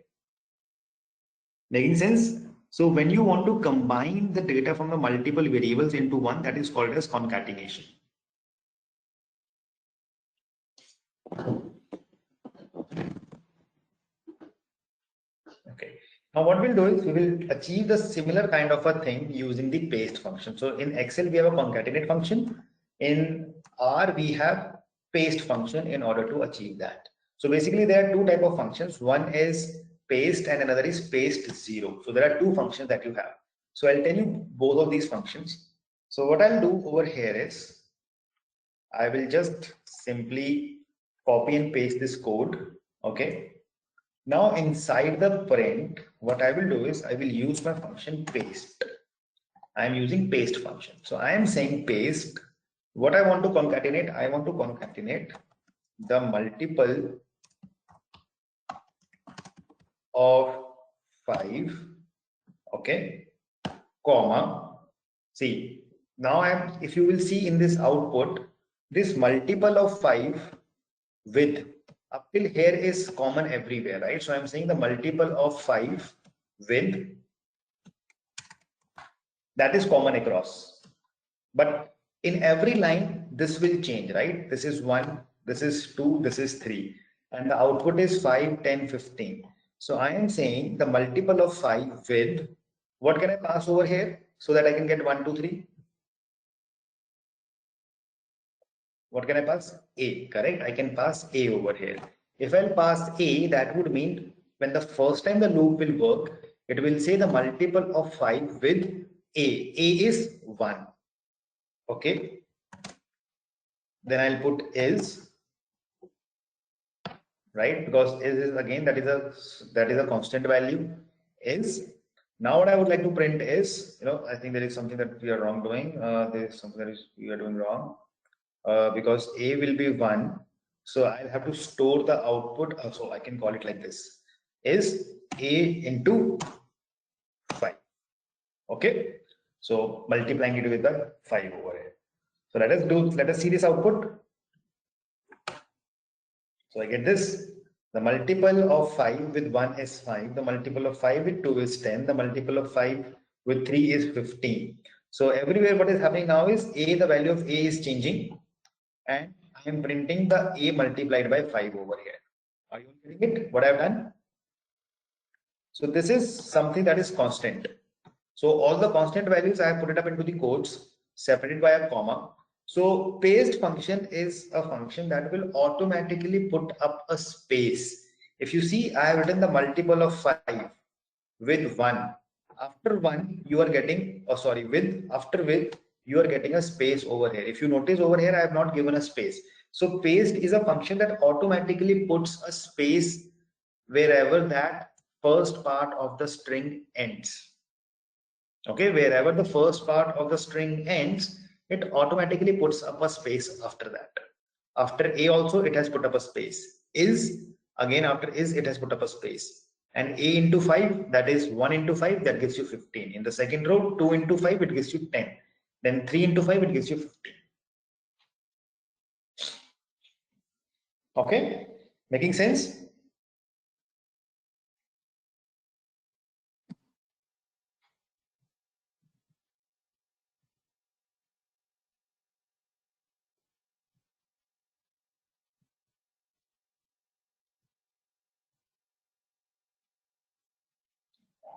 making sense? So when you want to combine the data from the multiple variables into one, that is called as concatenation. Okay. Now what we'll do is we will achieve the similar kind of a thing using the paste function. So in Excel, we have a concatenate function. In R, we have paste function in order to achieve that. So basically there are two type of functions. One is paste and another is paste 0. So there are two functions that you have. So I'll tell you both of these functions. So what I'll do over here is I will just simply copy and paste this code. Okay. Now inside the parent, what I will do is I will use my function paste. I am using paste function. So I am saying paste. What I want to concatenate, I want to concatenate the multiple of 5, okay, comma. See, now if you will see in this output, this multiple of 5 with up till here is common everywhere, right? So I'm saying the multiple of 5 with, that is common across. But in every line, this will change, right? This is 1, this is 2, this is 3. And the output is 5, 10, 15. So I am saying the multiple of 5 with, what can I pass over here so that I can get 1, 2, 3? What can I pass? A, correct? I can pass A over here. If I'll pass A, that would mean when the first time the loop will work, it will say the multiple of 5 with A. A is 1. Okay. Then I'll put is, right? Because is again, that is a constant value is. Now what I would like to print is, I think there is something that we are wrong doing. There is something that we are doing wrong. Because A will be 1, so I'll have to store the output. So I can call it like this: is A into 5. Okay, so multiplying it with the 5 over here. So let us see this output. So I get this: the multiple of 5 with 1 is 5, the multiple of 5 with 2 is 10, the multiple of 5 with 3 is 15. So everywhere what is happening now is A, the value of A is changing, and I am printing the A multiplied by 5 over here. Are you getting it? What I have done? So this is something that is constant. So all the constant values I have put it up into the codes, separated by a comma. So paste function is a function that will automatically put up a space. If you see, I have written the multiple of 5 with 1. After 1, you are getting, after with, you are getting a space over here. If you notice over here, I have not given a space. So paste is a function that automatically puts a space wherever that first part of the string ends. Okay, wherever the first part of the string ends, it automatically puts up a space after that. After A also, it has put up a space. Is, again after is, it has put up a space. And A into 5, that is 1 into 5, that gives you 15. In the second row, 2 into 5, it gives you 10. Then 3 into 5, it gives you 15. Okay, making sense?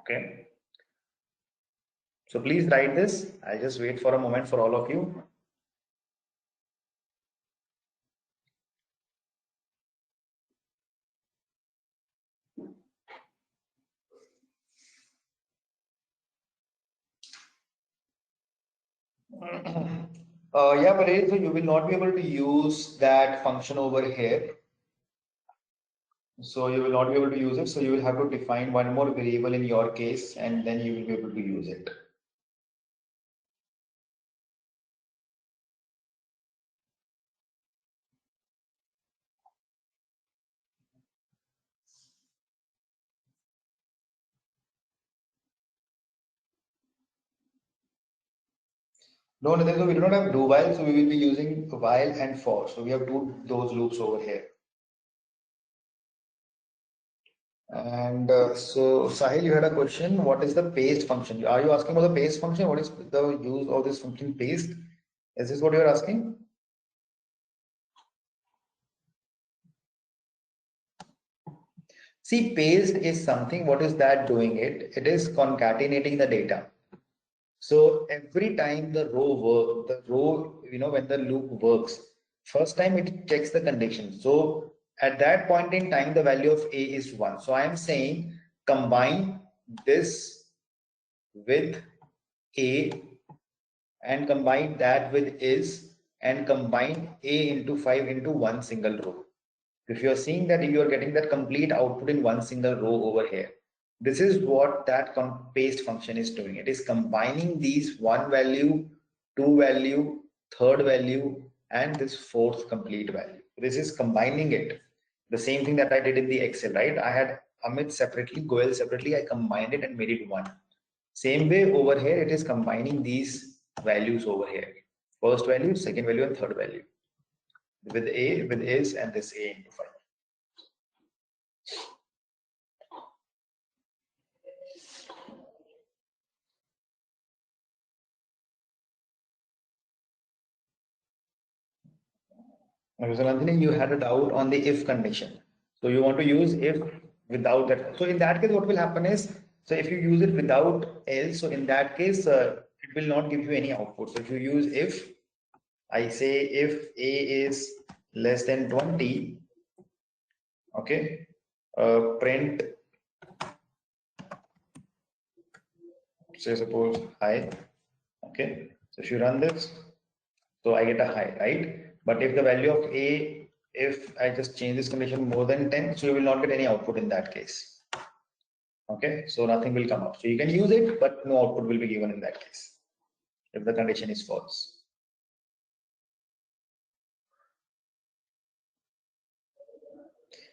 Okay. So please write this. I'll just wait for a moment for all of you. Yeah, but so you will not be able to use that function over here. So you will not be able to use it. So you will have to define one more variable in your case, and then you will be able to use it. No, Nitin, so we do not have do while, so we will be using while and for. So we have those loops over here. And so Sahil, you had a question. What is the paste function? Are you asking about the paste function? What is the use of this function paste? Is this what you are asking? See, paste is something. What is that doing it? It is concatenating the data. So every time the row, when the loop works, first time it checks the condition. So at that point in time, the value of A is 1. So I am saying combine this with A and combine that with is and combine A into 5 into one single row. If you're seeing that you are getting that complete output in one single row over here, this is what that paste function is doing. It is combining these one value, two value, third value, and this fourth complete value. This is combining it. The same thing that I did in the Excel, right? I had Amit separately, Goel separately. I combined it and made it one. Same way over here, it is combining these values over here. First value, second value, and third value. With A, with is, and this A into 5. So Nandini, you had a doubt on the if condition. So you want to use if without that. So in that case, what will happen is, so if you use it without else, so in that case, it will not give you any output. So if you use if, I say if A is less than 20, okay, print, say suppose high, okay. So if you run this, so I get a high, right? But if the value of A, if I just change this condition more than 10, so you will not get any output in that case. Okay, so nothing will come up. So you can use it, but no output will be given in that case if the condition is false.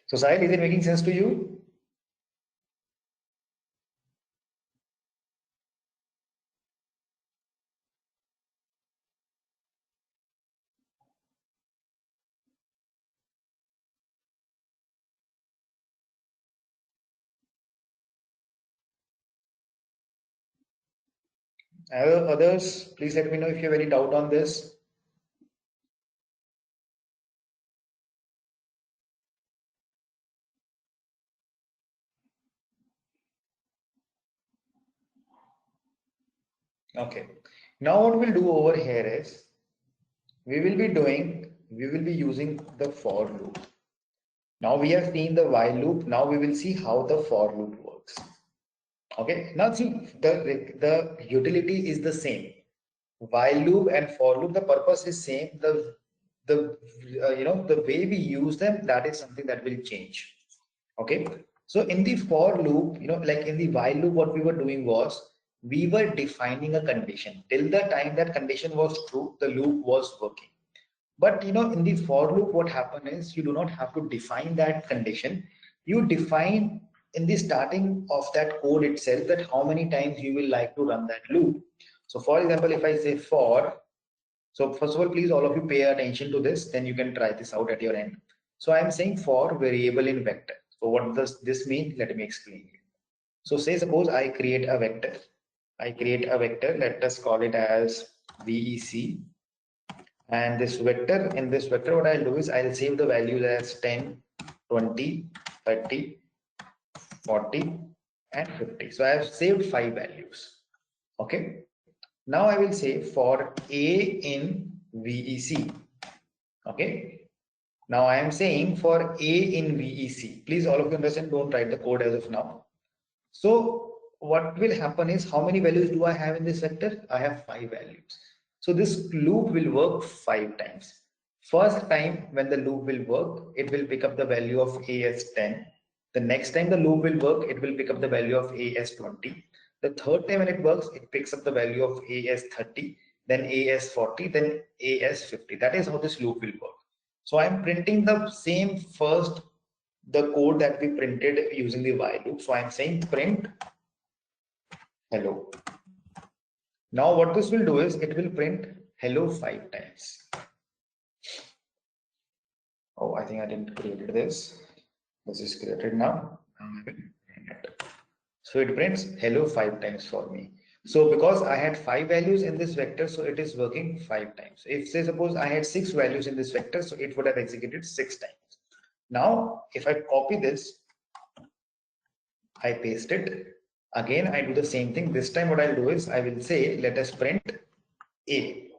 So Sahil, is it making sense to you? Others, please let me know if you have any doubt on this. Okay. Now what we'll do over here is we will be using the for loop. Now we have seen the while loop. Now we will see how the for loop works. Okay. Now see the utility is the same. While loop and for loop, the purpose is same. The the way we use them, that is something that will change. Okay. So in the for loop, like in the while loop, what we were doing was we were defining a condition. Till the time that condition was true, the loop was working. But in the for loop, what happens is you do not have to define that condition. You define in the starting of that code itself that how many times you will like to run that loop. So for example, if I say for, so first of all, please all of you pay attention to this, then you can try this out at your end. So I'm saying for variable in vector. So what does this mean? Let me explain. So say suppose I create a vector. Let us call it as VEC. And this vector, in this vector, what I'll do is I'll save the values as 10, 20, 30, 40, and 50. So I have saved 5 values. Okay. Now I will say for A in VEC. Okay. Now I am saying for A in VEC. Please all of you understand, don't write the code as of now. So what will happen is, how many values do I have in this vector? I have 5 values. So this loop will work 5 times. First time when the loop will work, it will pick up the value of A as 10. The next time the loop will work, it will pick up the value of A as 20. The third time when it works, it picks up the value of A as 30, then A as 40, then A as 50. That is how this loop will work. So I'm printing the same first, the code that we printed using the while loop. So I'm saying print hello. Now what this will do is, it will print hello 5 times. Oh, I think I didn't create this. This is created now. So it prints hello 5 times for me. So because I had 5 values in this vector, so it is working 5 times. If say suppose I had 6 values in this vector, so it would have executed 6 times. Now if I copy this, I paste it. Again, I do the same thing. This time what I'll do is, I will say let us print A.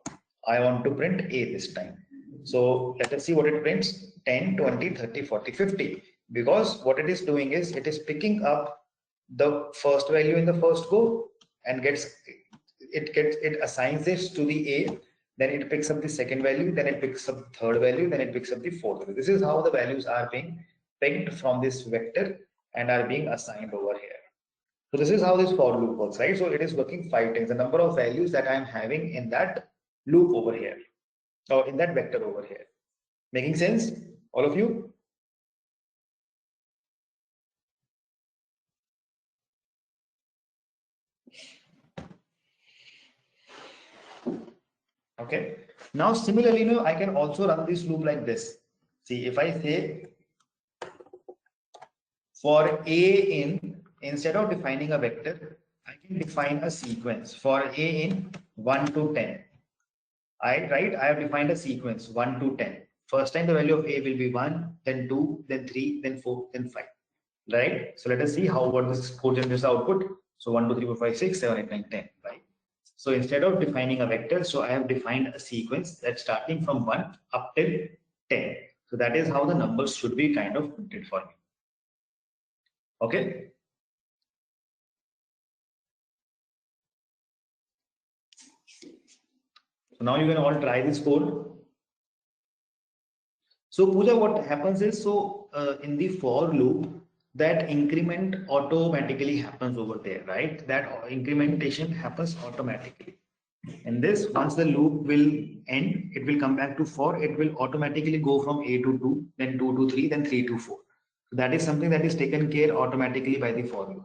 I want to print A this time. So let us see what it prints: 10, 20, 30, 40, 50. Because what it is doing is, it is picking up the first value in the first go and it assigns this to the A, then it picks up the second value, then it picks up the third value, then it picks up the fourth value. This is how the values are being picked from this vector and are being assigned over here. So this is how this for loop works, right? So it is working 5 times the number of values that I am having in that loop over here, or in that vector over here. Making sense, all of you? Okay. Now similarly, I can also run this loop like this. See, if I say for A in, instead of defining a vector, I can define a sequence for A in 1 to 10. I have defined a sequence 1 to 10. First time the value of A will be 1, then 2, then 3, then 4, then 5. Right? So let us see what this code generates output. So 1, 2, 3, 4, 5, 6, 7, 8, 9, 10. Right? So instead of defining a vector, so I have defined a sequence that's starting from 1 up till 10. So that is how the numbers should be kind of printed for me. Okay. So now you can all try this code. So Pooja, what happens is, so in the for loop, that increment automatically happens over there, right? That incrementation happens automatically. And this, once the loop will end, it will come back to 4. It will automatically go from A to 2, then 2 to 3, then 3 to 4. So that is something that is taken care automatically by the for loop.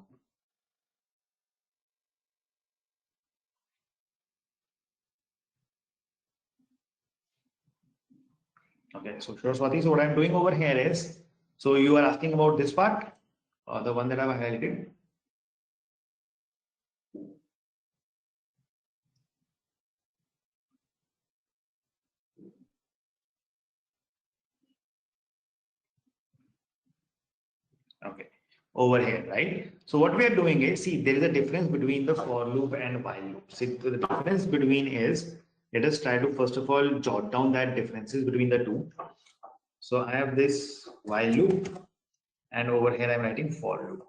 Okay, so sure, Swati. So what I'm doing over here is, so you are asking about this part, the one that I've highlighted. Okay, over here, right? So what we are doing is, see, there is a difference between the for loop and while loop. See, the difference between is, let us try to first of all jot down that differences between the two. So I have this while loop, and over here I'm writing for loop.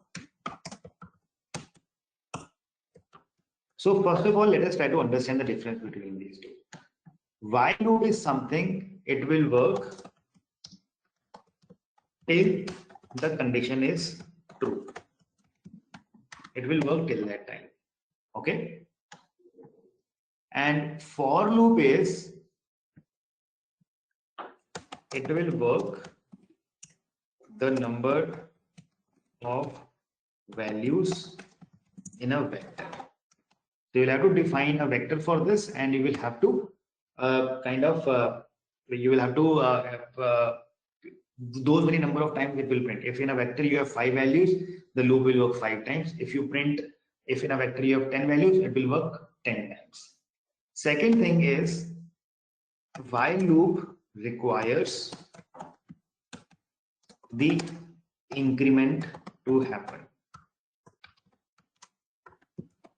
So first of all, let us try to understand the difference between these two. While loop is something, it will work till the condition is true. It will work till that time. Okay. And for loop is, it will work the number of values in a vector. So you'll have to define a vector for this, and you will have to those many number of times it will print. If in a vector you have 5 values, the loop will work 5 times. If in a vector you have 10 values, it will work 10 times. Second thing is, while loop requires the increment to happen.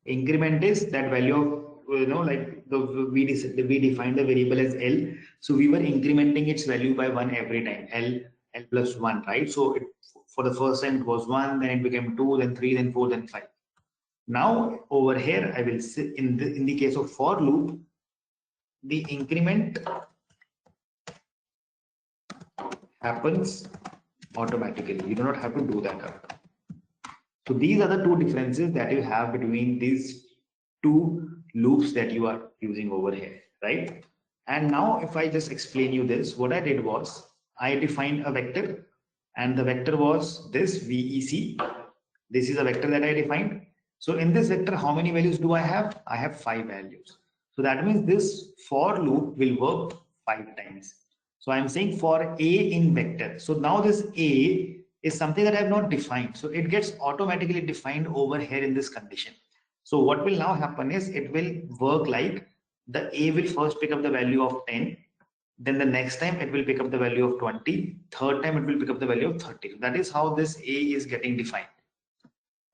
Increment is that value of, like we defined the variable as L. So we were incrementing its value by 1 every time, L plus 1, right? So for the first time it was 1, then it became 2, then 3, then 4, then 5. Now over here, I will say in the case of for loop, the increment happens automatically. You do not have to do that. So these are the two differences that you have between these two loops that you are using over here, right? And now if I just explain you this, what I did was I defined a vector, and the vector was this VEC. This is a vector that I defined. So in this vector, how many values do I have? I have 5 values. So that means this for loop will work 5 times. So I'm saying for A in vector. So now this A is something that I have not defined. So it gets automatically defined over here in this condition. So what will now happen is it will work like the A will first pick up the value of 10. Then the next time it will pick up the value of 20. Third time it will pick up the value of 30. That is how this A is getting defined.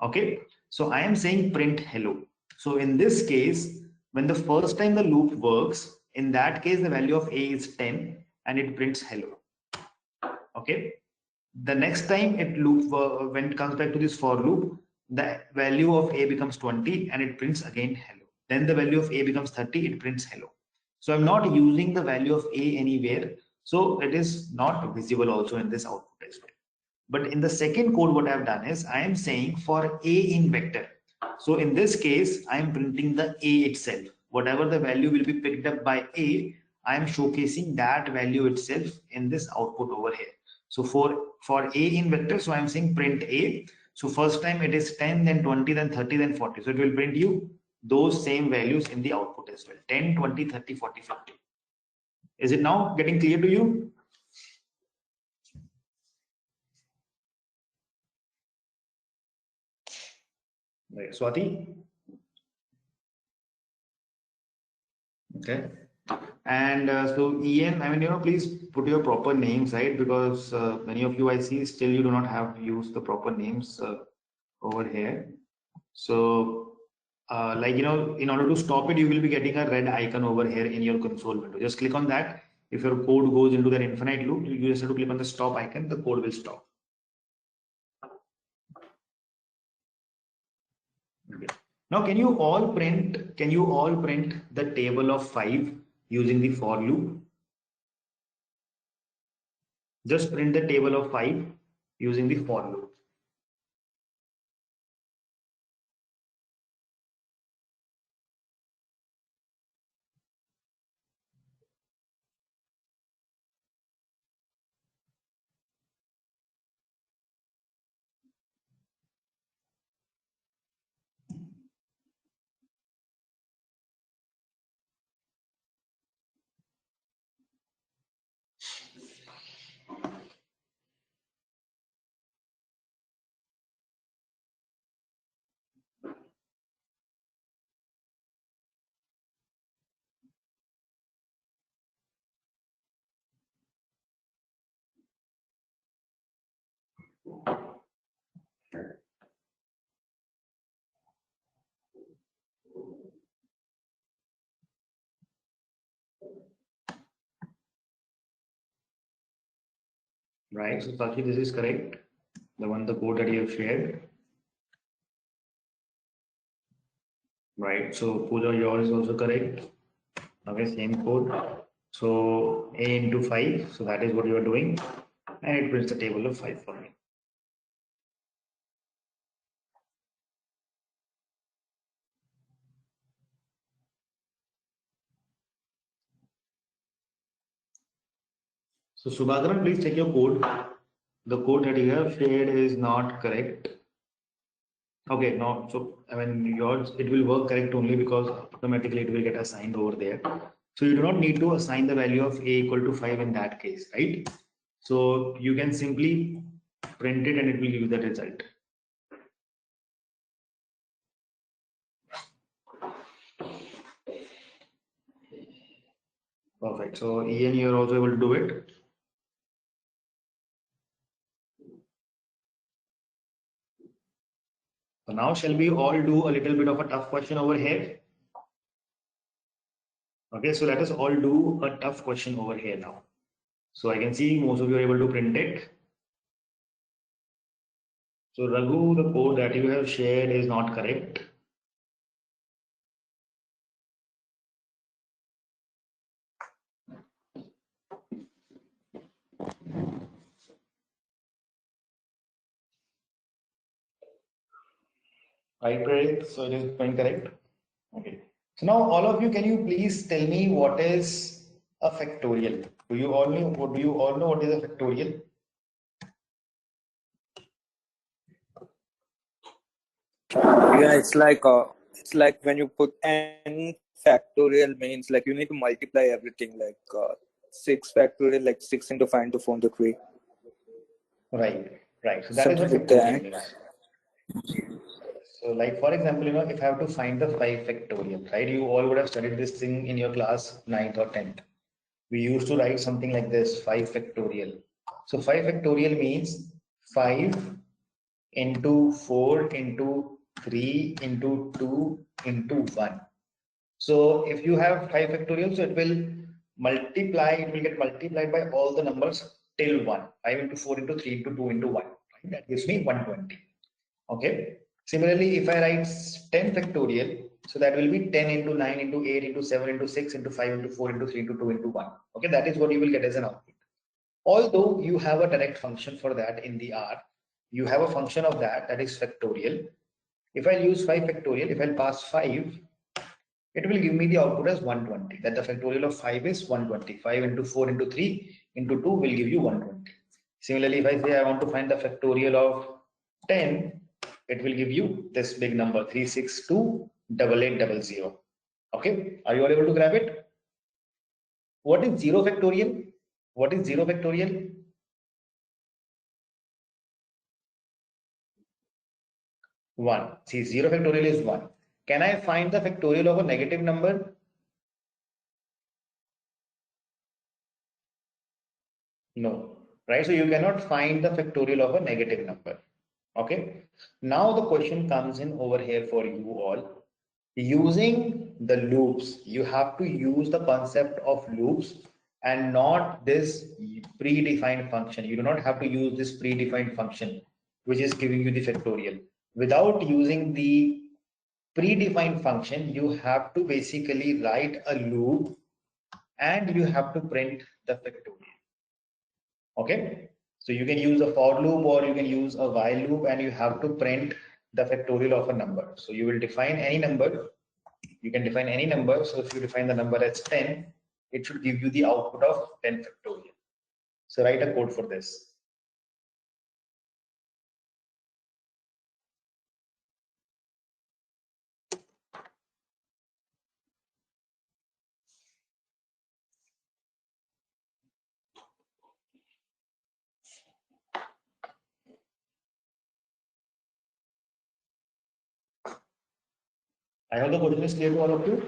Okay, so I am saying print hello. So in this case, when the first time the loop works, in that case the value of A is 10 and it prints hello. Okay, the next time it loop when it comes back to this for loop, the value of A becomes 20 and it prints again hello. Then the value of A becomes 30, it prints hello. So I'm not using the value of A anywhere, so it is not visible also in this output as well. But in the second code, what I've done is I am saying for A in vector. So in this case, I am printing the A itself. Whatever the value will be picked up by A, I am showcasing that value itself in this output over here. So for A in vector, so I am saying print A. So first time it is 10, then 20, then 30, then 40. So it will print you those same values in the output as well. 10, 20, 30, 40, 50. Is it now getting clear to you? Right, Swati? Okay. And so Ian, I mean, please put your proper names, right? Because many of you I see still you do not have used the proper names over here. So like, in order to stop it, you will be getting a red icon over here in your console window. Just click on that. If your code goes into that infinite loop, you just have to click on the stop icon, the code will stop. Okay. Now, can you all print the table of 5 using the for loop? Just print the table of 5 using the for loop. Right, so Sakshi, this is correct. The code that you have shared. Right, so Pooja, yours is also correct. Okay, same code. So A into 5, so that is what you are doing. And it prints the table of 5 for me. So Subhadran, please check your code. The code that you have shared is not correct. Okay, no, so I mean yours, it will work correct only because automatically it will get assigned over there. So you do not need to assign the value of A equal to 5 in that case, right? So you can simply print it and it will give you the result. Perfect. So Ian, you're also able to do it. So now shall we all do a little bit of a tough question over here? Okay, so let us all do a tough question over here now. So I can see most of you are able to print it. So Raghu, the code that you have shared is not correct. Right, Prarit? So it is incorrect. Okay. So now all of you, can you please tell me what is a factorial? Do you all know? Do you all know what is a factorial? Yeah, it's like when you put n factorial means like you need to multiply everything like 6 factorial like 6 into 5 into 4 into 3. Right, right. So that is Something what like that. factorial is. So like for example, if I have to find the 5 factorial, right? You all would have studied this thing in your class 9th or 10th. We used to write something like this, 5 factorial. So 5 factorial means 5 into 4 into 3 into 2 into 1. So if you have 5 factorial, so it will multiply, it will get multiplied by all the numbers till 1. 5 into 4 into 3 into 2 into 1. Right? That gives me 120. Okay. Similarly, if I write 10 factorial, so that will be 10 into 9 into 8 into 7 into 6 into 5 into 4 into 3 into 2 into 1. Okay, that is what you will get as an output. Although you have a direct function for that in the R, you have a function of that is factorial. If I use 5 factorial, if I pass 5, it will give me the output as 120. That the factorial of 5 is 120. 5 into 4 into 3 into 2 will give you 120. Similarly, if I say I want to find the factorial of 10, it will give you this big number 3628800. Okay, are you all able to grab it? What is 0 factorial? What is 0 factorial? 1. See, 0 factorial is 1. Can I find the factorial of a negative number? No. Right? So you cannot find the factorial of a negative number. Okay. Now the question comes in over here for you all. Using the loops, you have to use the concept of loops and not this predefined function. You do not have to use this predefined function, which is giving you the factorial. Without using the predefined function, you have to basically write a loop and you have to print the factorial. Okay, so you can use a for loop or you can use a while loop and you have to print the factorial of a number. So you will define any number, you can define any number. So if you define the number as 10, it should give you the output of 10 factorial. So write a code for this. I hope the question is clear to all of you.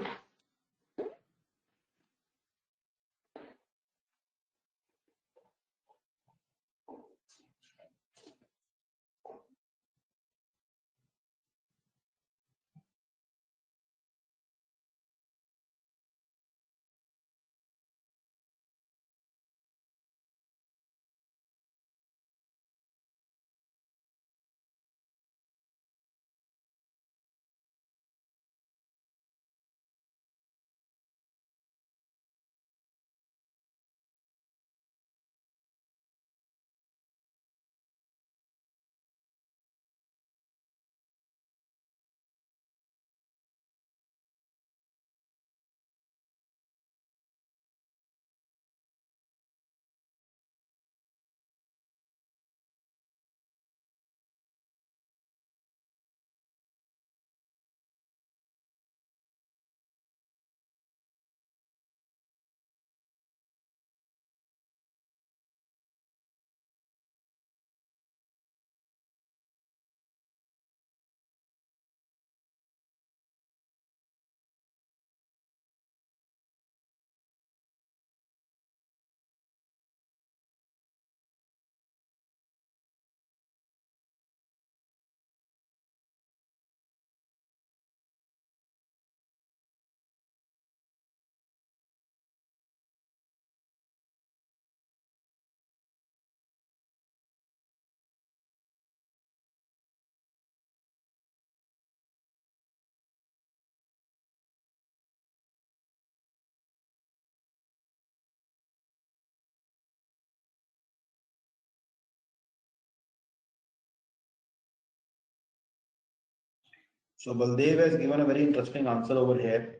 So Baldev has given a very interesting answer over here.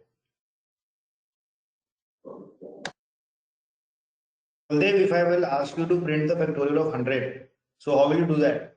Baldev, if I will ask you to print the factorial of 100, so how will you do that?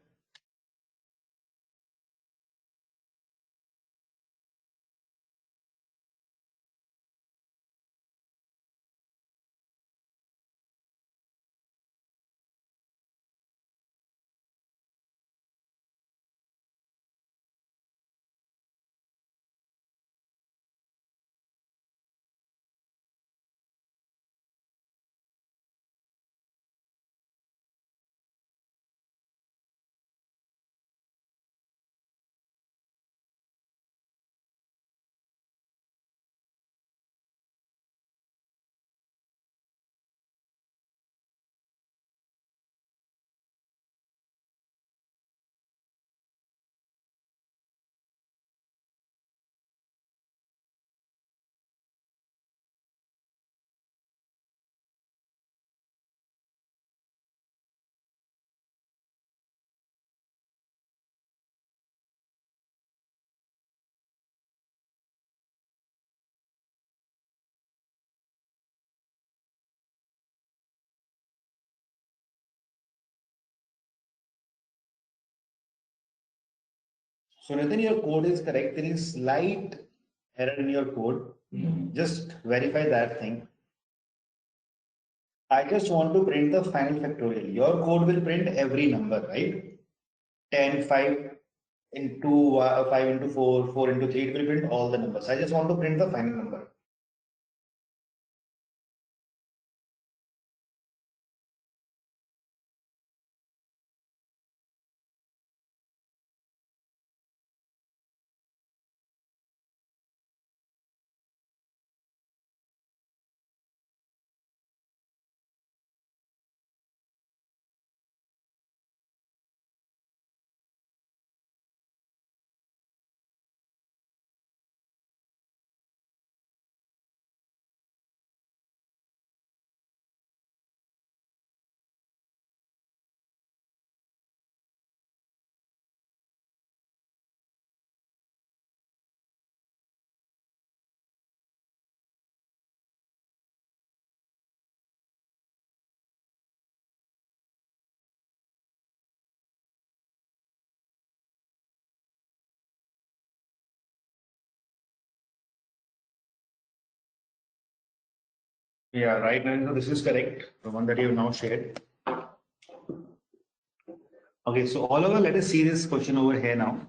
So Nathan, your code is correct. There is slight error in your code. Just verify that thing. I just want to print the final factorial. Your code will print every number, right? 10, 5 into 5 into 4, 4 into 3, it will print all the numbers. I just want to print the final number. Yeah, right now this is correct, the one that you have now shared. Okay, so all over, let us see this question over here now.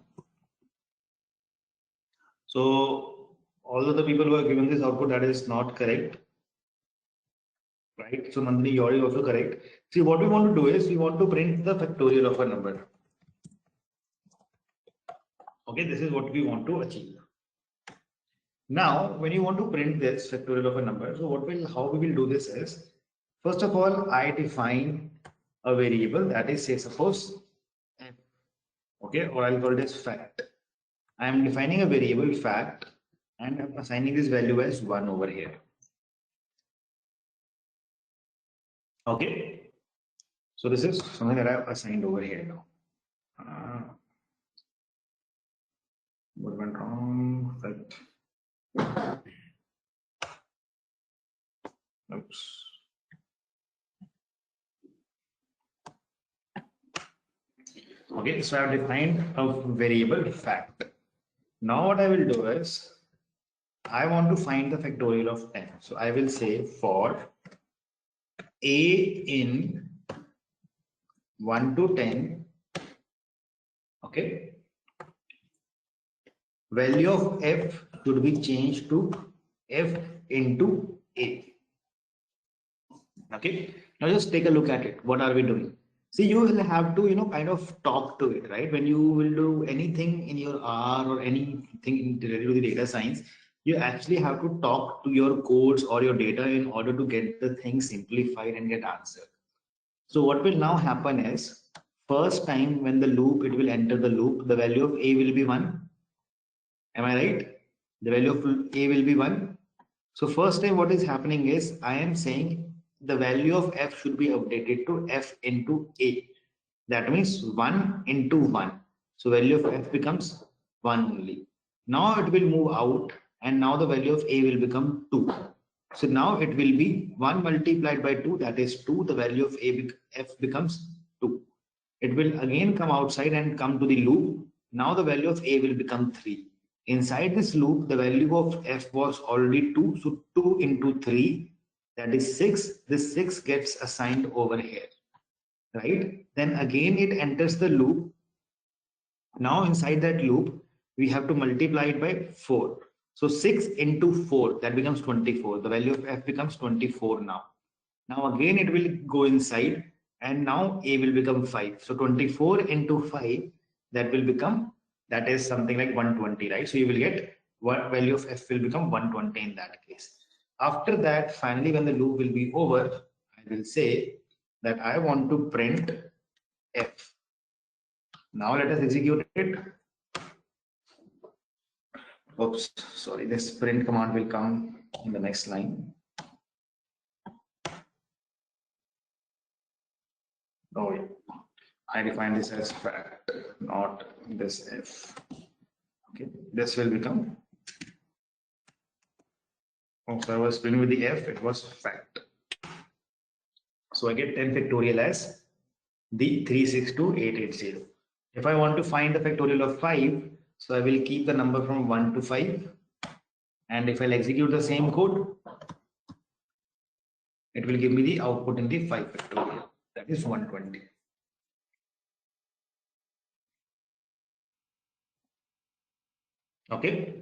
So all of the people who are given this output, that is not correct, right? So Nandini, you are also correct. See, what we want to do is we want to print the factorial of a number. Okay, this is what we want to achieve. Now, when you want to print this factorial of a number, so how we will do this is, first of all, I define a variable that is, say, suppose f, okay, or I'll call this fact. I am defining a variable fact and I'm assigning this value as 1 over here. Okay, so this is something that I've assigned over here now. What went wrong? Fact. Oops. Okay, so I've defined a variable fact. Now what I will do is I want to find the factorial of 10. So I will say for a in 1 to 10, okay, value of f should be changed to f into a. Okay, now just take a look at it. What are we doing? See, you will have to, kind of talk to it, right? When you will do anything in your R or anything related to the data science, you actually have to talk to your codes or your data in order to get the thing simplified and get answered. So what will now happen is, first time when the loop, it will enter the loop, the value of a will be 1. Am I right? The value of a will be 1. So first time what is happening is, I am saying the value of f should be updated to f into a. That means 1 into 1. So value of f becomes 1 only. Now it will move out, and now the value of a will become 2. So now it will be 1 multiplied by 2, that is 2. The value of f becomes 2. It will again come outside and come to the loop. Now the value of a will become 3. Inside this loop, the value of f was already 2. So 2 into 3, that is 6. This 6 gets assigned over here, right? Then again it enters the loop. Now inside that loop, we have to multiply it by 4. So 6 into 4, that becomes 24. The value of f becomes 24 now. Now again it will go inside, and now a will become 5. So 24 into 5, that will become, that is something like 120, right? So you will get what value of f will become 120 in that case. After that, finally, when the loop will be over, I will say that I want to print f. Now let us execute it. Oops, sorry, this print command will come in the next line. Oh yeah, I define this as fact, not this f. Okay, this will become, oh, so I was printing with the f, it was fact. So I get 10 factorial as the 362880. If I want to find the factorial of 5, so I will keep the number from 1 to 5. And if I'll execute the same code, it will give me the output in the 5 factorial, that is 120. Okay.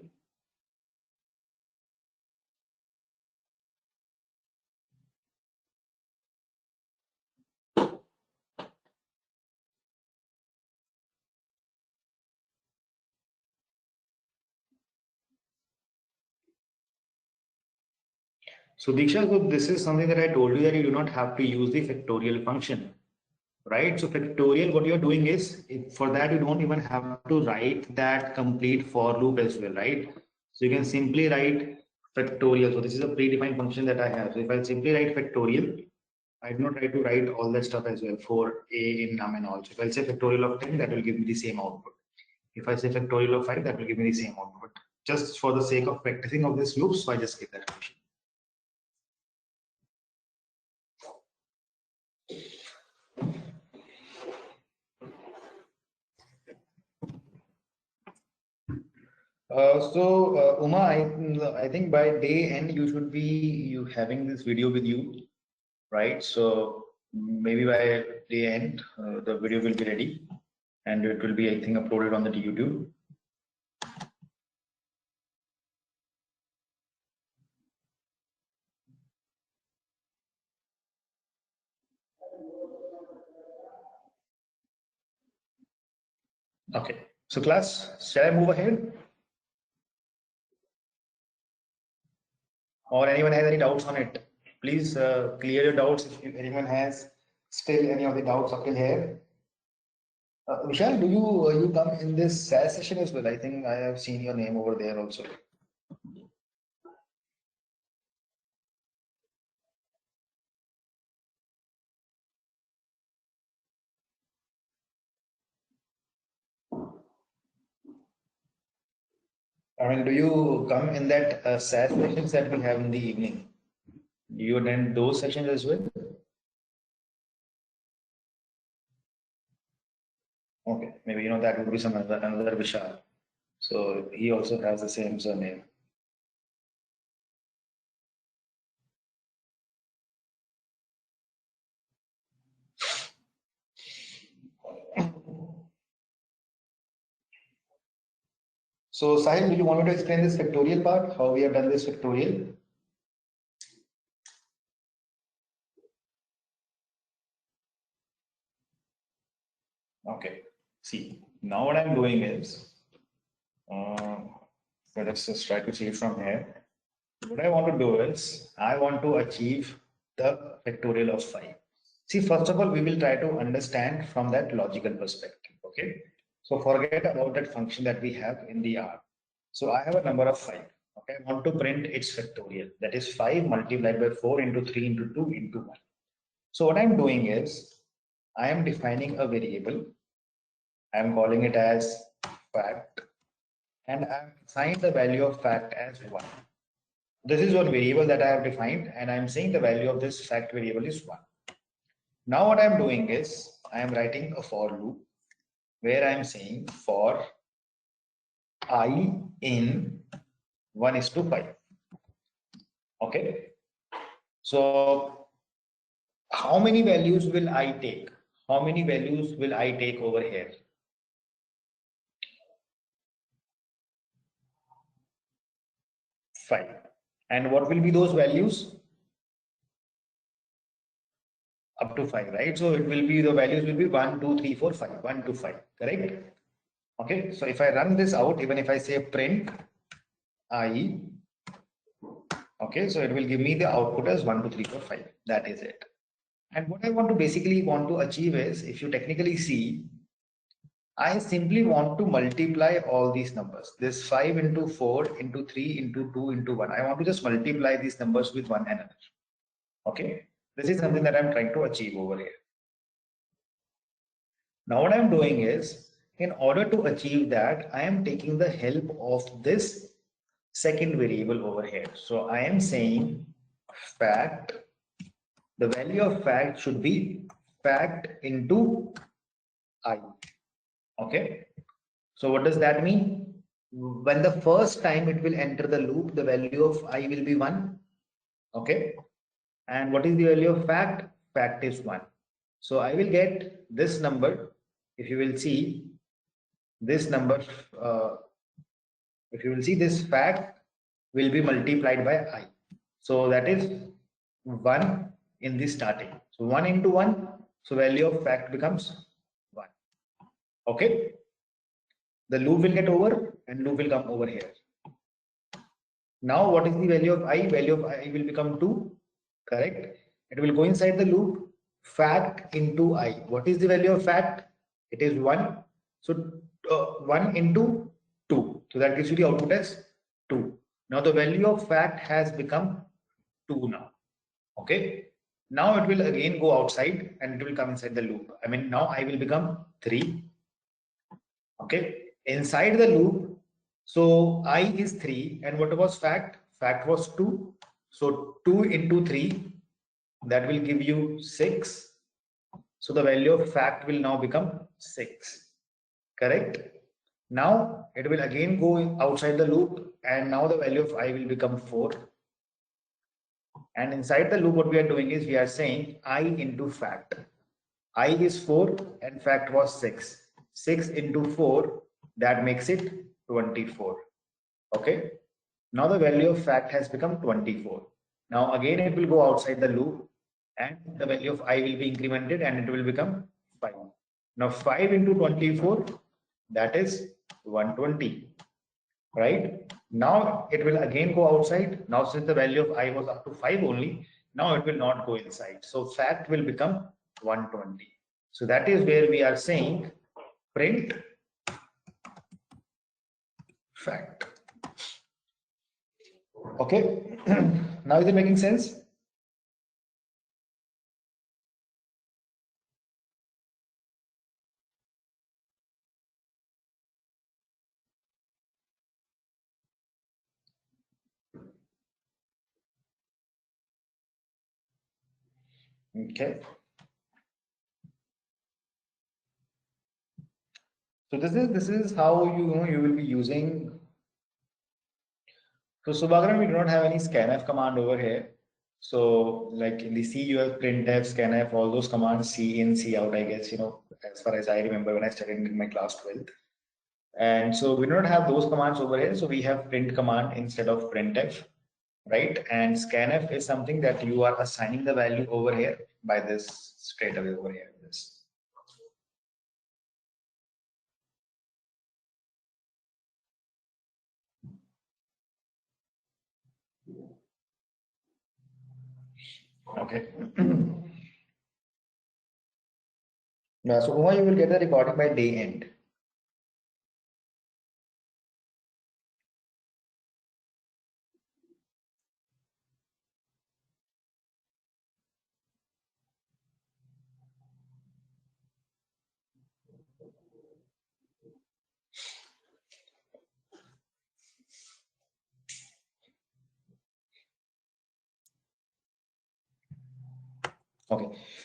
So Diksha, so this is something that I told you, that you do not have to use the factorial function, right? So factorial, what you're doing is, for that you don't even have to write that complete for loop as well, right? So you can simply write factorial. So this is a predefined function that I have. So if I simply write factorial, I do not try to write all that stuff as well for a in num and all. So if I say factorial of 10, that will give me the same output. If I say factorial of 5, that will give me the same output. Just for the sake of practicing of this loop, so I just give that function. Uma, I think by day end you should be having this video with you, right? So maybe by day end the video will be ready, and it will be, I think, uploaded on the YouTube. Okay. So class, shall I move ahead? Or anyone has any doubts on it? Please clear your doubts if anyone has still any of the doubts up till here. Vishal, do you come in this SAS session as well? I think I have seen your name over there also. I mean, do you come in that SAS sessions that we have in the evening? Do you attend those sessions as well? Okay, maybe that would be some another Vishal. So he also has the same surname. So Sahil, do you want me to explain this factorial part? How we have done this factorial? Okay. See, now what I'm doing is, let's just try to see it from here. What I want to do is, I want to achieve the factorial of 5. See, first of all, we will try to understand from that logical perspective. Okay. So forget about that function that we have in the R. So I have a number of 5. Okay. I want to print its factorial. That is 5 multiplied by 4 into 3 into 2 into 1. So what I'm doing is, I am defining a variable. I am calling it as fact. and I've assigned the value of fact as 1. This is one variable that I have defined, and I'm saying the value of this fact variable is 1. Now what I'm doing is I'm writing a for loop where I'm saying for I in 1 is to 5. Okay. So how many values will I take? How many values will I take over here? 5. And what will be those values? Up to 5, right? So it will be, the values will be 1, 2, 3, 4, 5. 1 to 5, correct? Okay, so if I run this out, even if I say print I, okay, so it will give me the output as 1, 2, 3, 4, 5. That is it. And what I want to basically want to achieve is, if you technically see, I simply want to multiply all these numbers. This 5 into 4 into 3 into 2 into 1. I want to just multiply these numbers with one another. Okay, this is something that I'm trying to achieve over here. Now what I'm doing is, in order to achieve that, I am taking the help of this second variable over here. So I am saying fact, the value of fact should be fact into I. Okay. So what does that mean? When the first time it will enter the loop, the value of I will be 1. Okay. And what is the value of fact? Fact is 1. So I will get this number. If you will see this number, if you will see, this fact will be multiplied by I. So that is 1 in the starting. So 1 into 1. So value of fact becomes 1. Okay. The loop will get over and loop will come over here. Now what is the value of I? Value of I will become 2. Correct. It will go inside the loop. Fact into I. What is the value of fact? It is 1. So 1 into 2. So that gives you the output as 2. Now the value of fact has become 2 now. Okay. Now it will again go outside and it will come inside the loop. I mean, now I will become 3. Okay. Inside the loop, so I is 3, and what was fact? Fact was 2. So 2 into 3, that will give you 6. So the value of fact will now become 6. Correct? Now it will again go outside the loop, and now the value of I will become 4. And inside the loop, what we are doing is we are saying I into fact. I is 4 and fact was 6. 6 into 4, that makes it 24. Okay. Now the value of fact has become 24. Now again it will go outside the loop and the value of I will be incremented and it will become 5. Now 5 into 24, that is 120. Right? Now it will again go outside. Now since the value of I was up to 5 only, now it will not go inside. So fact will become 120. So that is where we are saying print fact. Okay. Now is it making sense? Okay. So this is how you will be using. So Subhagran, we do not have any scanf command over here. So like in the C, you have printf, scanf, all those commands, C in, C out, I guess, as far as I remember when I studied in my class 12th. And so we do not have those commands over here. So we have print command instead of printf, right? And scanf is something that you are assigning the value over here by this straight away over here. This. Okay. Now, so Uma, you will get the recording by day end.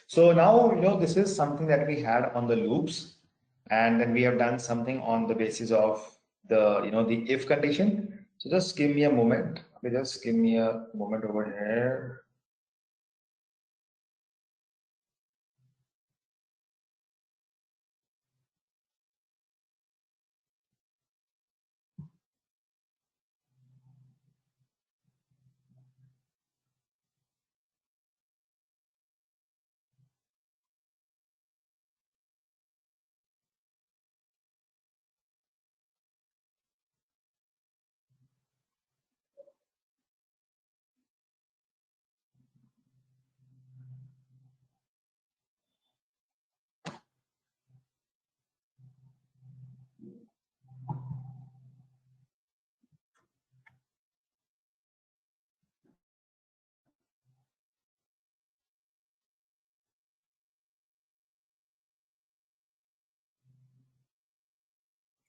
So now, this is something that we had on the loops, and then we have done something on the basis of the, the if condition. So just give me a moment. Okay, just give me a moment over here.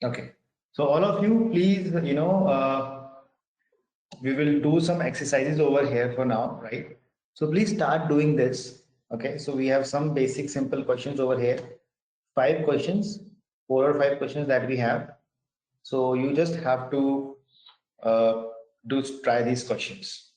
Okay. So all of you, please, we will do some exercises over here for now, right? So please start doing this. Okay. So we have some basic simple questions over here. 5 questions, 4 or 5 questions that we have. So you just have to uh, try these questions.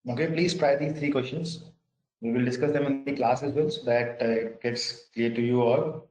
Okay, please try these 3 questions. We will discuss them in the class as well so that it gets clear to you all.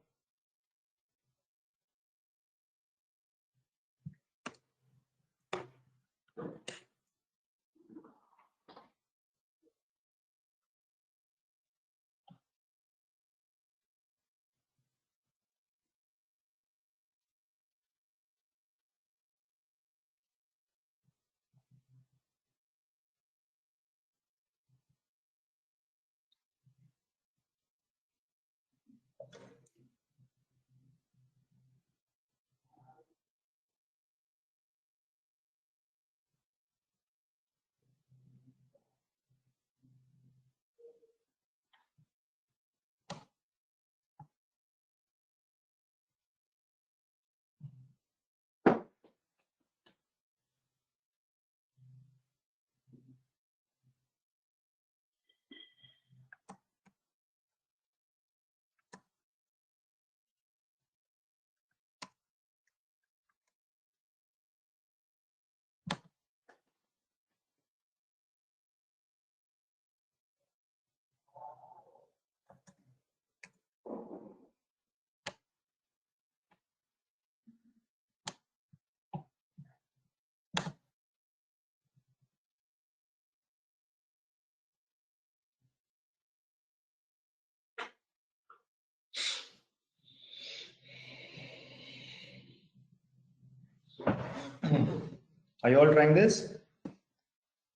Are you all trying this?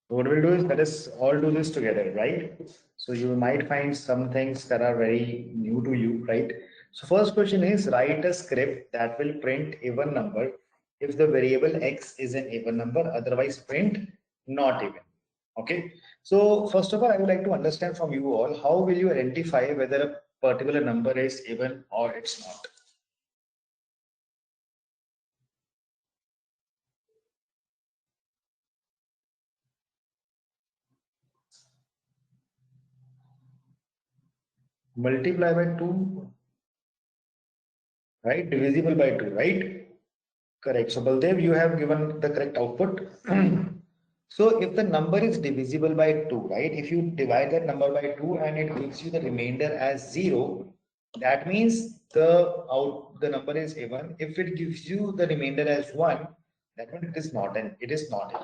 What we'll do is let us all do this together, right? So you might find some things that are very new to you, right? So first question is write a script that will print even number if the variable x is an even number, otherwise print not even. Okay. So first of all, I would like to understand from you all, how will you identify whether a particular number is even or it's not? Multiply by 2, right? Divisible by 2, right? Correct. So Baldev, you have given the correct output. So if the number is divisible by 2, right? If you divide that number by 2 and it gives you the remainder as 0, that means the number is even. If it gives you the remainder as 1, that means it is not even,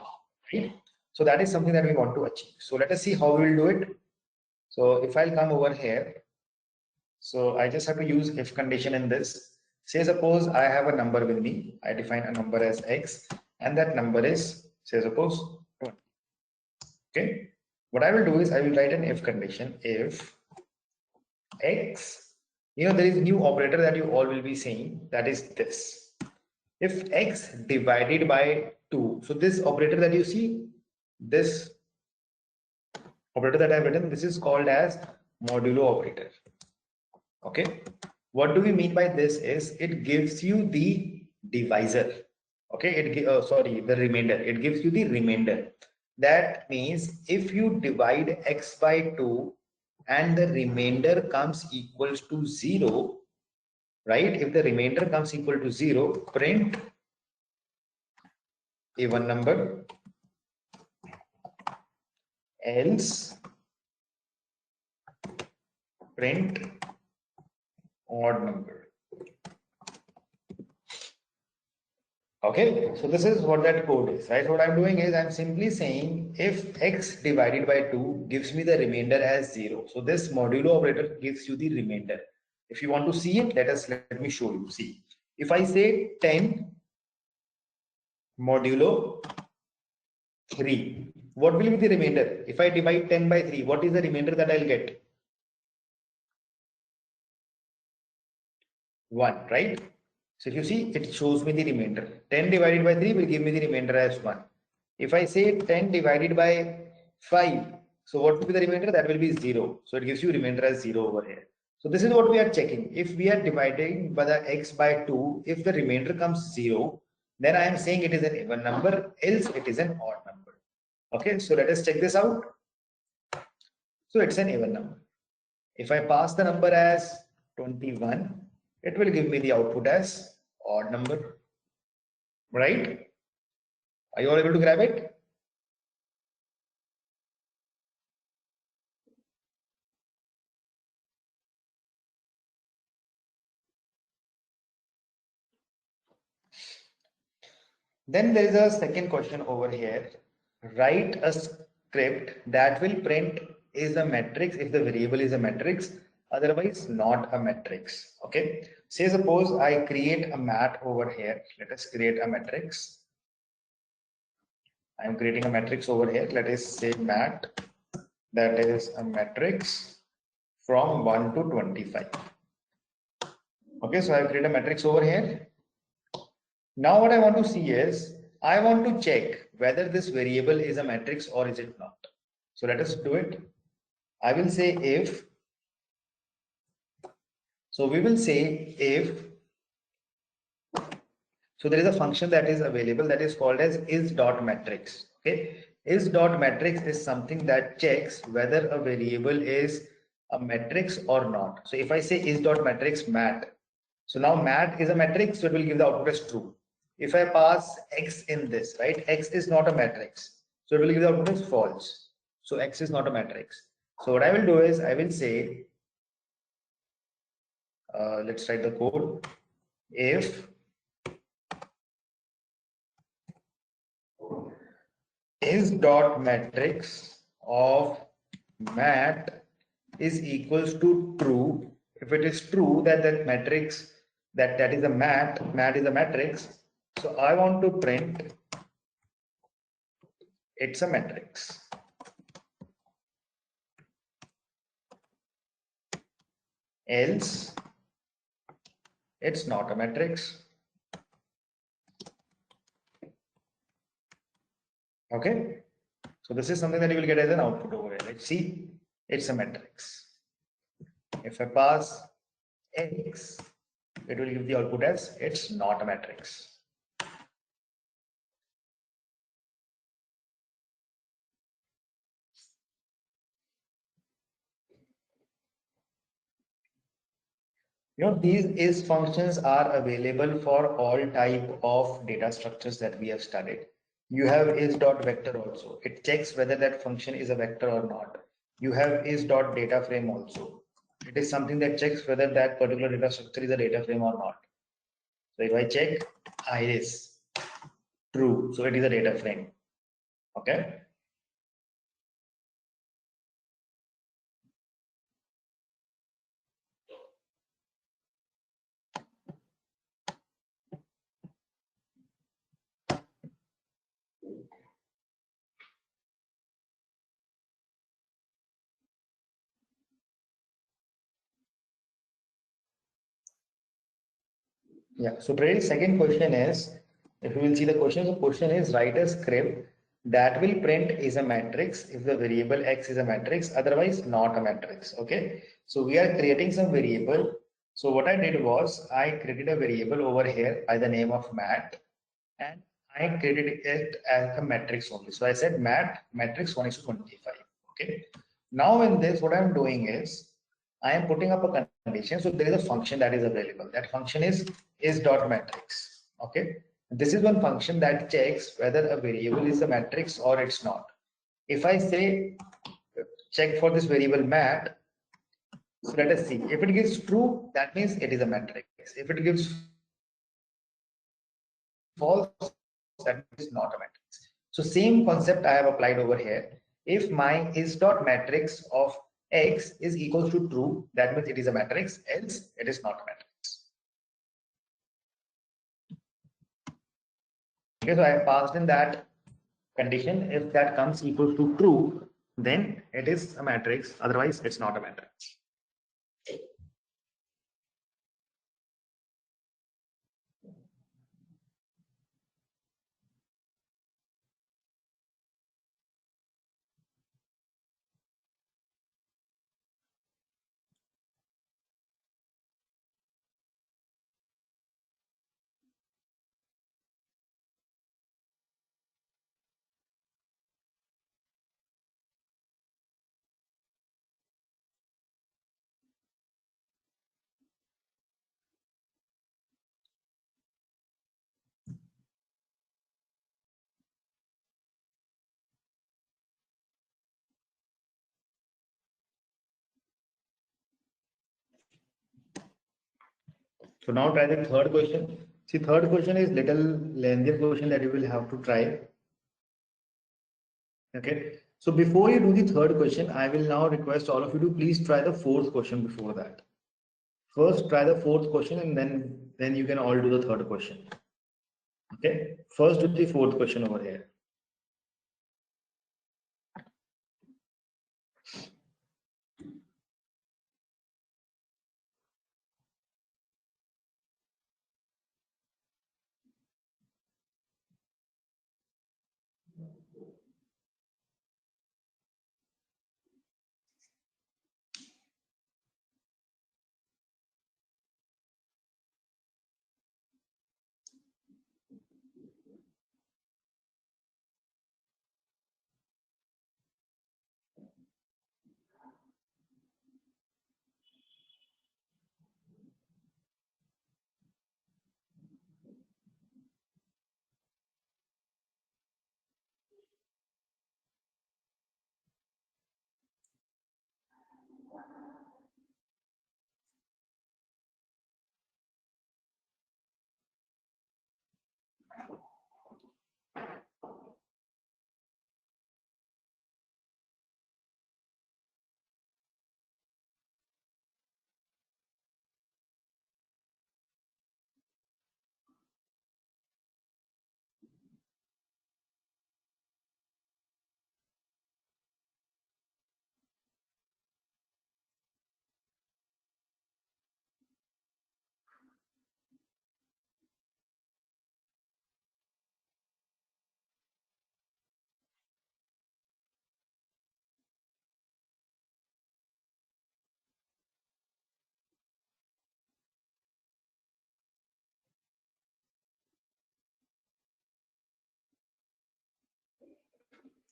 right? So that is something that we want to achieve. So let us see how we will do it. So if I'll come over here, so I just have to use if condition in this. Say suppose I have a number with me. I define a number as x, and that number is, say suppose 20. Okay. What I will do is I will write an if condition. If x, there is new operator that you all will be saying, that is this. If x divided by 2, so this operator that you see, this operator that I've written, this is called as modulo operator. Okay. What do we mean by this is it gives you the divisor. Okay. The remainder. It gives you the remainder. That means if you divide x by 2 and the remainder comes equals to 0, right? If the remainder comes equal to 0, print even number, else print odd number. Okay, so this is what that code is, right? So what I'm doing is I'm simply saying if x divided by 2 gives me the remainder as 0. So this modulo operator gives you the remainder. If you want to see it, let me show you. See, if I say 10 modulo 3, what will be the remainder? If I divide 10 by 3, what is the remainder that I'll get? 1, right? So if you see, it shows me the remainder. 10 divided by 3 will give me the remainder as 1. If I say 10 divided by 5, so what will be the remainder? That will be 0. So it gives you remainder as 0 over here. So this is what we are checking. If we are dividing by the x by 2, if the remainder comes 0, then I am saying it is an even number, else it is an odd number. Okay, so let us check this out. So it's an even number. If I pass the number as 21, it will give me the output as odd number, right? Are you all able to grab it? Then there is a second question over here. Write a script that will print is a matrix if the variable is a matrix, otherwise not a matrix. Okay. Say suppose I create a mat over here. Let us create a matrix. I'm creating a matrix over here. Let us say mat, that is a matrix from 1 to 25. Okay, so I've created a matrix over here. Now what I want to see is I want to check whether this variable is a matrix or is it not. So let us do it. I will say if. So we will say if. So there is a function that is available that is called as is.matrix. Okay, is.matrix is something that checks whether a variable is a matrix or not. So if I say is.matrix mat, so now mat is a matrix, so it will give the output as true. If I pass x in this, right, x is not a matrix, so it will give the output as false. So x is not a matrix. So what I will do is I will say, let's write the code. If is.matrix of mat is equals to true. If it is true that that matrix that is a mat is a matrix, so I want to print it's a matrix. Else it's not a matrix. Okay, so this is something that you will get as an output over here. Let's see, it's a matrix. If I pass x, it will give the output as it's not a matrix. These is functions are available for all type of data structures that we have studied. You have is dot vector also. It checks whether that function is a vector or not. You have is dot data frame also. It is something that checks whether that particular data structure is a data frame or not. So if I check iris, true, so it is a data frame. Okay. Yeah. So today second question is, if you will see the question is write a script that will print is a matrix if the variable x is a matrix, otherwise not a matrix. Okay. So we are creating some variable. So what I did was I created a variable over here by the name of mat, and I created it as a matrix only. So I said mat matrix 1 is to 25. Okay. Now in this, what I'm doing is I am putting up a condition. So there is a function that is available. That function is dot matrix. Okay. This is one function that checks whether a variable is a matrix or it's not. If I say check for this variable mat, so let us see. If it gives true, that means it is a matrix. If it gives false, that means it's not a matrix. So same concept I have applied over here. If my is dot matrix of x is equals to true, that means it is a matrix, else it is not a matrix. Okay, so I have passed in that condition. If that comes equals to true, then it is a matrix, otherwise it's not a matrix. So now try the third question. See, third question is little lengthier question that you will have to try. Okay. So before you do the third question, I will now request all of you to please try the fourth question before that. First, try the fourth question, and then you can all do the third question. Okay. First, do the fourth question over here.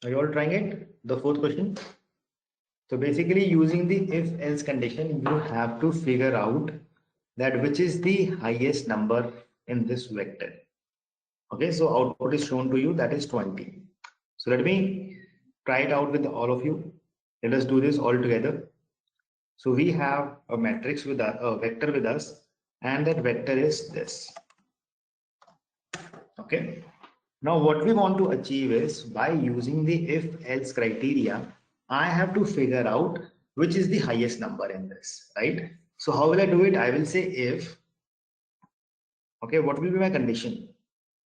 Are you all trying it? The fourth question. So basically, using the if-else condition, you have to figure out that which is the highest number in this vector. Okay, so output is shown to you, that is 20. So let me try it out with all of you. Let us do this all together. So we have a matrix with a vector with us, and that vector is this. Okay. Now what we want to achieve is, by using the if-else criteria, I have to figure out which is the highest number in this, right? So how will I do it? I will say if, okay, what will be my condition?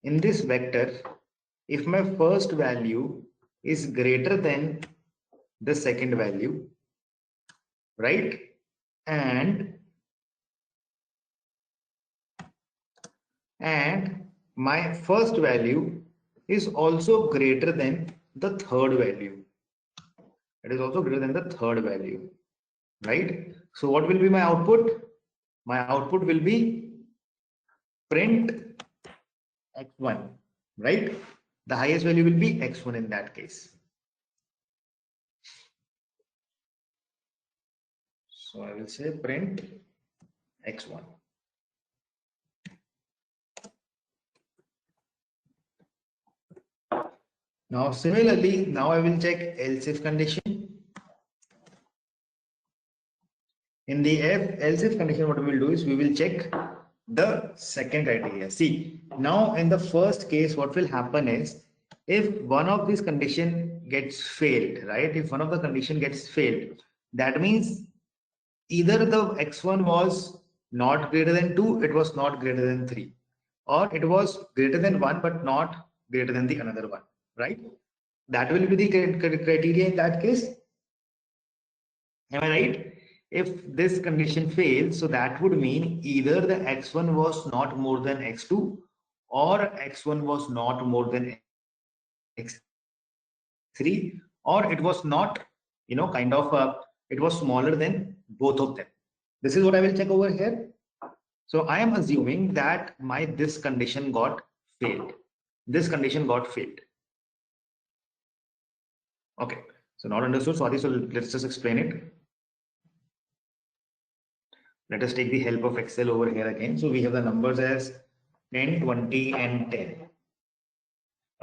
In this vector, if my first value is greater than the second value, right? And and my first value is also greater than the third value. It is also greater than the third value, right? So what will be my output? My output will be print x1, right? The highest value will be x1 in that case. So I will say print x1. Now similarly, now I will check else if condition. In the else if condition, what we will do is we will check the second criteria. See, now in the first case, what will happen is if one of these condition gets failed, right? If one of the condition gets failed, that means either the x1 was not greater than 2, it was not greater than 3, or it was greater than 1 but not greater than the another one, right? That will be the criteria in that case. Am I right? If this condition fails, so that would mean either the x1 was not more than x2 or x1 was not more than x3, or it was not, it was smaller than both of them. This is what I will check over here. So I am assuming that this condition got failed. This condition got failed. Okay, so not understood, sorry. So let's just explain it. Let us take the help of Excel over here again. So we have the numbers as 10, 20, and 10.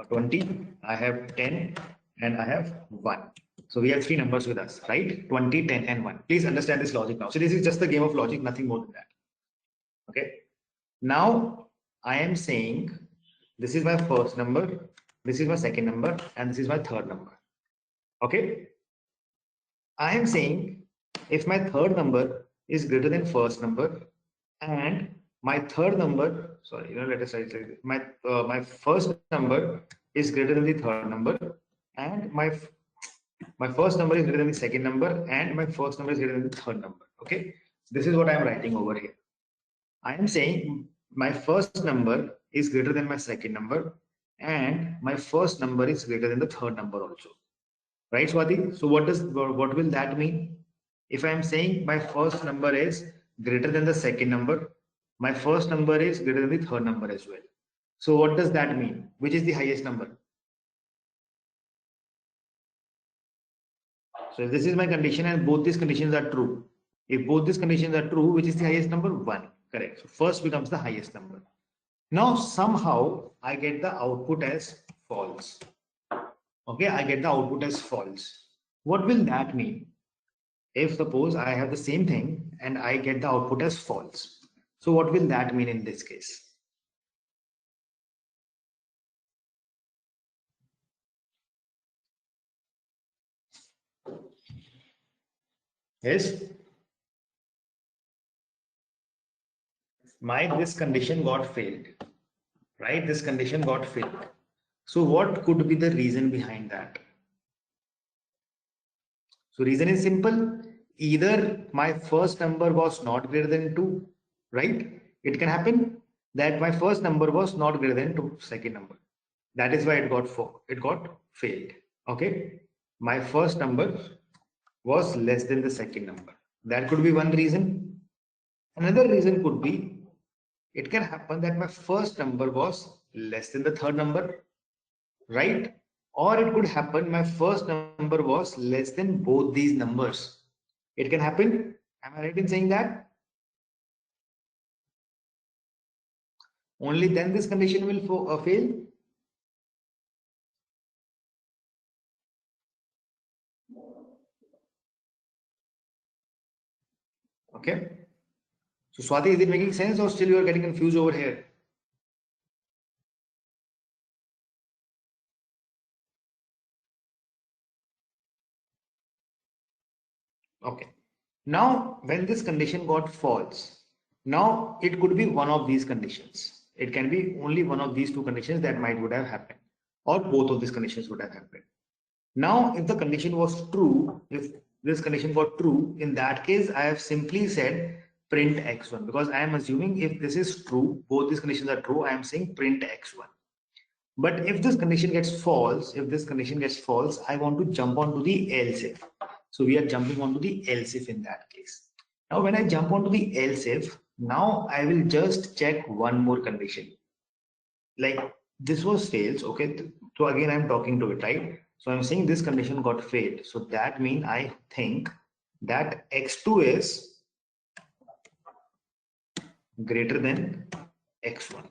20, I have 10, and I have 1. So we have 3 numbers with us, right? 20, 10, and 1. Please understand this logic now. So this is just a game of logic, nothing more than that. Okay. Now I am saying this is my first number, this is my second number, and this is my third number. Okay. I am saying if my third number is greater than first number and my third number, sorry, let us write like this. My first number is greater than the third number, and my first number is greater than the second number, and my first number is greater than the third number. Okay, this is what I am writing over here. I am saying my first number is greater than my second number, and my first number is greater than the third number also. Right, Swati? So what will that mean? If I am saying my first number is greater than the second number, my first number is greater than the third number as well. So what does that mean? Which is the highest number? So if this is my condition and both these conditions are true, if both these conditions are true, which is the highest number? 1. Correct. So first becomes the highest number. Now somehow I get the output as false. Okay, I get the output as false. What will that mean? If suppose I have the same thing and I get the output as false. So what will that mean in this case? Yes. This condition got failed, right? This condition got failed. So what could be the reason behind that? So reason is simple. Either my first number was not greater than 2, right? It can happen that my first number was not greater than second number. That is why it got failed. Okay. My first number was less than the second number. That could be one reason. Another reason could be it can happen that my first number was less than the third number, right? Or it could happen my first number was less than both these numbers. It can happen. Am I right in saying that? Only then this condition will fail. Okay. So Swati, is it making sense or still you are getting confused over here? Okay. Now, when this condition got false, now it could be one of these conditions. It can be only one of these two conditions that would have happened, or both of these conditions would have happened. Now, if the condition was true, if this condition got true, in that case, I have simply said print x1 because I am assuming if this is true, both these conditions are true, I am saying print x1. But if this condition gets false, I want to jump onto the else if. So we are jumping onto the else if in that case. Now when I jump onto the else if, now I will just check one more condition. Like this was fails, okay? So again I'm talking to it, right? So I'm saying this condition got failed. So that means I think that x2 is greater than x1.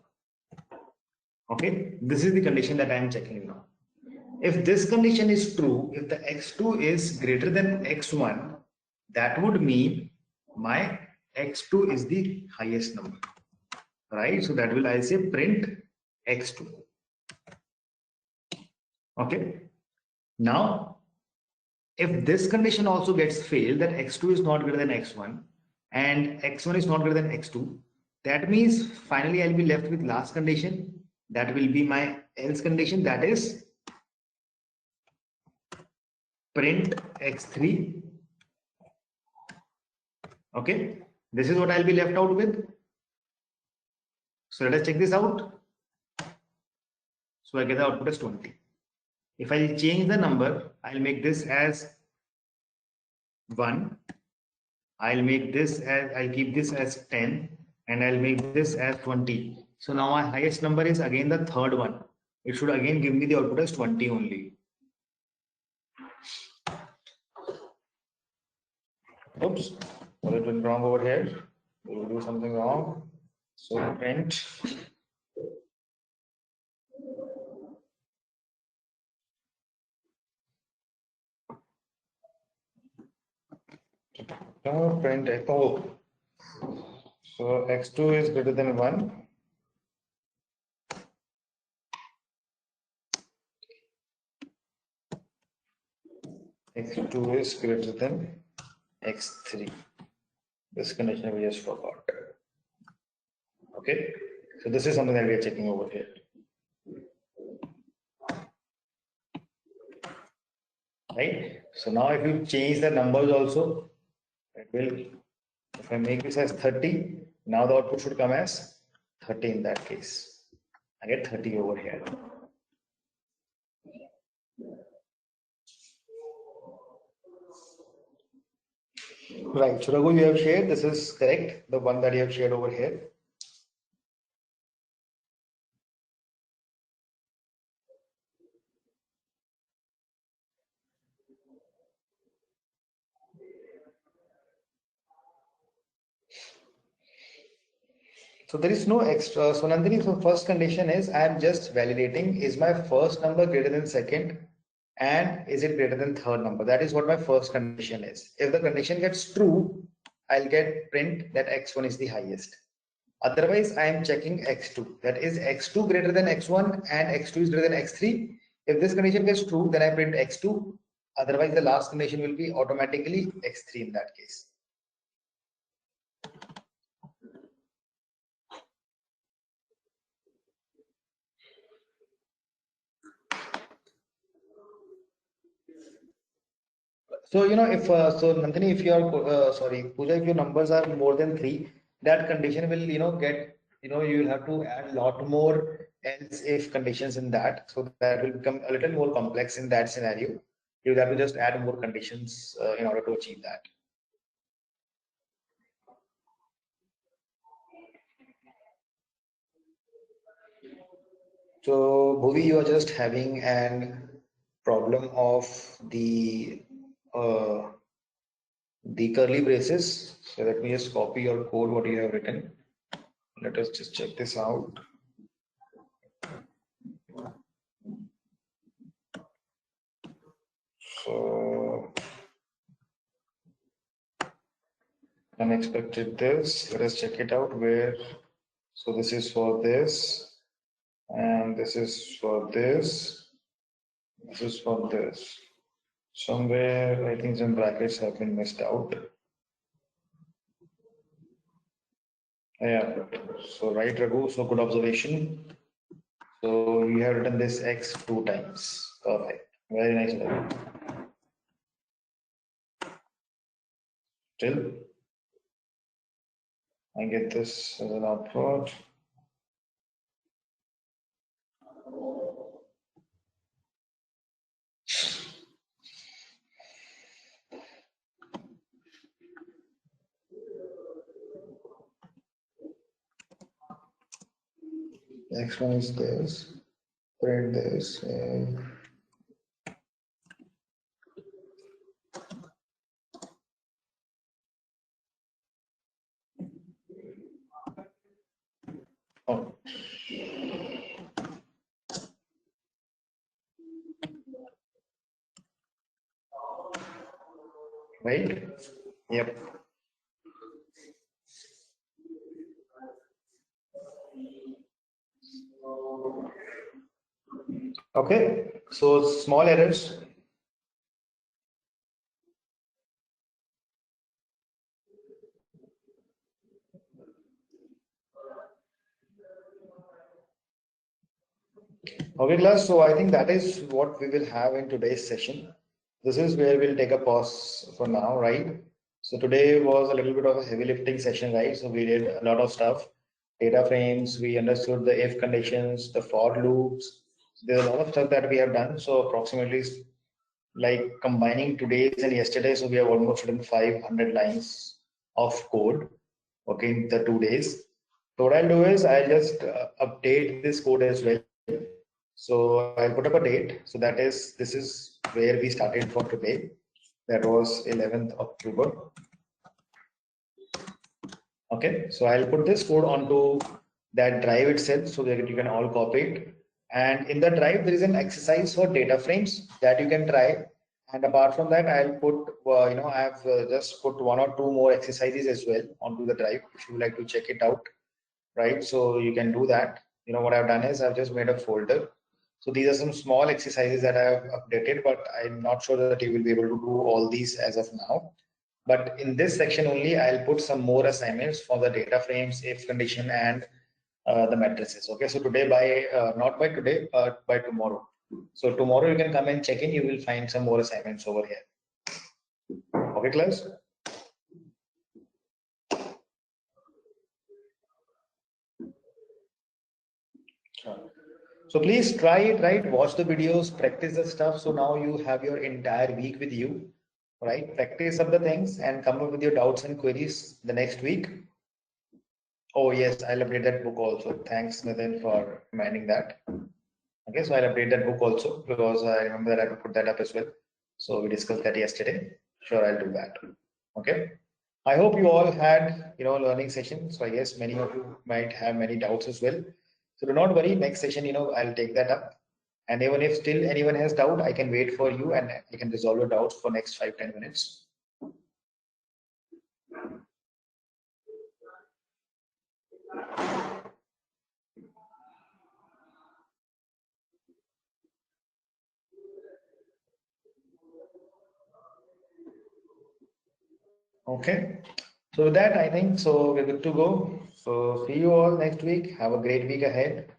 Okay, this is the condition that I am checking now. If this condition is true, if the x2 is greater than x1, that would mean my x2 is the highest number, right? So that will I say print x2. Okay. Now, if this condition also gets failed, that x2 is not greater than x1 and x1 is not greater than x2, that means finally I'll be left with last condition. That will be my else condition, that is print x3. Okay, this is what I'll be left out with. So let us check this out. So I get the output as 20. If I change the number, I'll make this as 1. I'll make this as, I'll keep this as 10 and I'll make this as 20. So now my highest number is again the third one. It should again give me the output as 20 only. Oops, what it went wrong over here? We'll do something wrong. So print print echo. So x2 is greater than 1. x2 is greater than x3. This condition we just forgot. Okay, so this is something that we are checking over here. Right. So now if you change the numbers also, it will, if I make this as 30, now the output should come as 30 in that case. I get 30 over here. Right. So Raghu, you have shared, this is correct, the one that you have shared over here. So there is no extra. So Nandini, so first condition is I am just validating, is my first number greater than second and is it greater than third number? That is what my first condition is. If the condition gets true, I'll get print that x1 is the highest. Otherwise, I am checking x2. That is x2 greater than x1 and x2 is greater than x3. If this condition gets true, then I print x2. Otherwise, the last condition will be automatically x3 in that case. So if so Nandini, if you are sorry Pooja, if your numbers are more than 3, that condition will get you will have to add a lot more else if conditions in that, so that will become a little more complex in that scenario. You will have to just add more conditions in order to achieve that. So Bhuvi, you are just having an problem of the curly braces. So let me just copy your code, what you have written. Let us just check this out. So unexpected this. Let us check it out where. So this is for this, and this is for this. This is for this. Somewhere I think some brackets have been missed out. Yeah. So right, Raghu. So good observation. So you have written this x 2 times. Perfect. Very nice, Raghu. Still. I get this as an output. Next one is this. Print this. Oh. Right? Yep. Okay, so small errors. Okay, class. So I think that is what we will have in today's session. This is where we'll take a pause for now, right? So today was a little bit of a heavy lifting session, right? So we did a lot of stuff, data frames, we understood the if conditions, the for loops. There's a lot of stuff that we have done. So approximately like combining today's and yesterday, so we have almost written 500 lines of code, okay, in the 2 days. So what I'll do is I'll just update this code as well. So I'll put up a date. So that is, this is where we started for today. That was 11th October. Okay, so I'll put this code onto that drive itself so that you can all copy it. And in the drive, there is an exercise for data frames that you can try. And apart from that, I'll put, I have just put 1 or 2 more exercises as well onto the drive if you would like to check it out, right? So you can do that. You know what I've done is I've just made a folder. So these are some small exercises that I have updated, but I'm not sure that you will be able to do all these as of now. But in this section only, I'll put some more assignments for the data frames, if condition, and the matrices. Okay, so today not by today, but by tomorrow. So tomorrow you can come and check in. You will find some more assignments over here. Okay, class. So please try it, right? Watch the videos, practice the stuff. So now you have your entire week with you, right? Practice up the things and come up with your doubts and queries the next week. Oh yes, I'll update that book also. Thanks, Nathan, for reminding that. Okay, so I'll update that book also because I remember that I had to put that up as well. So we discussed that yesterday. Sure, I'll do that. Okay. I hope you all had, learning sessions. So I guess many of you might have many doubts as well. So do not worry. Next session, I'll take that up. And even if still anyone has doubt, I can wait for you and I can resolve your doubts for next 5-10 minutes. Okay. So with that, I think so we're good to go. So see you all next week. Have a great week ahead.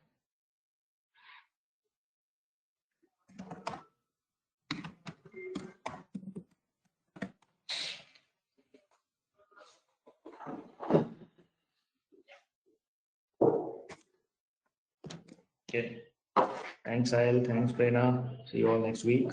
Okay. Thanks, Sahil. Thanks, Prerna. See you all next week.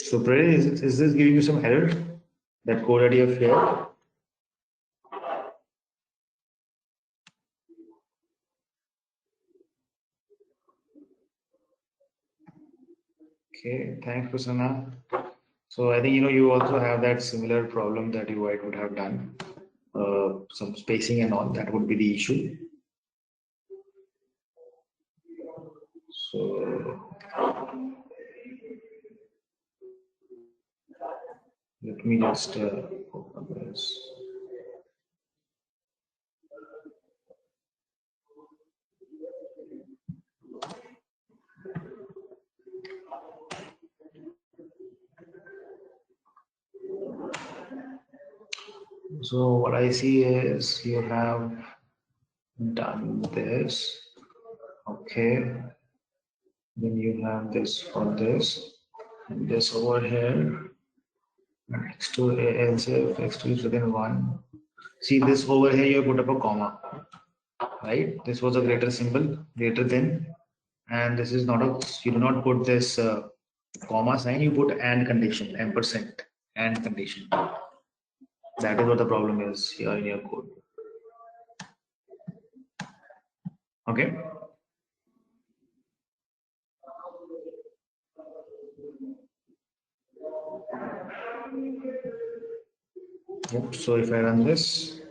So, Prerna, is this giving you some error? That code that you have shared? Okay, thanks, Prasanna. So I think you also have that similar problem that you might would have done. Some spacing and all, that would be the issue. So let me just open this. So what I see is you have done this. Okay. Then you have this for this. And this over here. X2 else if X2 is within 1. See this over here, you put up a comma, right? This was a greater symbol, greater than, and this is not a, you do not put this comma sign, you put and condition, ampersand, and condition. That is what the problem is here in your code. Okay. Yep. So if I run this,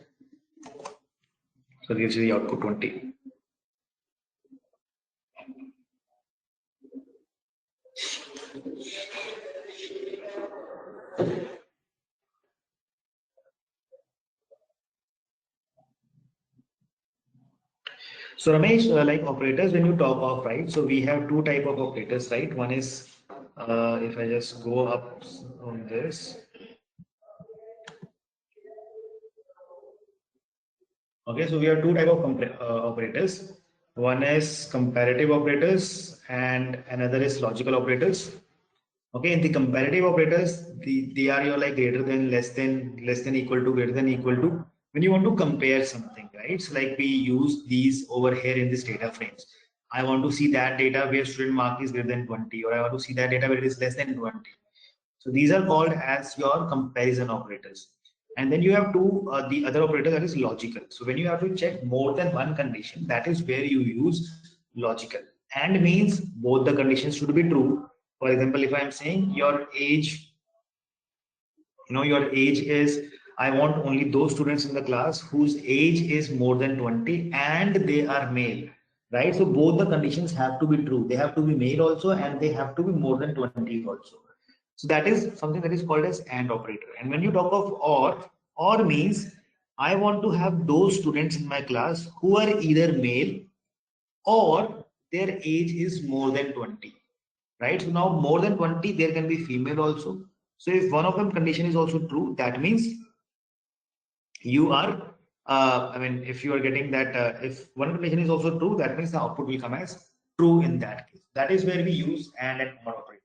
so it gives you the output 20. So Ramesh, like operators, when you talk of, right? So we have two type of operators, right? One is, if I just go up on this, okay. So we have two type of operators. One is comparative operators, and another is logical operators. Okay, in the comparative operators, they are your like greater than, less than, equal to, greater than, equal to. When you want to compare something, right? So like we use these over here in this data frames. I want to see that data where student mark is greater than 20, or I want to see that data where it is less than 20. So these are called as your comparison operators. And then you have the other operator that is logical. So when you have to check more than one condition, that is where you use logical. And means both the conditions should be true. For example, if I am saying your age, your age is, I want only those students in the class whose age is more than 20 and they are male, right? So both the conditions have to be true. They have to be male also and they have to be more than 20 also. So that is something that is called as AND operator. And when you talk of or means I want to have those students in my class who are either male or their age is more than 20, right? So now more than 20, there can be female also. So if one of them condition is also true, that means you are, I mean, if you are getting that, if one condition is also true, that means the output will come as true in that case. That is where we use and or operator.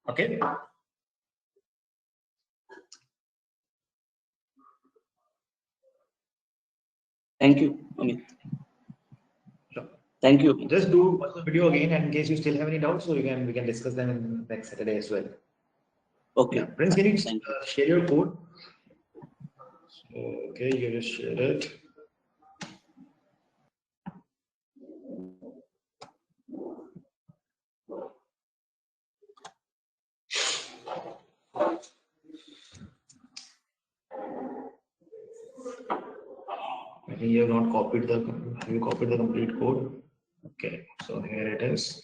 Okay. Thank you, Amit. Sure. Thank you. Just do watch the video again, and in case you still have any doubts, so we can discuss them in next Saturday as well. Okay. Yeah. Prince, can you Thank you. share your code? Okay, you just share it. I think you have not copied the. Have you copied the complete code? Okay, so here it is.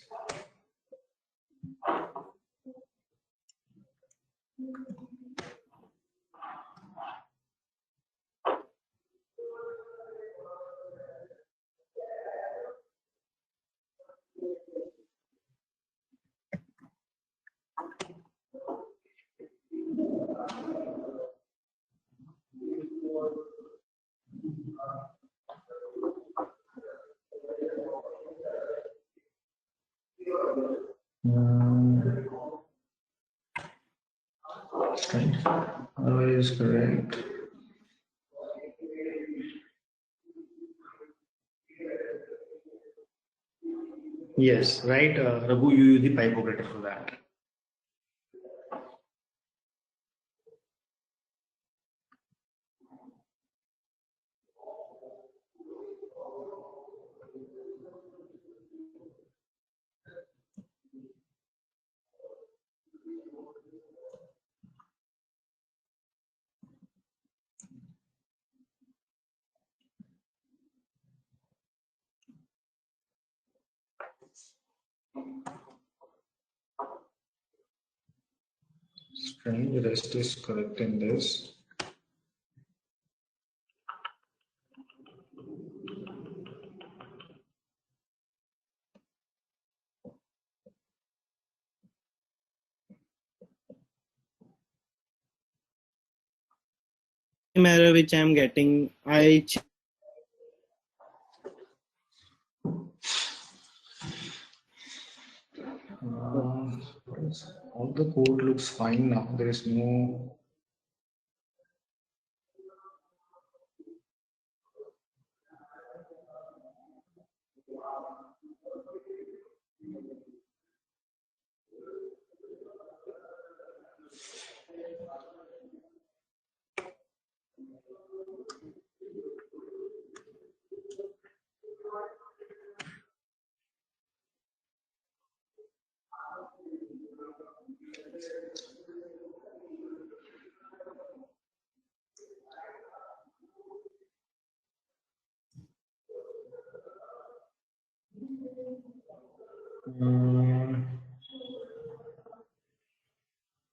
Right. Otherwise, correct. Yes, right. Raghu, you use the pipe operator for that. String, the rest is correct in this. error which I'm getting. All the code looks fine now. There is no.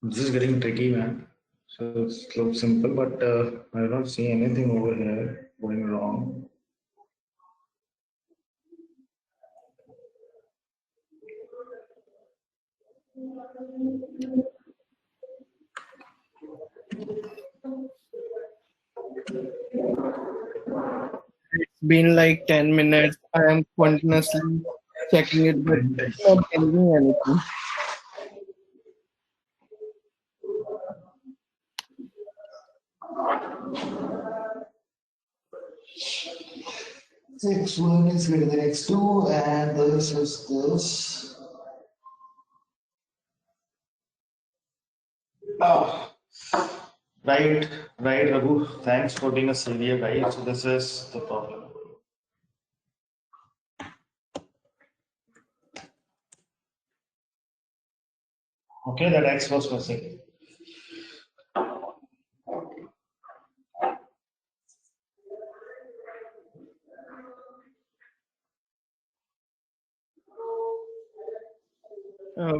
This is getting tricky, man. So it looks simple, but I don't see anything over here going wrong. It's been like 10 minutes. I am continuously checking it, but it's not changing anything. X1 is greater than X2, and this is this. Oh, right, Raghu. Thanks for being a savior, guy. So this is the problem. Okay, that X was missing.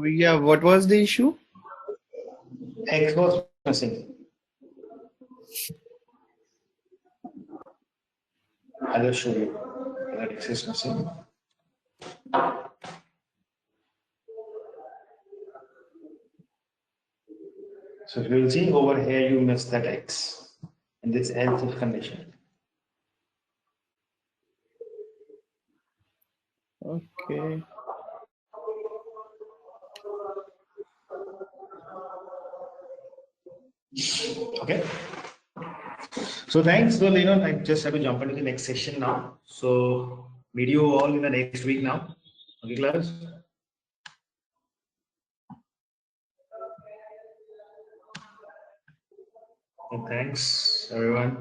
Yeah, what was the issue? X was missing. I'll just show you that X is missing. So you will see over here you missed that X in this else if condition. Okay. Okay. So thanks. Well, I just have to jump into the next session now. So meet you all in the next week now. Okay, class. And thanks, everyone.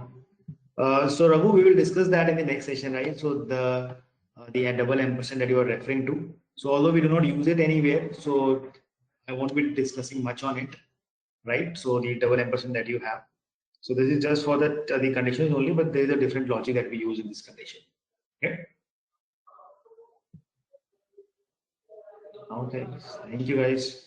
So Raghu, we will discuss that in the next session, right? So the double ampersand that you are referring to. So although we do not use it anywhere, so I won't be discussing much on it, right? So the double ampersand that you have. So this is just for the conditions only, but there is a different logic that we use in this condition. Okay. Okay. Thank you, guys.